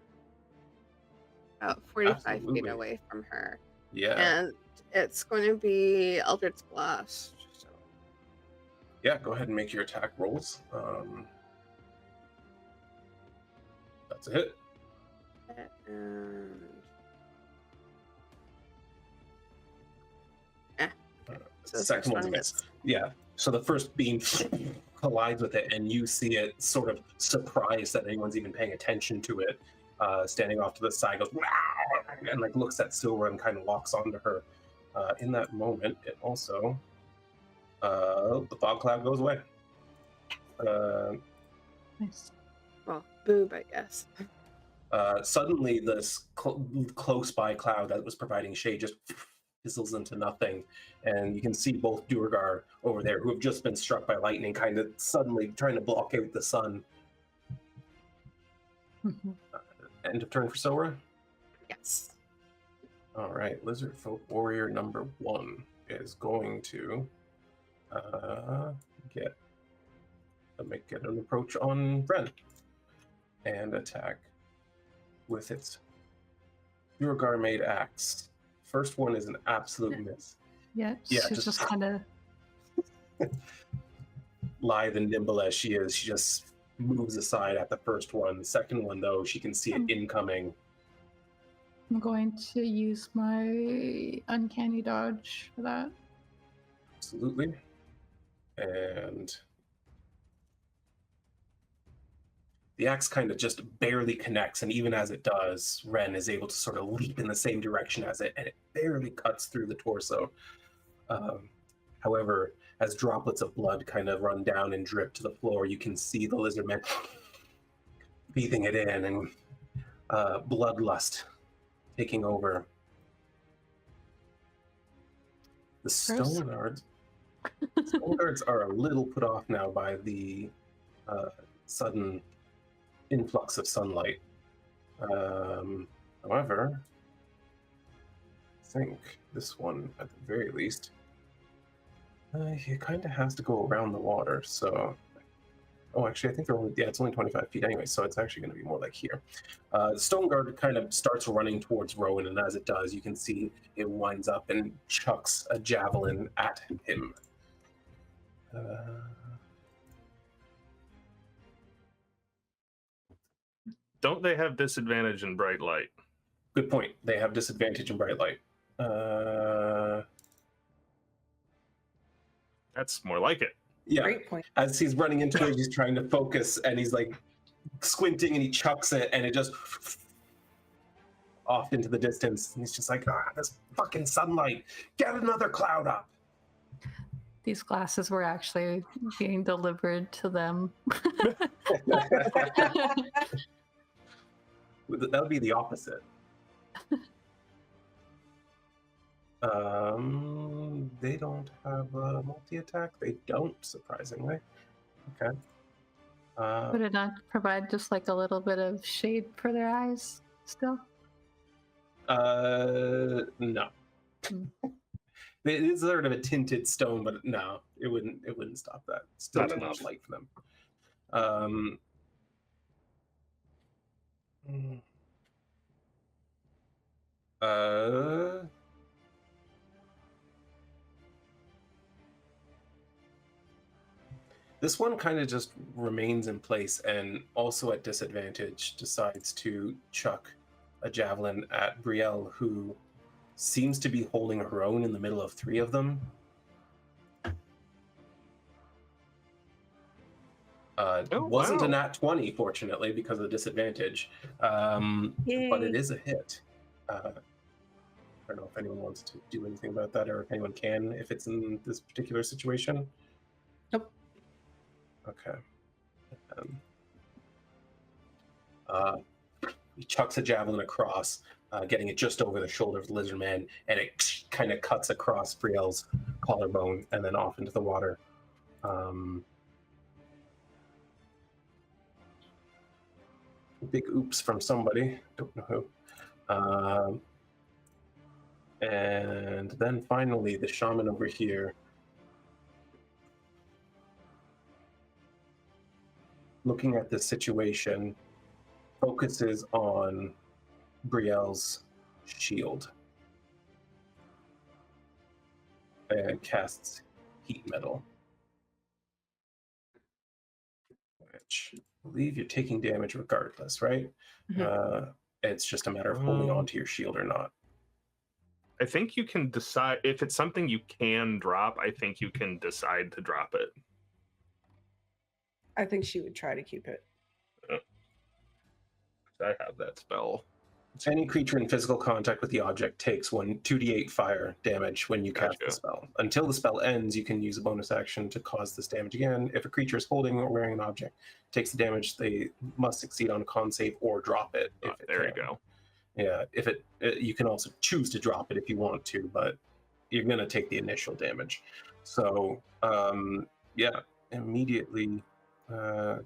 about 45 feet away from her. Yeah. And it's going to be Eldritch Blast. So. Yeah, go ahead and make your attack rolls. That's a hit. And... So the second one's a miss. Yeah. So the first beam collides with it, and you see it sort of surprised that anyone's even paying attention to it. Standing off to the side, goes and like looks at Sylra and kind of locks onto her. In that moment, it also the fog cloud goes away. Nice. Well, boob, I guess. Suddenly, this close by cloud that was providing shade just fizzles into nothing, and you can see both Duergar over there, who have just been struck by lightning, kind of suddenly trying to block out the sun. End of turn for Sylra? Yes. All right, Lizard Folk Warrior number 1 is going to get an approach on Wren and attack with its Duergar made axe. First one is an absolute miss. Yeah, Yeah, she's just kind of lithe and nimble as she is. She just moves aside at the first one. The second one, though, she can see it incoming. I'm going to use my uncanny dodge for that. Absolutely. And the axe kind of just barely connects, and even as it does, Wren is able to sort of leap in the same direction as it, and it barely cuts through the torso. However, as droplets of blood kind of run down and drip to the floor, you can see the lizard man breathing it in, and bloodlust taking over. The stone guards are a little put off now by the sudden influx of sunlight. However, I think this one, at the very least, he kind of has to go around the water. So, oh, actually, I think it's only 25 feet anyway, so it's actually going to be more like here. The stone guard kind of starts running towards Rhowan, and as it does, you can see it winds up and chucks a javelin at him. Don't they have disadvantage in bright light? Good point. They have disadvantage in bright light. That's more like it. Yeah. Great point. As he's running into it, he's trying to focus, and he's like squinting, and he chucks it, and it just off into the distance. And he's just like, this fucking sunlight. Get another cloud up. These glasses were actually being delivered to them. That would be the opposite. They don't have a multi-attack. They don't, surprisingly. Okay. Would it not provide just like a little bit of shade for their eyes still? No. Hmm. It is sort of a tinted stone, but no, it wouldn't stop that. Still Not too enough. much light for them. This one kind of just remains in place and also at disadvantage decides to chuck a javelin at Brielle, who seems to be holding her own in the middle of three of them. Wasn't wow. a nat 20, fortunately, because of the disadvantage. But it is a hit. I don't know if anyone wants to do anything about that, or if anyone can, if it's in this particular situation. Nope. Okay. He chucks a javelin across, getting it just over the shoulder of the lizard man, and it kind of cuts across Brielle's collarbone and then off into the water. Big oops from somebody. Don't know who. And then finally, the shaman over here, looking at this situation, focuses on Brielle's shield and casts heat metal, which I believe you're taking damage regardless, right? It's just a matter of holding on to your shield or not. I think you can decide if it's something you can drop. I think you can decide to drop it. I think she would try to keep it. I have that spell. Any creature in physical contact with the object takes 2d8 fire damage when you cast the Gotcha. spell. Until the spell ends, you can use a bonus action to cause this damage again. If a creature is holding or wearing an object takes the damage, they must succeed on a con save or drop it. If it There you can. go. Yeah, if you can also choose to drop it if you want to, but you're going to take the initial damage. So, yeah, immediately... you're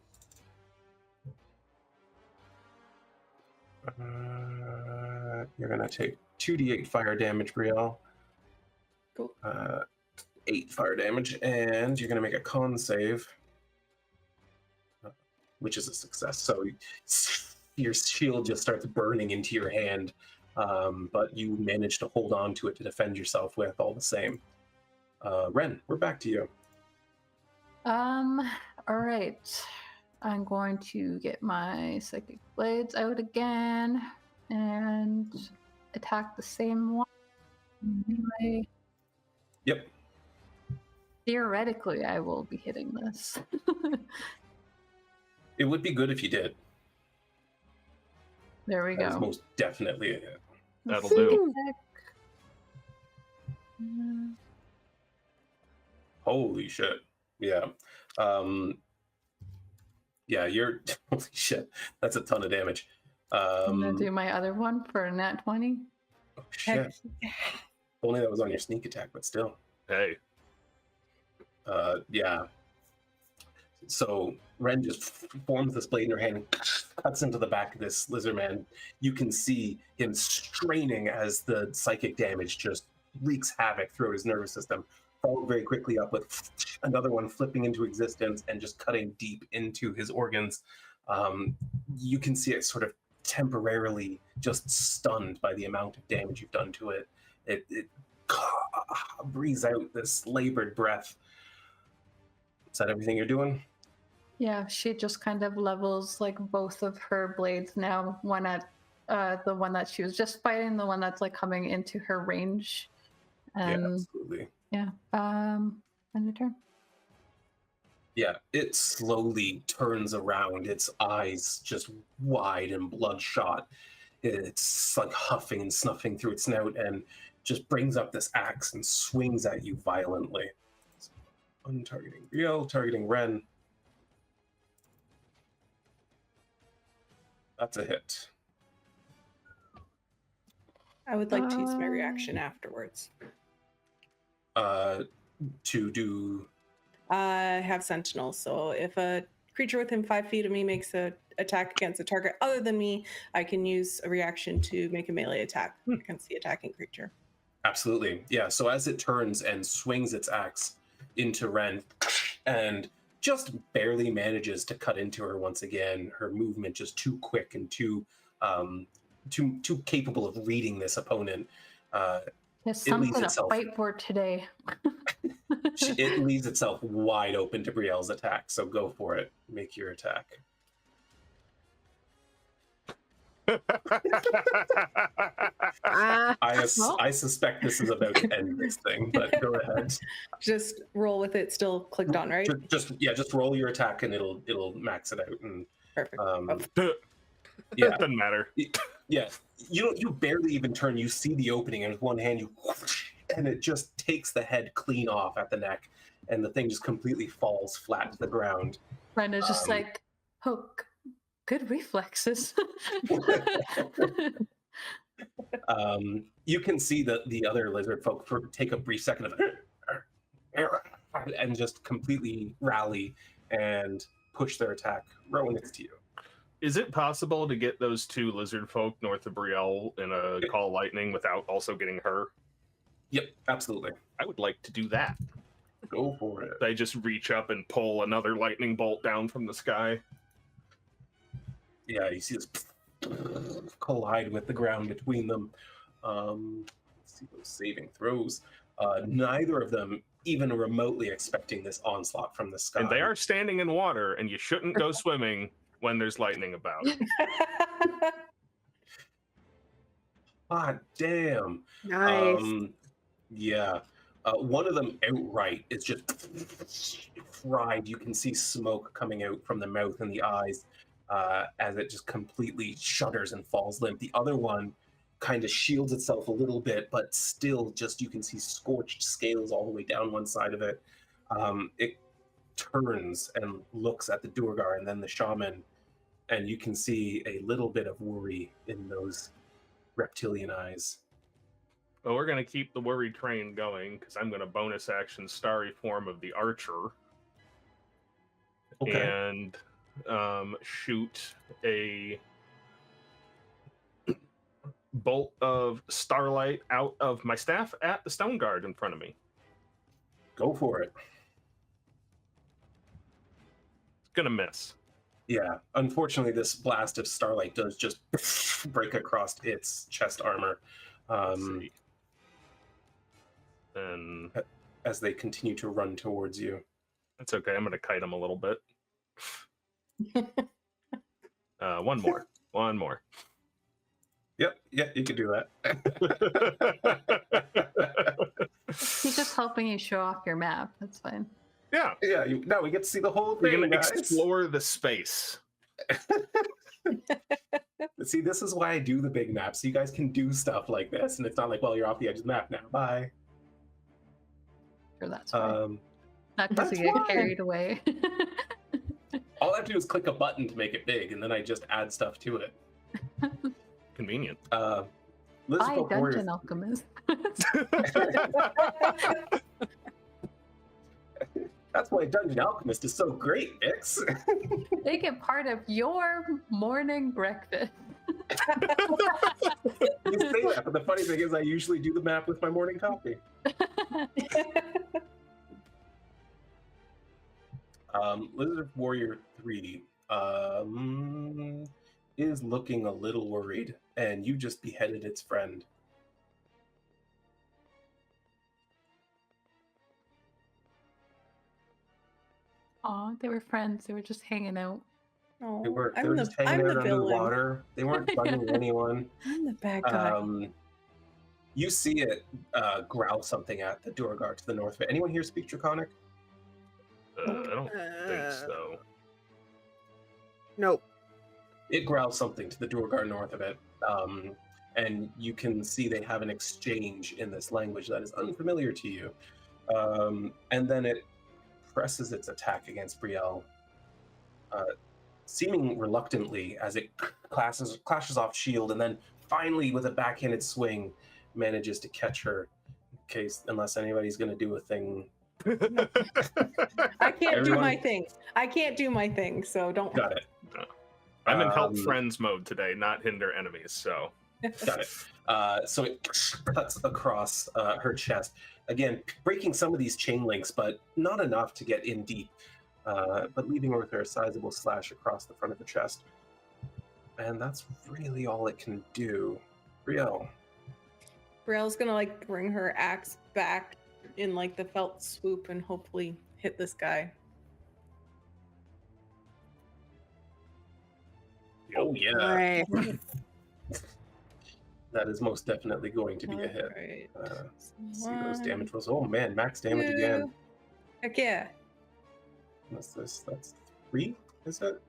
going to take 2d8 fire damage, Brielle. Cool. 8 fire damage, and you're going to make a con save, which is a success. So your shield just starts burning into your hand, but you manage to hold on to it to defend yourself with all the same. Wren, we're back to you. All right. I'm going to get my psychic blades out again and attack the same one. Anyway, Yep. theoretically, I will be hitting this. It would be good if you did. There we That is go. most definitely a hit. That'll do. Holy shit. Yeah. Yeah, you're... Holy shit. That's a ton of damage. I'm going to do my other one for a nat 20. Oh, shit. Only that was on your sneak attack, but still. Hey. Yeah. So Wren just forms this blade in her hand and cuts into the back of this lizard man. You can see him straining as the psychic damage just wreaks havoc through his nervous system. Followed very quickly up with another one flipping into existence and just cutting deep into his organs. You can see it sort of temporarily just stunned by the amount of damage you've done to it. It breathes out this labored breath. Is that everything you're doing? Yeah, she just kind of levels like both of her blades now. One at the one that she was just fighting, the one that's like coming into her range. Yeah, And absolutely. yeah, end your turn. Yeah, it slowly turns around, its eyes just wide and bloodshot. It's like huffing and snuffing through its snout and just brings up this axe and swings at you violently. Untargeting Brielle, targeting Wren. That's a hit. I would like to use my reaction afterwards. To do. I have Sentinel, so if a creature within 5 feet of me makes an attack against a target other than me, I can use a reaction to make a melee attack against the attacking creature. Absolutely. Yeah. So as it turns and swings its axe into Wren and just barely manages to cut into her once again, her movement just too quick and too capable of reading this opponent. There's It leaves something to itself. fight for today. It leaves itself wide open to Brielle's attack. So go for it. Make your attack. I suspect this is about to end this thing, but go ahead. Just roll with it still clicked on, right? Just roll your attack and it'll max it out. And Perfect. yeah, doesn't matter. Yeah, you barely even turn. You see the opening, and with one hand and it just takes the head clean off at the neck, and the thing just completely falls flat to the ground. Ren is just like, oh, good reflexes. You can see that the other lizard folk take a brief second of and just completely rally and push their attack. Rhowan, it's to you. Is it possible to get those two lizard folk north of Brielle in a call lightning without also getting her? Yep, absolutely. I would like to do that. Go for it. They just reach up and pull another lightning bolt down from the sky. Yeah, you see this collide with the ground between them. Let's see those saving throws. Neither of them even remotely expecting this onslaught from the sky. And they are standing in water, and you shouldn't go swimming when there's lightning about. Ah, damn. Nice. Yeah. One of them outright is just fried. You can see smoke coming out from the mouth and the eyes as it just completely shudders and falls limp. The other one kind of shields itself a little bit, but still just you can see scorched scales all the way down one side of it. It turns and looks at the Duergar and then the shaman, and you can see a little bit of worry in those reptilian eyes. Well, we're going to keep the worry train going because I'm going to bonus action starry form of the archer. Okay. And shoot a bolt of starlight out of my staff at the stone guard in front of me. Go for it. It's going to miss. Yeah, unfortunately, this blast of starlight does just break across its chest armor. And as they continue to run towards you. That's okay. I'm going to kite them a little bit. One more. One more. Yep, yeah, you can do that. He's just helping you show off your map. That's fine. Yeah. Yeah, now we get to see the whole We're thing, going to guys. explore the space. See, this is why I do the big map, so you guys can do stuff like this, and it's not like, well, you're off the edge of the map now. Bye. Sure, that's fine. Not because that's you get fine. carried away. All I have to do is click a button to make it big, and then I just add stuff to it. Convenient. Lizard Hi, Folk Warrior. Dungeon Alchemist. That's why Dungeon Alchemist is so great, Vix. Make it part of your morning breakfast. You say that, but the funny thing is I usually do the map with my morning coffee. Lizard Warrior 3 is looking a little worried, and you just beheaded its friend. Aw, they were friends. They were just hanging out. They were I'm just the hanging I'm out the under the villain. water. They weren't bugging anyone. I'm the bad guy. You see it growl something at the Duergar to the north of it. Anyone here speak Draconic? I don't think so. Nope. It growls something to the Duergar north of it. And you can see they have an exchange in this language that is unfamiliar to you. And then it presses its attack against Brielle, seeming reluctantly as it clashes off shield, and then finally, with a backhanded swing, manages to catch her. Unless anybody's going to do a thing. I can't do my Everyone- thing. I can't do my thing, so don't. Got it. I'm in help Um, friends mode today, not hinder enemies. So Got it. So it cuts across her chest. Again, breaking some of these chain links, but not enough to get in deep. But leaving her with her a sizable slash across the front of the chest. And that's really all it can do. Brielle. Brielle's gonna like bring her axe back in like the felt swoop and hopefully hit this guy. Oh, yeah. Right. That is most definitely going to be a hit. Alright. See those One, damage rolls. Oh, man. Max damage again. two. Heck yeah. That's 3, is it?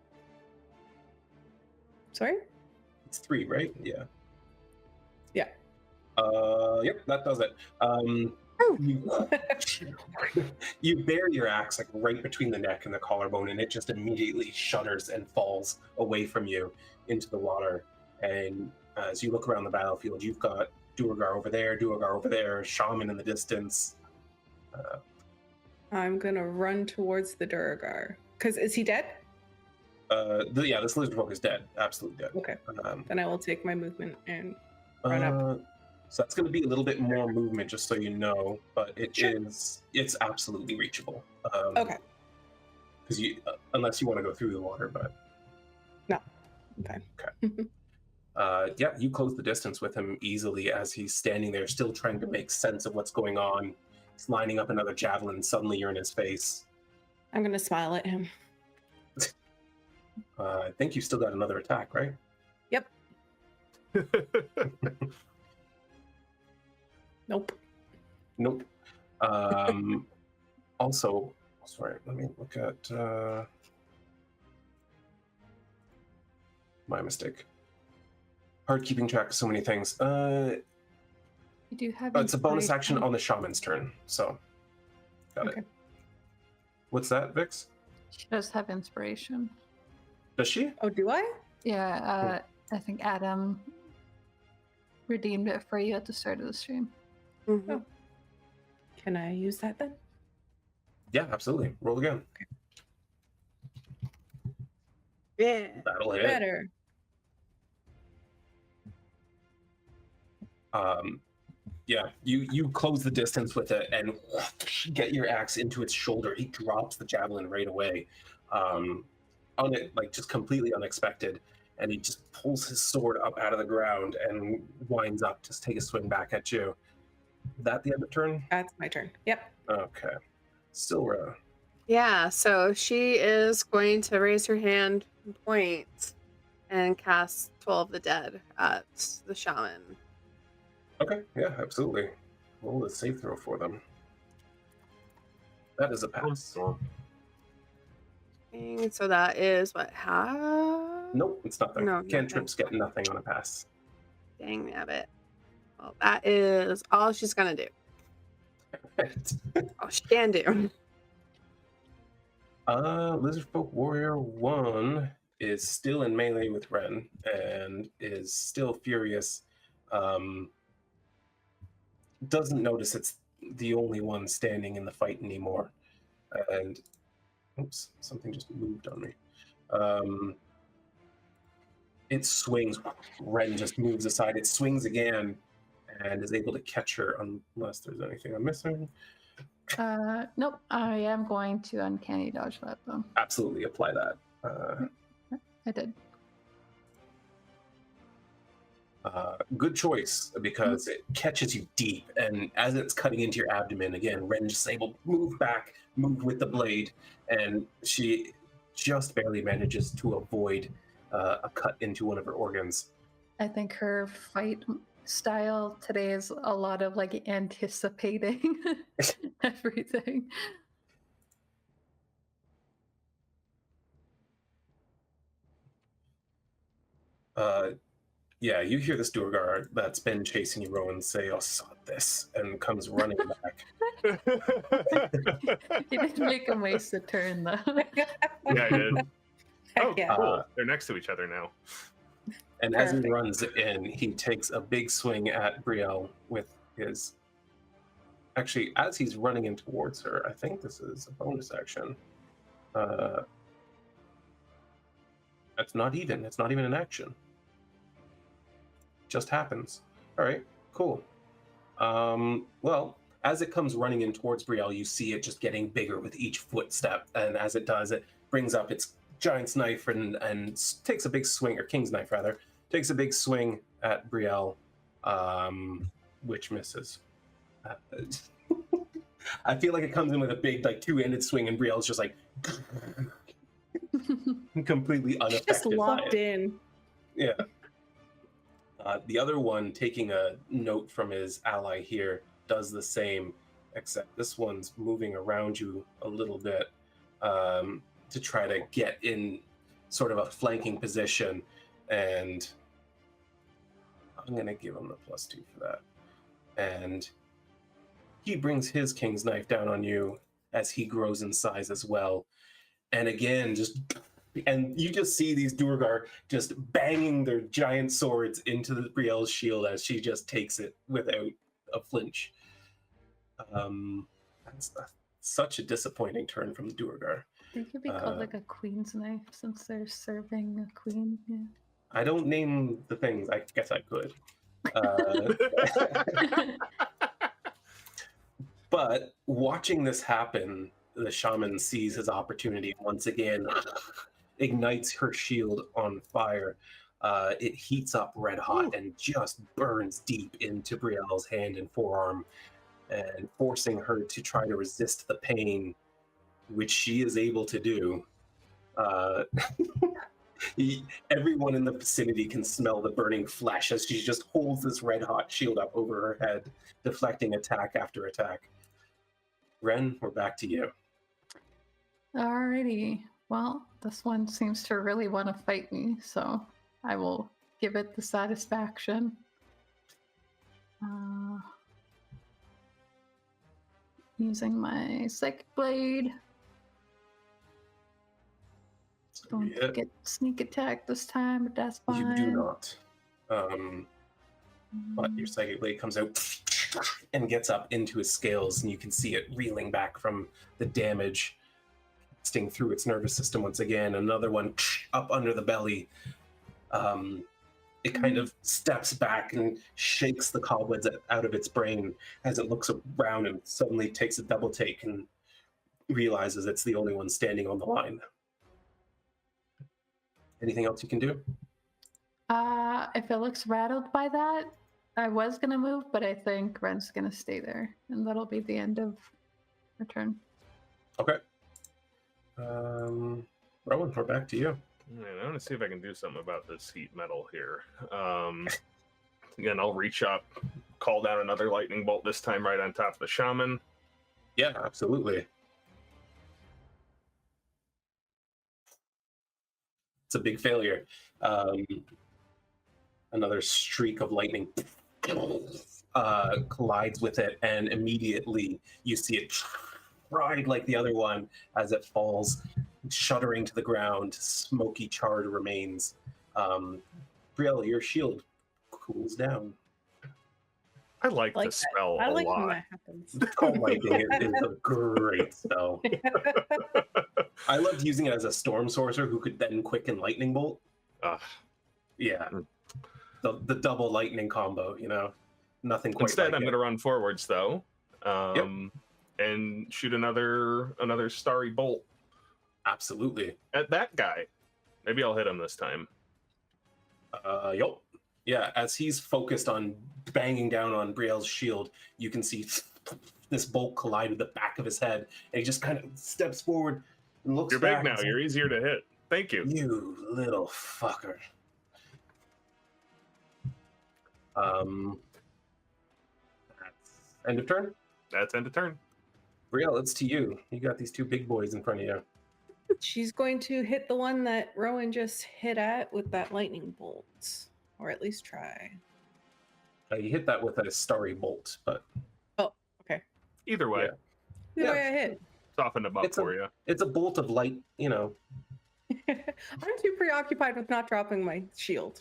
Sorry? It's 3, right? Yeah. Yeah. Yep, that does it. You bury your axe like right between the neck and the collarbone, and it just immediately shudders and falls away from you into the water. And as you look around the battlefield, you've got Duergar over there, Shaman in the distance. I'm gonna run towards the Duergar. Cause is he dead? This lizard folk is dead, absolutely dead. Okay. Um, Then I will take my movement and run up. So that's going to be a little bit more movement, just so you know. But Sure. it's absolutely reachable. Okay. Because unless you want to go through the water, but No. Okay. you close the distance with him easily as he's standing there, still trying to make sense of what's going on. He's lining up another javelin. Suddenly, you're in his face. I'm gonna smile at him. I think you still got another attack, right? Yep. Nope. Nope. Also, sorry, let me look at my mistake. Hard keeping track of so many things. You do have. It's a bonus action inspiration. on the shaman's turn, so got Okay. it. What's that, Vix? She does have inspiration. Does she? Oh, do I? Yeah, I think Adam redeemed it for you at the start of the stream. Mhm. Can I use that then? Yeah, absolutely. Roll again. Yeah. That'll hit. Better. You close the distance with it and get your axe into its shoulder. He drops the javelin right away, on it, like just completely unexpected, and he just pulls his sword up out of the ground and winds up to take a swing back at you. That the end of turn? That's my turn. Yep. Okay. Sylra. Yeah, so she is going to raise her hand and point and cast 12 the Dead at the shaman. Okay, yeah, absolutely. Roll a save throw for them. That is a pass. So that is what, half? Nope, it's nothing. No, Cantrips get nothing on a pass. Dang nabbit. Well, that is all she's gonna do. All she can do. Lizard Folk Warrior 1 is still in melee with Wren and is still furious. Doesn't notice it's the only one standing in the fight anymore. And oops, something just moved on me. It swings. Wren just moves aside. It swings again and is able to catch her unless there's anything I'm missing. Nope. I am going to uncanny dodge that though. Absolutely apply that. I did. Good choice, because it catches you deep, and as it's cutting into your abdomen, again, Ren just able to move back, move with the blade, and she just barely manages to avoid a cut into one of her organs. I think her fight style today is a lot of like anticipating everything. Yeah, you hear this Durgar that's been chasing you, Rhowan, say, "Oh, sod this," and comes running back. He didn't make him waste a turn though. Yeah, I did. Oh, Yeah. cool. They're next to each other now. And as he Perfect. runs in, he takes a big swing at Brielle with his... Actually, as he's running in towards her, I think this is a bonus action. It's not even an action. Just happens. All right, cool. Well, as it comes running in towards Brielle, you see it just getting bigger with each footstep, and as it does, it brings up its giant's knife and takes a big swing, or king's knife rather, takes a big swing at Brielle, which misses. I feel like it comes in with a big, like, two-handed swing, and Brielle's just like completely unaffected. Just by locked it. in. Yeah. The other one, taking a note from his ally here, does the same, except this one's moving around you a little bit to try to get in sort of a flanking position, and I'm going to give him the +2 for that. And he brings his king's knife down on you as he grows in size as well. And again, and you just see these Durgar just banging their giant swords into the Brielle's shield as she just takes it without a flinch. That's such a disappointing turn from the Durgar. They could be called like a queen's knife since they're serving a queen. Yeah. I don't name the things. I guess I could. But watching this happen, the shaman sees his opportunity once again, ignites her shield on fire. It heats up red hot and just burns deep into Brielle's hand and forearm, and forcing her to try to resist the pain, which she is able to do. Everyone in the vicinity can smell the burning flesh as she just holds this red hot shield up over her head, deflecting attack after attack. Ren, we're back to you. Alrighty. Well, this one seems to really want to fight me, so I will give it the satisfaction. Using my psychic blade. Don't get sneak attack this time, but that's fine. You do not. But your psychic blade comes out and gets up into his scales, and you can see it reeling back from the damage, sting through its nervous system once again. Another one up under the belly. It kind of steps back and shakes the cobwebs out of its brain as it looks around and suddenly takes a double take and realizes it's the only one standing on the line. Anything else you can do? If it looks rattled by that, I was going to move, but I think Ren's going to stay there, and that'll be the end of her turn. Okay. Rhowan, we're back to you. I want to see if I can do something about this heat metal here. Again, I'll reach up, call down another lightning bolt, this time right on top of the shaman. Yeah, absolutely. It's a big failure. Another streak of lightning collides with it, and immediately you see it ride like the other one as it falls, shuddering to the ground, smoky, charred remains. Brielle, your shield cools down. I like Like the spell I a like when lot. that happens. Cold lightning is a great spell. I loved using it as a storm sorcerer who could then quicken lightning bolt. Yeah, the double lightning combo. You know, nothing quite. Instead, like I'm it. going to run forwards though, and shoot another starry bolt Absolutely. at that guy. Maybe I'll hit him this time. Yup. Yeah, as he's focused on banging down on Brielle's shield, you can see this bolt collide with the back of his head, and he just kind of steps forward and looks You're back. big now. You're easier to hit. Thank you. You little fucker. That's end of turn. That's end of turn. Brielle, it's to you. You got these two big boys in front of you. She's going to hit the one that Rhowan just hit at with that lightning bolt, or at least try. You hit that with a starry bolt, but Either way, Either way I hit. soften them up It's a- for you. it's a bolt of light, you know. I'm too preoccupied with not dropping my shield.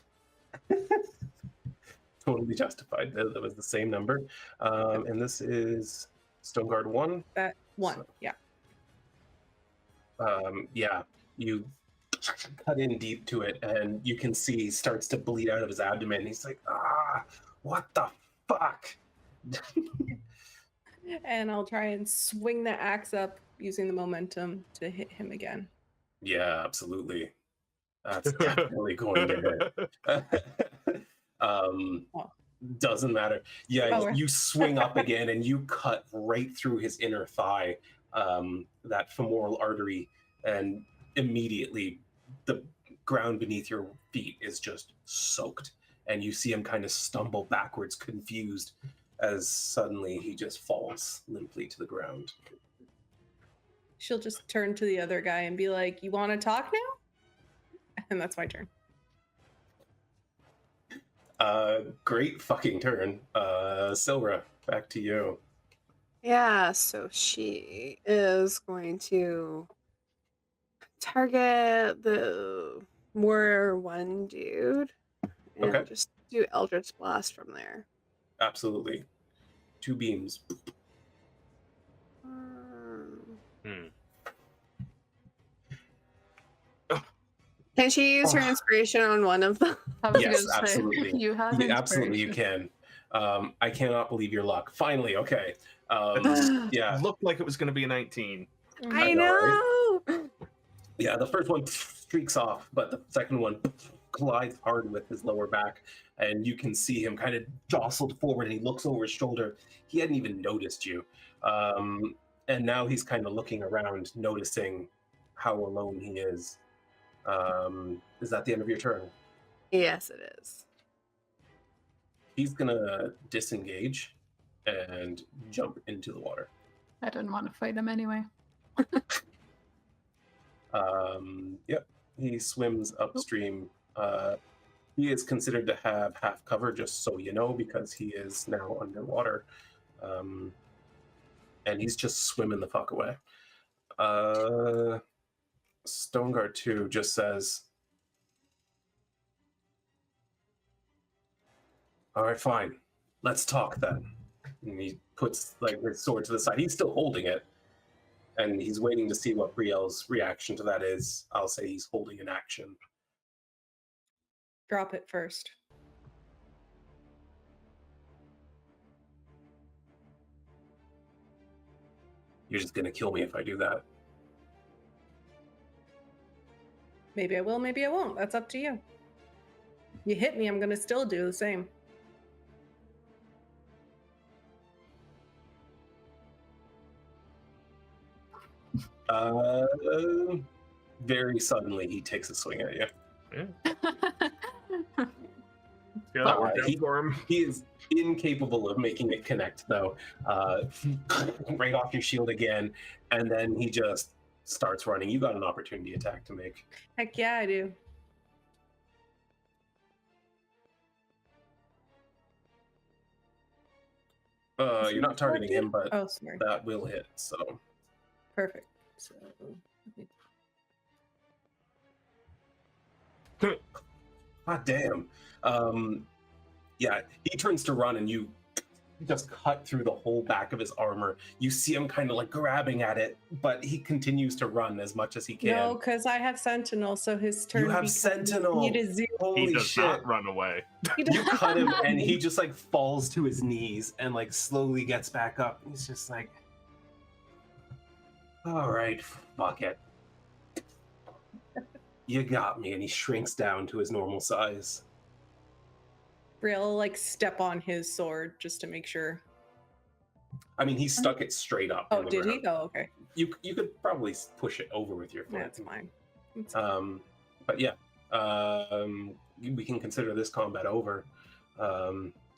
Totally justified. That was the same number. And this is Stoneguard 1. That one, So- yeah. Yeah, you cut in deep to it, and you can see he starts to bleed out of his abdomen. He's like, what the fuck? And I'll try and swing the axe up using the momentum to hit him again. Yeah, absolutely. That's definitely going to hit. Doesn't matter. Yeah, Oh, you swing up again, and you cut right through his inner thigh, that femoral artery, and immediately the ground beneath your feet is just soaked, and you see him kind of stumble backwards, confused, as suddenly he just falls limply to the ground. She'll just turn to the other guy and be like, "You want to talk now?" And that's my turn. Great fucking turn. Sylra, back to you. Yeah, so she is going to target the warrior one dude and Okay. just do Eldritch Blast from there. Absolutely. 2 beams. Hmm. Can she use her inspiration on one of them? I was Yes, gonna say, absolutely. you have Absolutely, you inspiration. can. I cannot believe your luck. Finally, okay. Yeah, Looked like it was going to be a 19. I know, know. yeah. The first one streaks off, but the second one collides hard with his lower back, and you can see him kind of jostled forward, and he looks over his shoulder. He hadn't even noticed you, and now he's kind of looking around, noticing how alone he is. Is that the end of your turn? Yes, it is. He's gonna disengage and jump into the water. I didn't want to fight him anyway. Yep, he swims upstream. He is considered to have half cover, just so you know, because he is now underwater. And he's just swimming the fuck away. Stoneguard 2 just says, all right, fine. Let's talk then. And he puts like his sword to the side. He's still holding it. And he's waiting to see what Brielle's reaction to that is. I'll say he's holding an action. Drop it first. You're just gonna kill me if I do that. Maybe I will, maybe I won't. That's up to you. You hit me, I'm going to still do the same. Very suddenly, he takes a swing at you. Yeah, that worked out for him. He is incapable of making it connect, though. Right off your shield again, and then he just starts running. You got an opportunity attack to make. Heck yeah, I do. You're not targeting him, but Oh, sorry. that will hit. So Perfect. So, God damn. Yeah, he turns to run, and you just cut through the whole back of his armor. You see him kind of like grabbing at it, but he continues to run as much as he can. no, because I have Sentinel, so his turn You have becomes Sentinel. speed is 0. Holy He does shit. not run away. He You cut him, and he doesn't. just like falls to his knees and like slowly gets back up. He's just like, all right, fuck it. You got me. And he shrinks down to his normal size. Brielle like step on his sword just to make sure. I mean, he stuck it straight up. Oh, in the did ground. he? Oh, okay. You could probably push it over with your foot. That's fine. But yeah, we can consider this combat over.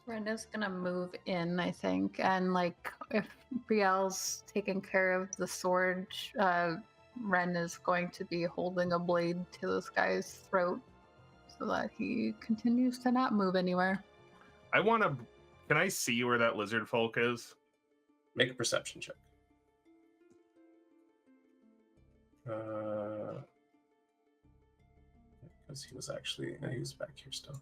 Brenda's gonna move in, I think, and like if Brielle's taking care of the sword, Wren is going to be holding a blade to this guy's throat so that he continues to not move anywhere. I want to. Can I see where that lizard folk is? Make a perception check. Because he was back here still.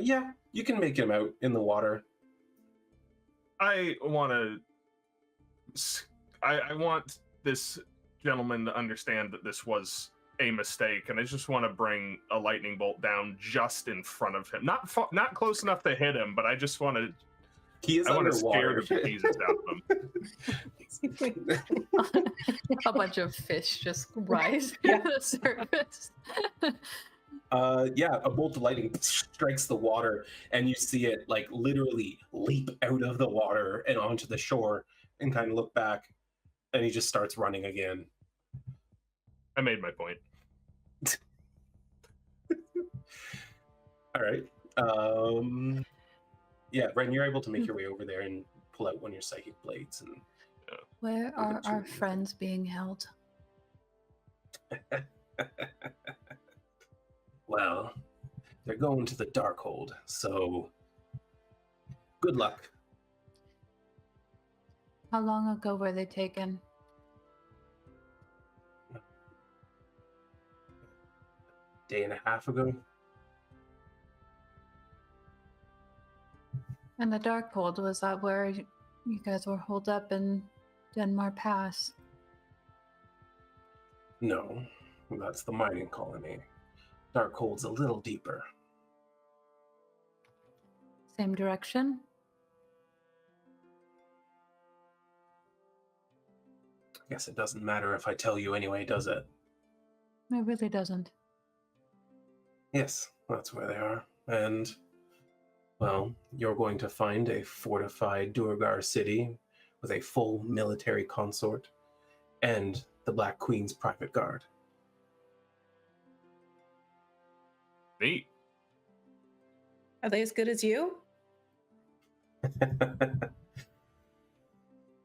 Yeah, you can make him out in the water. I want to. I want this gentleman to understand that this was a mistake, and I just want to bring a lightning bolt down just in front of him. Not close enough to hit him, but I just want to. He is I want to scare underwater. the bejesus out of him. A bunch of fish just rise Yeah. to the surface. Yeah, a bolt of lightning strikes the water, and you see it like literally leap out of the water and onto the shore, and kind of look back, and he just starts running again. I made my point. All right. Yeah, Wren, you're able to make your way over there and pull out one of your psychic blades. And Where are our friends being held? well, they're going to the Darkhold, so good luck. How long ago were they taken? Day and a half ago. And the Darkhold, was that where you guys were holed up in Denmar Pass? No, that's the mining colony. Darkhold's a little deeper. Same direction? Guess it doesn't matter if I tell you anyway, does it? It really doesn't. Yes, that's where they are. And, well, you're going to find a fortified Durgar city with a full military consort and the Black Queen's private guard. Neat. Are they as good as you?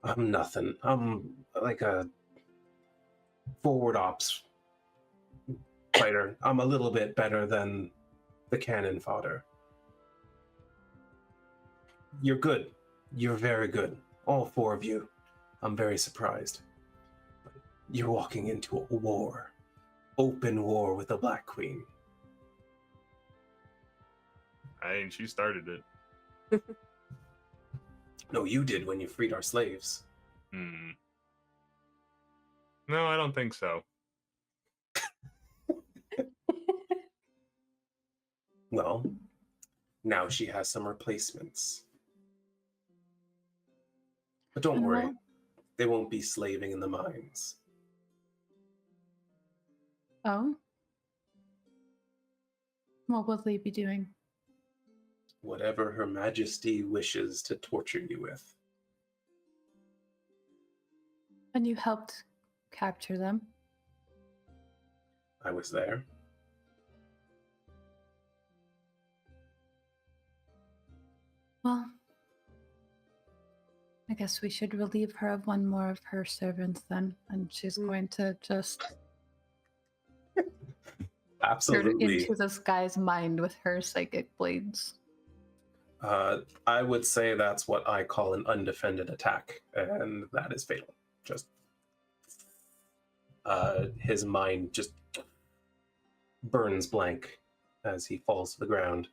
I'm nothing. I'm like a forward ops fighter. I'm a little bit better than the cannon fodder. You're good. You're very good. All four of you. I'm very surprised. You're walking into a war. Open war with the Black Queen. She started it. No, you did when you freed our slaves. No, I don't think so. Well, now she has some replacements. But don't worry, they won't be slaving in the mines. Oh? What will they be doing? Whatever Her Majesty wishes to torture you with. And you helped capture them? I was there. Well, I guess we should relieve her of one more of her servants then, and she's going to just Absolutely. into this guy's mind with her psychic blades. I would say that's what I call an undefended attack, and that is fatal. Just his mind just burns blank as he falls to the ground.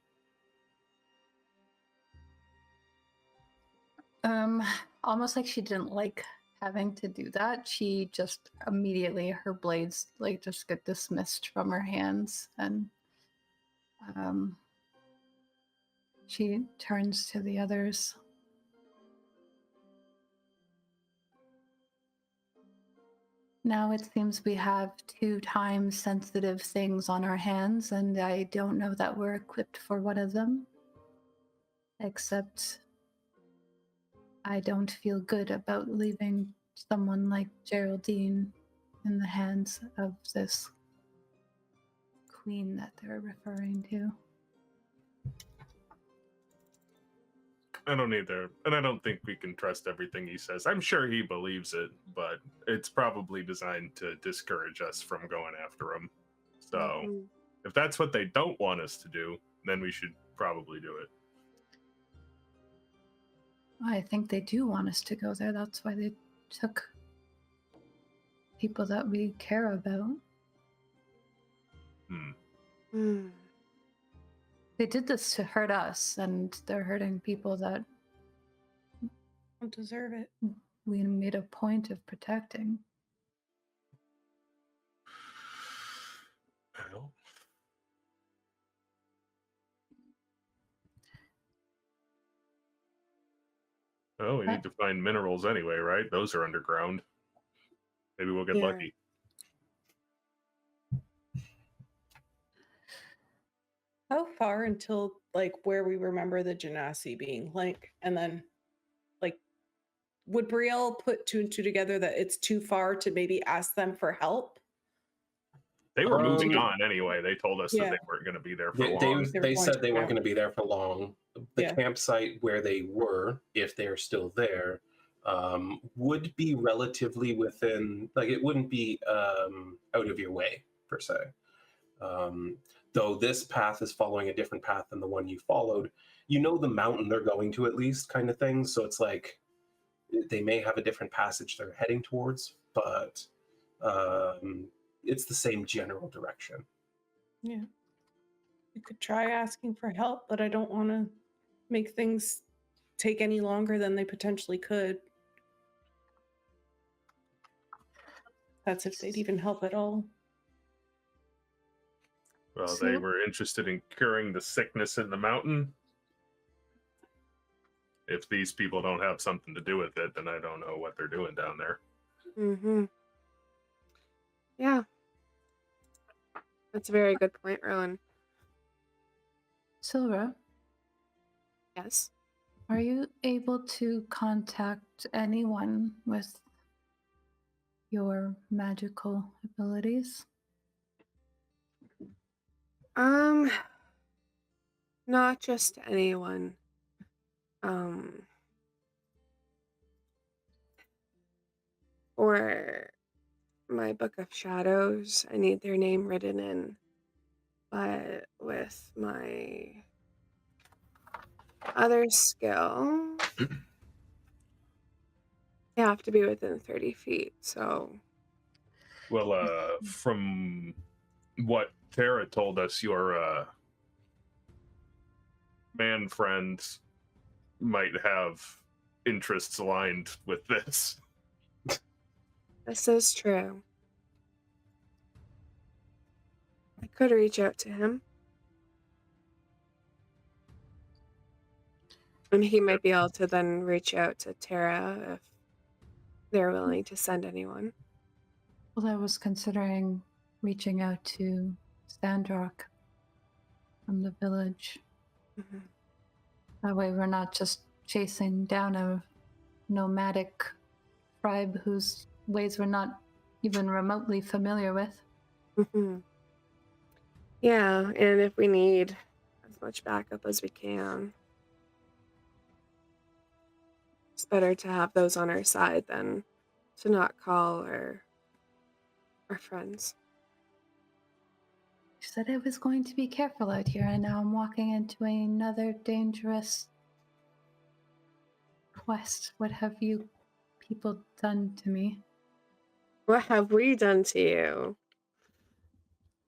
Almost like she didn't like having to do that. She just immediately, her blades like just get dismissed from her hands, and she turns to the others. Now it seems we have 2 time-sensitive things on our hands, and I don't know that we're equipped for one of them. Except I don't feel good about leaving someone like Geraldine in the hands of this queen that they're referring to. I don't either. And I don't think we can trust everything he says. I'm sure he believes it, but it's probably designed to discourage us from going after him. So Mhm. if that's what they don't want us to do, then we should probably do it. I think they do want us to go there. That's why they took people that we care about. Hmm. They did this to hurt us, and they're hurting people that Don't deserve it. we made a point of protecting. Well, we need to find minerals anyway, right? Those are underground. Maybe we'll get Yeah. lucky. How far until like where we remember the Genasi being like, and then like, would Brielle put 2 and 2 together that it's too far to maybe ask them for help? They were moving Um, on anyway. They told us that Yeah. they weren't going to be there for They, long. they, They were they going said to they weren't camp. going to be there for long. The Yeah. campsite where they were, if they're still there, would be relatively within, like it wouldn't be out of your way per se. Though this path is following a different path than the one you followed. You know the mountain they're going to at least, kind of thing. So it's like they may have a different passage they're heading towards, but it's the same general direction. Yeah. You could try asking for help, but I don't want to make things take any longer than they potentially could. That's if they'd even help at all. Well, So- they were interested in curing the sickness in the mountain. If these people don't have something to do with it, then I don't know what they're doing down there. Mm-hmm. Yeah. That's a very good point, Rowan. Sylra, Yes. are you able to contact anyone with your magical abilities? Not just anyone. For my Book of Shadows, I need their name written in. But with my other skill, they have to be within 30 feet, so... Well, from what Tara told us, your man friends might have interests aligned with this. This is true. I could reach out to him. And he might be able to then reach out to Tara if they're willing to send anyone. Well, I was considering reaching out to Sandrock from the village. Mhm. That way we're not just chasing down a nomadic tribe whose ways we're not even remotely familiar with. Mhm. Yeah, and if we need as much backup as we can, it's better to have those on our side than to not call our friends. I said I was going to be careful out here, and now I'm walking into another dangerous quest. What have you people done to me? What have we done to you?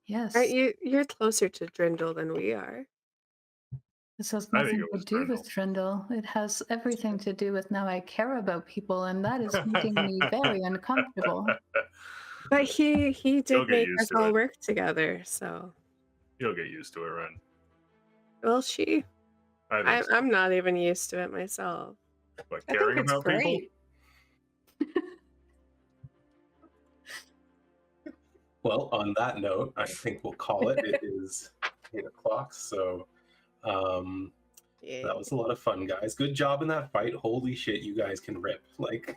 Yes, You're closer to Drindle than we are. this has I think nothing it to was do with Trindle. It has everything to do with now I care about people, and that is making me very uncomfortable. But he You'll did get make used us to all it. work together, so... You'll get used to it, Ren. Well, she... I think so. I'm not even used to it myself. But I think caring it's about people? great. Well, on that note, I think we'll call it. It is 8 o'clock, so Yeah. that was a lot of fun, guys. Good job in that fight. Holy shit, you guys can rip. Like,